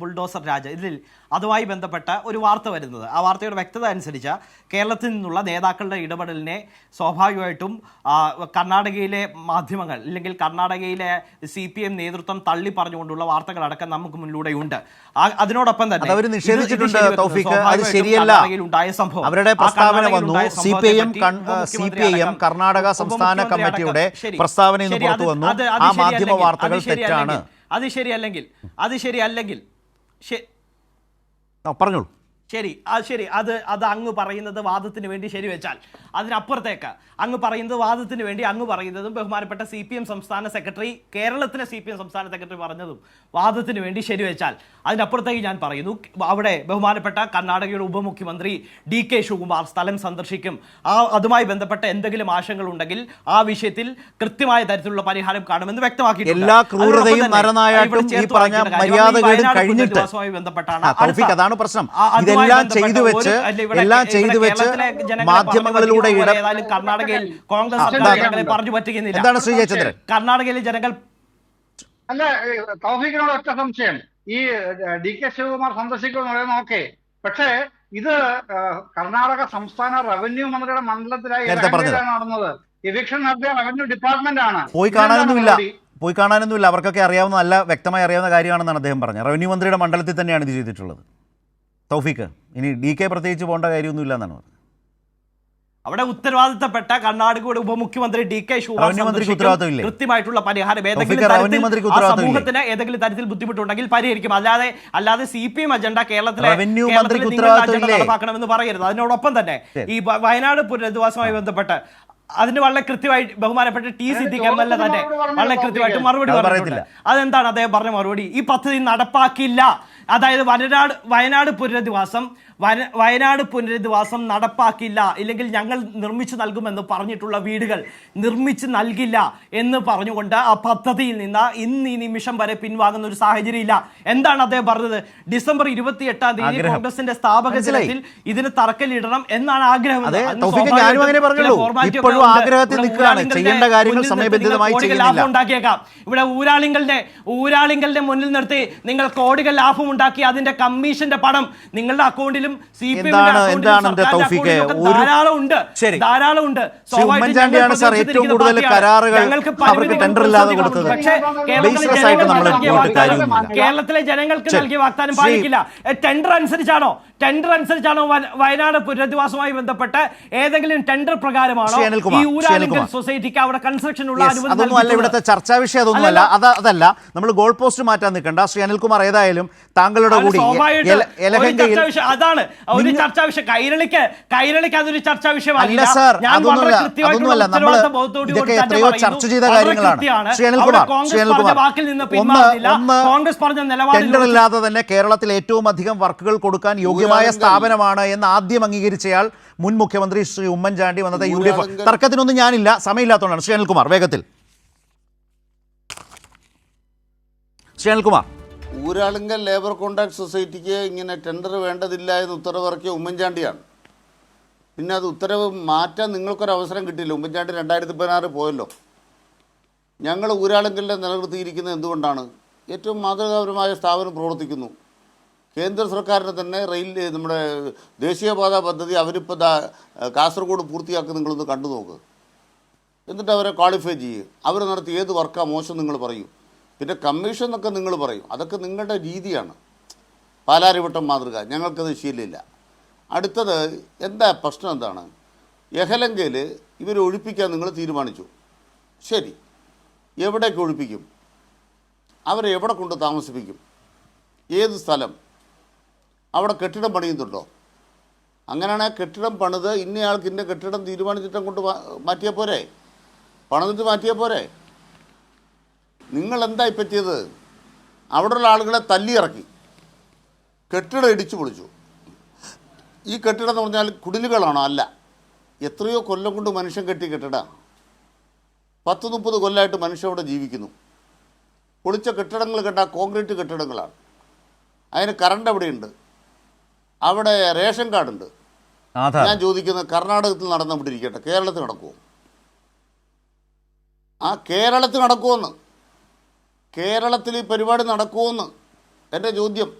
ബുൾഡോസർ രാജ്, ഇതിൽ അതുമായി ബന്ധപ്പെട്ട ഒരു വാർത്ത വരുന്നത്. ആ വാർത്തയുടെ വ്യക്തത അനുസരിച്ച് കേരളത്തിൽ നിന്നുള്ള നേതാക്കളുടെ ഇടപെടലിനെ സ്വാഭാവികമായിട്ടും കർണാടകയിലെ മാധ്യമങ്ങൾ, ഇല്ലെങ്കിൽ കർണാടകയിലെ CPM നേതൃത്വം തള്ളി പറഞ്ഞുകൊണ്ടുള്ള വാർത്തകളടക്കം നമുക്ക് മുന്നിലൂടെയുണ്ട്. അതിനോടൊപ്പം തന്നെ അവരുടെ പ്രസ്താവന വന്നു. CPIM കർണാടക സംസ്ഥാന കമ്മിറ്റിയുടെ പ്രസ്താവന ഇന്ന് പുറത്തു വന്നു. ആ മാധ്യമ വാർത്തകൾ തെറ്റാണ്. അത് ശരിയല്ലെങ്കിൽ പറഞ്ഞോളൂ. ശരി അത് അങ്ങ് പറയുന്നത് വാദത്തിന് വേണ്ടി ശരിവെച്ചാൽ, അതിനപ്പുറത്തേക്ക് അങ്ങ് പറയുന്നത് വാദത്തിന് വേണ്ടി അങ്ങ് പറയുന്നതും ബഹുമാനപ്പെട്ട CPM സംസ്ഥാന സെക്രട്ടറി, കേരളത്തിലെ CPM സംസ്ഥാന സെക്രട്ടറി പറഞ്ഞതും വാദത്തിന് വേണ്ടി ശരിവെച്ചാൽ, അതിനപ്പുറത്തേക്ക് ഞാൻ പറയുന്നു, അവിടെ ബഹുമാനപ്പെട്ട കർണാടകയുടെ ഉപമുഖ്യമന്ത്രി DK ശിവകുമാർ സ്ഥലം സന്ദർശിക്കും. അതുമായി ബന്ധപ്പെട്ട എന്തെങ്കിലും ആശങ്കകളുണ്ടെങ്കിൽ ആ വിഷയത്തിൽ കൃത്യമായ തരത്തിലുള്ള പരിഹാരം കാണുമെന്ന് വ്യക്തമാക്കിയിട്ടുണ്ട്. എല്ലാ ക്രൂരതയും നരനായാട്ടും ഈ പറഞ്ഞ മര്യാദകളും കഴിഞ്ഞിട്ട് അതാണ് പ്രശ്നം. എല്ലാം ചെയ്തു വെച്ച് മാധ്യമങ്ങളിലൂടെ കർണാടകയിൽ കോൺഗ്രസ് പറഞ്ഞു പറ്റുന്നില്ല. എന്താണ് ശ്രീ ജയചന്ദ്രൻ? കർണാടകയിലെ ജനങ്ങൾ അല്ല, തൗഫീഖിനോട് ഒറ്റ സംശയം. ഈ DK ശിവകുമാർ സന്ദർശിക്കുമെന്ന് പറയുന്നത് ഓക്കെ, പക്ഷേ ഇത് കർണാടക സംസ്ഥാന റവന്യൂ മന്ത്രിയുടെ മണ്ഡലത്തിലായി നടന്നത്. എവിക്ഷൻ നടത്തിയ റവന്യൂ ഡിപ്പാർട്ട്മെന്റ് ആണ്. പോയി കാണാനൊന്നുമില്ല, അവർക്കൊക്കെ അറിയാവുന്ന, നല്ല വ്യക്തമായി അറിയാവുന്ന കാര്യമാണെന്നാണ് അദ്ദേഹം പറഞ്ഞത്. റവന്യൂ മന്ത്രിയുടെ മണ്ഡലത്തിൽ തന്നെയാണ് ഇത് ചെയ്തിട്ടുള്ളത്. തൗഫീഖ്, ഇനി DK പ്രത്യേകിച്ച് പോകേണ്ട കാര്യമൊന്നുമില്ല എന്നാണ് പറഞ്ഞത്. അവിടെ ഉത്തരവാദിത്തപ്പെട്ട കർണാടകയുടെ ഉപമുഖ്യമന്ത്രി DK ശിവകുമാർ കൃത്യമായിട്ടുള്ള പരിഹാരം സമൂഹത്തിന് ഏതെങ്കിലും തരത്തിൽ ബുദ്ധിമുട്ടുണ്ടെങ്കിൽ പരിഹരിക്കും. അല്ലാതെ CPM അജണ്ട കേരളത്തിലെ നടപ്പാക്കണമെന്ന് പറയരുത്. അതിനോടൊപ്പം തന്നെ ഈ വയനാട് പുനരധിവാസവുമായി ബന്ധപ്പെട്ട് അതിന് വളരെ കൃത്യമായി ബഹുമാനപ്പെട്ട TC MLA തന്നെ വളരെ കൃത്യമായിട്ട് മറുപടി പറഞ്ഞിട്ടുണ്ട്. അതെന്താണ് അദ്ദേഹം പറഞ്ഞ മറുപടി? ഈ പദ്ധതി നടപ്പാക്കില്ല. അതായത് വയനാട് പുനരധിവാസം നടപ്പാക്കില്ല, ഇല്ലെങ്കിൽ ഞങ്ങൾ നിർമ്മിച്ചു നൽകുമെന്ന് പറഞ്ഞിട്ടുള്ള വീടുകൾ നിർമ്മിച്ചു നൽകില്ല എന്ന് പറഞ്ഞുകൊണ്ട് ആ പദ്ധതിയിൽ നിന്ന് ഇന്ന് ഈ നിമിഷം വരെ പിൻവാങ്ങുന്ന ഒരു സാഹചര്യം ഇല്ല. എന്താണ് അദ്ദേഹം പറഞ്ഞത്? ഡിസംബർ 28-ാം തീയതി കോൺഗ്രസിന്റെ സ്ഥാപക ദിനത്തിൽ ഇതിന് തറക്കല്ലിടണം എന്നാണ് ആഗ്രഹം. ഉണ്ടാക്കിയേക്കാം. ഇവിടെ ഊരാളിങ്ങളുടെ മുന്നിൽ നിർത്തി നിങ്ങൾ കോടികൾ ലാഭം ഉണ്ടാക്കി അതിന്റെ കമ്മീഷന്റെ പണം നിങ്ങളുടെ അക്കൗണ്ടിലും ധാരാളം ഉണ്ട്. ഉമ്മൻചാണ്ടിയാണ് സാർ ഏറ്റവും കൂടുതൽ കരാറുകൾ അവർക്ക് ടെൻഡർ ഇല്ലാതെ കൊടുത്തത്. കേരളത്തിലെ ജനങ്ങൾക്ക് നൽകിയ വാഗ്ദാനം പാലിക്കില്ല. ടെൻഡർ അനുസരിച്ചാണോ വയനാട് പുനരധിവാസവുമായി ബന്ധപ്പെട്ട് ഏതെങ്കിലും ടെൻഡർ പ്രകാരമാണോ ഈ ഊരാളുങ്കൽ സൊസൈറ്റിക്ക് അവിടെ കൺസ്ട്രക്ഷനുള്ള അനുമതി? ഇവിടുത്തെ ചർച്ചാ വിഷയം അതൊന്നുമല്ല. അതല്ല, നമ്മൾ ഗോൾ പോസ്റ്റ് മാറ്റാൻ നിൽക്കണ്ട. ശ്രീ അനിൽകുമാർ, ഏതായാലും താങ്കളുടെ കൂടി അതാണ് ഒരു ചർച്ചാ വിഷയം. കൈരളിക്ക് അതൊരു ചർച്ചാ വിഷയമല്ല. ചർച്ച ചെയ്ത കാര്യങ്ങളാണ്. വാക്കിൽ നിന്ന് പിന്മാറില്ല. കോൺഗ്രസ് പറഞ്ഞ നിലപാടില്ലാതെ തന്നെ കേരളത്തിൽ ഏറ്റവും അധികം വർക്കുകൾ കൊടുക്കാൻ യോഗ്യമായ സ്ഥാപനമാണ് എന്ന് ആദ്യം അംഗീകരിച്ചയാൾ മുൻ മുഖ്യമന്ത്രി ശ്രീ ഉമ്മൻചാണ്ടി. വന്നത് UDF. തർക്കത്തിനൊന്നും ഞാനില്ല, സമയമില്ലാത്തതുകൊണ്ടാണ്. ശ്രീ അനിൽകുമാർ വേഗത്തിൽ. ശ്രീ അനിൽകുമാർ, ഊരാളുങ്കൽ ലേബർ കോൺട്രാക്ട് സൊസൈറ്റിക്ക് ഇങ്ങനെ ടെൻഡർ വേണ്ടതില്ല എന്ന് ഉത്തരവിറക്കിയ ഉമ്മൻചാണ്ടിയാണ്. പിന്നെ അത് ഉത്തരവ് മാറ്റാൻ നിങ്ങൾക്കൊരവസരം കിട്ടിയില്ല. ഉമ്മൻചാണ്ടി 2016 പോയല്ലോ. ഞങ്ങൾ ഊരാളുങ്കലിനെ നിലനിർത്തിയിരിക്കുന്നത് എന്തുകൊണ്ടാണ്? ഏറ്റവും മാതൃകാപരമായ സ്ഥാപനം പ്രവർത്തിക്കുന്നു. കേന്ദ്ര സർക്കാരിൻ്റെ തന്നെ നമ്മുടെ ദേശീയപാത പദ്ധതി അവരിപ്പോൾ കാസർഗോഡ് പൂർത്തിയാക്കി. നിങ്ങളൊന്ന് കണ്ടു നോക്ക്. എന്നിട്ട് അവരെ ക്വാളിഫൈ ചെയ്യുക. അവർ നടത്തി ഏത് വർക്കാണ് മോശം നിങ്ങൾ പറയൂ. പിന്നെ കമ്മീഷൻ എന്നൊക്കെ നിങ്ങൾ പറയും. അതൊക്കെ നിങ്ങളുടെ രീതിയാണ്. പാലാരിവട്ടം മാതൃക, ഞങ്ങൾക്കത് ശീലമില്ല. അടുത്തത് എന്താ പ്രശ്നം എന്താണ്? യഹലങ്കയിൽ ഇവർ ഒഴിപ്പിക്കാൻ നിങ്ങൾ തീരുമാനിച്ചു. ശരി, എവിടേക്ക് ഒഴിപ്പിക്കും? അവരെ എവിടെ കൊണ്ട് താമസിപ്പിക്കും? ഏത് സ്ഥലം? അവിടെ കെട്ടിടം പണിയുന്നുണ്ടോ? അങ്ങനെയാണെങ്കിൽ കെട്ടിടം പണിത് ഇന്നയാൾക്ക് ഇന്ന കെട്ടിടം തീരുമാനിച്ചിട്ട് കൊണ്ട് മാറ്റിയാൽ പോരെ? പണിതിട്ട് മാറ്റിയാൽ പോരെ? നിങ്ങളെന്തായി പറ്റിയത്? അവിടെയുള്ള ആളുകളെ തല്ലിയിറക്കി, കെട്ടിടം ഇടിച്ചു പൊളിച്ചു. ഈ കെട്ടിടം എന്ന് പറഞ്ഞാൽ കുടിലുകളാണോ? അല്ല, എത്രയോ കൊല്ലം കൊണ്ട് മനുഷ്യൻ കെട്ടിയ കെട്ടിടമാണ്. 10-30 കൊല്ലമായിട്ട് മനുഷ്യൻ അവിടെ ജീവിക്കുന്നു. പൊളിച്ച കെട്ടിടങ്ങൾ കണ്ട കോൺക്രീറ്റ് കെട്ടിടങ്ങളാണ്. അതിന് കറണ്ട് എവിടെയുണ്ട്? അവിടെ റേഷൻ കാർഡുണ്ട്. ഞാൻ ചോദിക്കുന്നത്, കർണാടകത്തിൽ നടന്നുകൊണ്ടിരിക്കട്ടെ, കേരളത്തിൽ നടക്കുമോ? കേരളത്തിൽ നടക്കുമെന്ന്, കേരളത്തിൽ ഈ പരിപാടി നടക്കുമെന്ന് എൻ്റെ ചോദ്യം.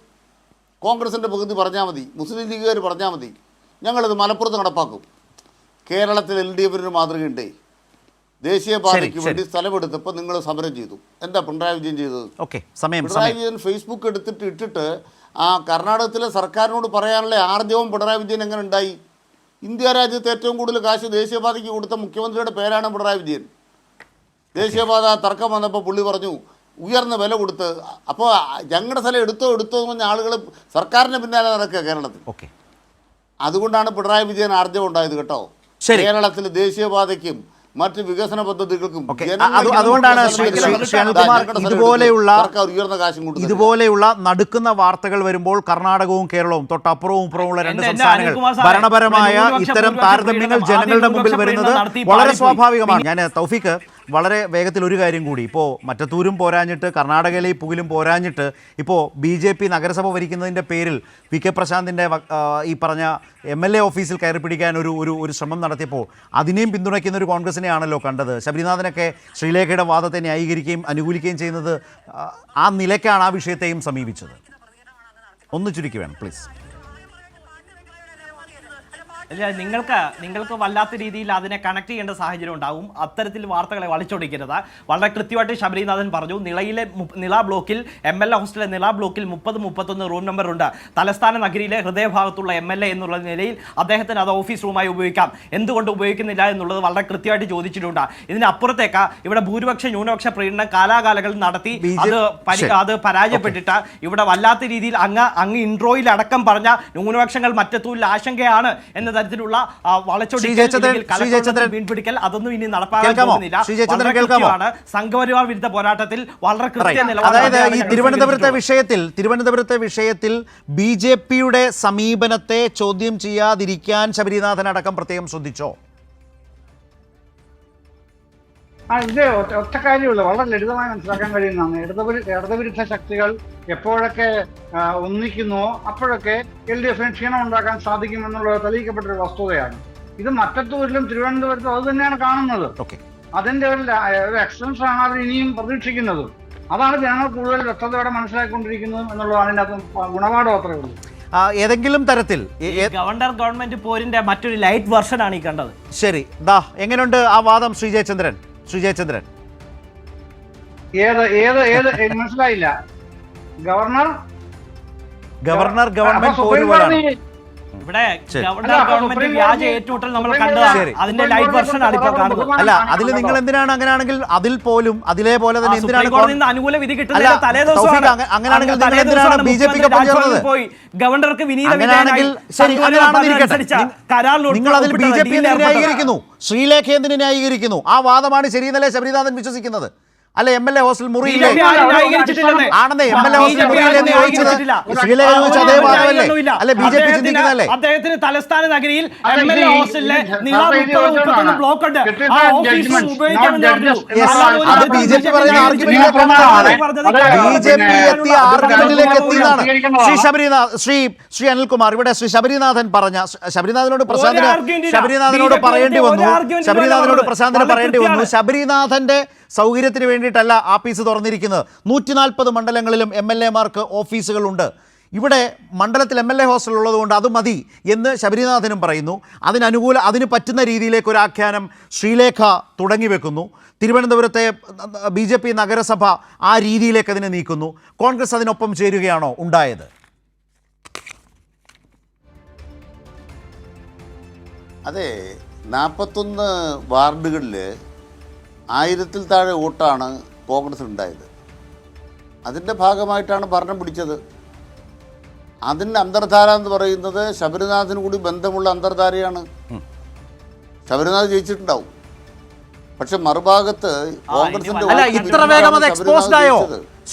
കോൺഗ്രസിൻ്റെ പകുതി പറഞ്ഞാൽ മതി, മുസ്ലിം ലീഗുകാർ പറഞ്ഞാൽ മതി, ഞങ്ങളിത് മലപ്പുറത്ത് നടപ്പാക്കും. കേരളത്തിൽ LDFിന് മാതൃകയുണ്ടേ. ദേശീയപാതയ്ക്ക് വേണ്ടി സ്ഥലമെടുത്തപ്പോൾ നിങ്ങൾ സമരം ചെയ്തു. എന്താ പിണറായി വിജയൻ ചെയ്തത്? പിണറായി വിജയൻ ഫേസ്ബുക്ക് ഇട്ടിട്ട് ആ കർണാടകത്തിലെ സർക്കാരിനോട് പറയാനുള്ള ആർജവം പിണറായി വിജയൻ എങ്ങനെ ഉണ്ടായി? ഇന്ത്യ രാജ്യത്ത് ഏറ്റവും കൂടുതൽ കാശ് ദേശീയപാതയ്ക്ക് കൊടുത്ത മുഖ്യമന്ത്രിയുടെ പേരാണ് പിണറായി വിജയൻ. ദേശീയപാത തർക്കം വന്നപ്പോൾ പുള്ളി പറഞ്ഞു ഉയർന്ന വില കൊടുത്ത്. അപ്പോൾ ഞങ്ങളുടെ സ്ഥലം എടുത്തോ എന്ന് പറഞ്ഞ ആളുകൾ സർക്കാരിന് പിന്നാലെ നടക്കുക കേരളത്തിൽ. അതുകൊണ്ടാണ് പിണറായി വിജയൻ ആർജവം ഉണ്ടായത് കേട്ടോ. ശരി. കേരളത്തിൽ ദേശീയപാതയ്ക്കും മറ്റ് വികസന പദ്ധതികൾക്കും അതുകൊണ്ടാണ് ശ്രീ അനിൽകുമാർ ഇതുപോലെയുള്ള നടുക്കുന്ന വാർത്തകൾ വരുമ്പോൾ കർണാടകവും കേരളവും തൊട്ടപ്പുറവും ഇപ്പുറമുള്ള രണ്ട് സംസ്ഥാനങ്ങൾ ഭരണപരമായ ഇത്തരം താരതമ്യങ്ങൾ ജനങ്ങളുടെ മുമ്പിൽ വരുന്നത് വളരെ സ്വാഭാവികമാണ്. ഞാൻ തൗഫീഖ് വളരെ വേഗത്തിൽ ഒരു കാര്യം കൂടി, ഇപ്പോൾ മറ്റത്തൂരും പോരാഞ്ഞിട്ട് കർണാടകയിലെ ഈ പുകിലും പോരാഞ്ഞിട്ട് ഇപ്പോൾ BJP നഗരസഭ ഭരിക്കുന്നതിൻ്റെ പേരിൽ VK പ്രശാന്തിൻ്റെ ഈ പറഞ്ഞ MLA ഓഫീസിൽ കയറി പിടിക്കാൻ ഒരു ശ്രമം നടത്തിയപ്പോൾ അതിനെയും പിന്തുണയ്ക്കുന്ന ഒരു കോൺഗ്രസിനെയാണല്ലോ കണ്ടത്. ശബരിനാഥനൊക്കെ ശ്രീലേഖയുടെ വാദത്തെ ന്യായീകരിക്കുകയും അനുകൂലിക്കുകയും ചെയ്യുന്നത് ആ നിലയ്ക്കാണ് ആ വിഷയത്തെയും സമീപിച്ചത്. ഒന്ന് ചുരുക്കി വേണം പ്ലീസ്. അല്ല, നിങ്ങൾക്ക് വല്ലാത്ത രീതിയിൽ അതിനെ കണക്ട് ചെയ്യേണ്ട സാഹചര്യം ഉണ്ടാവും. അത്തരത്തിൽ വാർത്തകളെ വലിച്ചൊടിക്കരുത്. വളരെ കൃത്യമായിട്ട് ശബരിനാഥൻ പറഞ്ഞു, നിള ബ്ലോക്കിൽ MLA ഹോസ്റ്റലിലെ നിള ബ്ലോക്കിൽ 30-31 റൂം നമ്പർ ഉണ്ട്. തലസ്ഥാന നഗരിയിലെ ഹൃദയഭാഗത്തുള്ള MLA എന്നുള്ള നിലയിൽ അദ്ദേഹത്തിന് അത് ഓഫീസ് റൂമായി ഉപയോഗിക്കാം. എന്തുകൊണ്ട് ഉപയോഗിക്കുന്നില്ല എന്നുള്ളത് വളരെ കൃത്യമായിട്ട് ചോദിച്ചിട്ടുണ്ട്. ഇതിനപ്പുറത്തേക്ക് ഇവിടെ ഭൂരിപക്ഷ ന്യൂനപക്ഷ പ്രീണനം കാലാകാലങ്ങളിൽ നടത്തി അത് പരാജയപ്പെട്ടിട്ട് ഇവിടെ വല്ലാത്ത രീതിയിൽ അങ്ങ് ഇൻട്രോയിൽ അടക്കം പറഞ്ഞ ന്യൂനപക്ഷങ്ങൾ മറ്റത്തൂരിൽ ആശങ്കയാണ് എന്ന തരത്തിലുള്ള വീൺപിടിക്കൽ അതൊന്നും ഇനി നടപ്പാക്കാൻ പോകുന്നില്ല. സംഘപരിവാർ വിരുദ്ധ പോരാട്ടത്തിൽ വളരെ കൃത്യ അതായത് ഈ തിരുവനന്തപുരത്തെ വിഷയത്തിൽ BJPയുടെ സമീപനത്തെ ചോദ്യം ചെയ്യാതിരിക്കാൻ ശബരിനാഥൻ അടക്കം പ്രത്യേകം ശ്രദ്ധിച്ചോ? ഇത് ഒറ്റ കാര്യമുള്ളൂ, വളരെ ലളിതമായി മനസ്സിലാക്കാൻ കഴിയുന്നതാണ്. ഇടതുവിരുദ്ധ ശക്തികൾ എപ്പോഴൊക്കെ ഒന്നിക്കുന്നുവോ അപ്പോഴൊക്കെ LDFന് ക്ഷീണം ഉണ്ടാക്കാൻ സാധിക്കുമെന്നുള്ളത് തെളിയിക്കപ്പെട്ടൊരു വസ്തുതയാണ്. ഇത് മറ്റത്തൂരിലും തിരുവനന്തപുരത്തും അത് തന്നെയാണ് കാണുന്നത്. അതിന്റെ ഒരു എക്സ്റ്റൻഷൻ ആണ് അവർ ഇനിയും പ്രതീക്ഷിക്കുന്നതും. അതാണ് ജനങ്ങൾ കൂടുതൽ വ്യക്തതയോടെ മനസ്സിലാക്കിക്കൊണ്ടിരിക്കുന്നതും എന്നുള്ളതാണ് അതിൻ്റെ അകത്ത് ഗുണപാഠം അത്രയേ ഉള്ളൂ. ഏതെങ്കിലും തരത്തിൽ ഗവൺമെന്റ് പോരിന്റെ മറ്റൊരു ലൈറ്റ് വെർഷൻ ആണ് ഈ കണ്ടത്. ശരി, എങ്ങനെയുണ്ട് ആ വാദം ശ്രീ ജയചന്ദ്രൻ? മനസ്സിലായില്ല. ഗവർണർ ഗവൺമെന്റ് പോരുവാണ് ഇവിടെ ഗവൺമെന്റ് വ്യാജ ഏറ്റുമുട്ടൽ നമ്മൾ കണ്ടതാണ്. അതിന്റെ ലൈറ്റ് വെർഷൻ ആണ് ഇപ്പോൾ കാണുന്നത്. അല്ല, അതിൽ നിങ്ങൾ എന്തിനാണ് അങ്ങനെയാണെങ്കിൽ അതിൽ പോലും അതിലേപോലെ തന്നെ എന്തിനാണ് അനുകൂല വിധി കിട്ടുന്ന തലേദിവസം അങ്ങനെയാണെങ്കിൽ നിങ്ങൾ എന്തിനാണ് BJPക്കൊപ്പം ചേർന്നത്? ഗവർണർക്ക് നിങ്ങൾ അതിൽ BJP ന്യായീകരിക്കുന്നു, ശ്രീലേഖ എന്തിനു ന്യായീകരിക്കുന്നു? ആ വാദമാണ് ശരിയെന്നല്ലേ ശബരിനാഥൻ വിശ്വസിക്കുന്നത്? അല്ല, MLA ഹോസ്റ്റൽ മുറിയിലെ ആണെന്നേ MLA ഹോസ്റ്റൽ മുറിയിലെന്ന് ചോദിച്ചത് ശ്രീലേഖ ചോദിച്ച അതേ വാദമല്ലേ? അല്ലെ BJP ചിന്തിക്കുന്നതല്ലേ? അദ്ദേഹത്തിന് തലസ്ഥാന നഗരിയിൽ MLA ഹോസ്റ്റലിലെ ബ്ലോക്ക് ഉണ്ട്. അത് BJP പറയുന്ന BJP എത്തിയ ആർഗ്യുമെന്റിലേക്ക് എത്തിയതാണ്. ശ്രീ അനിൽകുമാർ, ഇവിടെ ശ്രീ ശബരിനാഥൻ പറഞ്ഞ ശബരിനാഥനോട് പ്രശാന്തിന് പറയേണ്ടി വന്നു ശബരിനാഥന്റെ സൗകര്യത്തിന് വേണ്ടിയിട്ടല്ല ആഫീസ് തുറന്നിരിക്കുന്നത്. 140 മണ്ഡലങ്ങളിലും MLA-മാർക്ക് ഓഫീസുകളുണ്ട്. ഇവിടെ മണ്ഡലത്തിൽ MLA ഹോസ്റ്റൽ ഉള്ളതുകൊണ്ട് അത് മതി എന്ന് ശബരിനാഥനും പറയുന്നു. അതിന് പറ്റുന്ന രീതിയിലേക്ക് ഒരു ആഖ്യാനം ശ്രീലേഖ തുടങ്ങി വെക്കുന്നു. തിരുവനന്തപുരത്തെ BJP നഗരസഭ ആ രീതിയിലേക്ക് അതിനെ നീക്കുന്നു. കോൺഗ്രസ് അതിനൊപ്പം ചേരുകയാണോ ഉണ്ടായത്? അതെ, 41 വാർഡുകളിൽ 1000-ൽ താഴെ വോട്ടാണ് കോൺഗ്രസ് ഉണ്ടായത്. അതിൻ്റെ ഭാഗമായിട്ടാണ് ഭരണം പിടിച്ചത്. അതിൻ്റെ അന്തർധാര എന്ന് പറയുന്നത് ശബരിനാഥിന് കൂടി ബന്ധമുള്ള അന്തർധാരയാണ്. ശബരിനാഥ് ജയിച്ചിട്ടുണ്ടാവും, പക്ഷെ മറുഭാഗത്ത് കോൺഗ്രസിന്റെ ഇത്ര വേഗം അത് എക്സ്പോസ്ഡ് ആയോ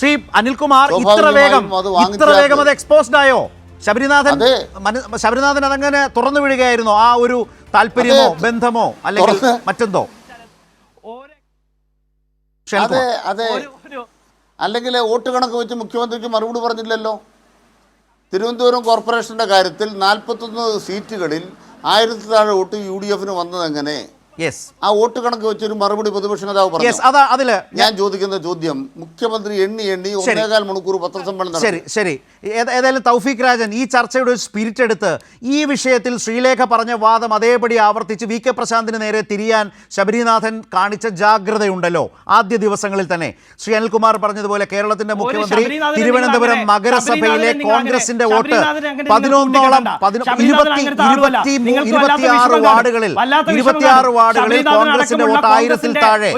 ശ്രീ അനിൽകുമാർ? ഇത്ര വേഗം അത് എക്സ്പോസ്ഡ് ആയോ? ശബരിനാഥൻ അതങ്ങനെ തുറന്നു വിടുകയായിരുന്നോ? ആ ഒരു താല്പര്യമോ ബന്ധമോ അല്ലെങ്കിൽ മറ്റെന്തോ? അതെ അതെ, അല്ലെങ്കിൽ വോട്ട് കണക്ക് വെച്ച് മുഖ്യമന്ത്രിക്ക് മറുപടി പറഞ്ഞില്ലല്ലോ. തിരുവനന്തപുരം കോർപ്പറേഷന്റെ കാര്യത്തിൽ 41 സീറ്റുകളിൽ 1000-ൽ താഴെ വോട്ട് UDFന് വന്നതെങ്ങനെ? ആ വോട്ട് കണക്ക് വെച്ചൊരു മറുപടി പ്രതിപക്ഷ നേതാവ് പറഞ്ഞു. ഞാൻ ചോദിക്കുന്ന ചോദ്യം, മുഖ്യമന്ത്രി എണ്ണി 1.25 മണിക്കൂർ പത്രസമ്മേളനം നടത്തി. ശരി, ഏതായാലും തൗഫീഖ് രാജൻ ഈ ചർച്ചയുടെ ഒരു സ്പിരിറ്റ് എടുത്ത് ഈ വിഷയത്തിൽ ശ്രീലേഖ പറഞ്ഞ വാദം അതേപടി ആവർത്തിച്ച് VK പ്രശാന്തിന് നേരെ തിരിയാൻ ശബരിനാഥൻ കാണിച്ച ജാഗ്രതയുണ്ടല്ലോ ആദ്യ ദിവസങ്ങളിൽ തന്നെ. ശ്രീ അനിൽകുമാർ പറഞ്ഞതുപോലെ കേരളത്തിന്റെ മുഖ്യമന്ത്രി തിരുവനന്തപുരം നഗരസഭയിലെ കോൺഗ്രസിന്റെ വോട്ട് 26 വാർഡുകളിൽ 26 നിലപാടുകളിൽ കോൺഗ്രസിന്റെ വോട്ട് 1000-ൽ താഴെ.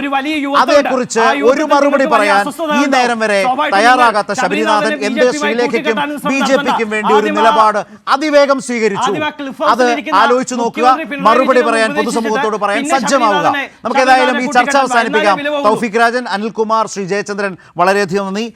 അതേക്കുറിച്ച് ഒരു മറുപടി പറയാൻ ഈ നേരം വരെ തയ്യാറാകാത്ത ശബരിനാഥൻ എന്ത് ശ്രീലേഖയ്ക്കും BJP-ക്കും വേണ്ടി ഒരു നിലപാട് അതിവേഗം സ്വീകരിച്ചു? അത് ആലോചിച്ച് നോക്കുക, മറുപടി പറയാൻ പൊതുസമൂഹത്തോട് പറയാൻ സജ്ജമാവുക. നമുക്ക് ഏതായാലും ഈ ചർച്ച അവസാനിപ്പിക്കാം. തൗഫീഖ് രാജൻ, അനിൽകുമാർ, ശ്രീ ജയചന്ദ്രൻ, വളരെയധികം നന്ദി.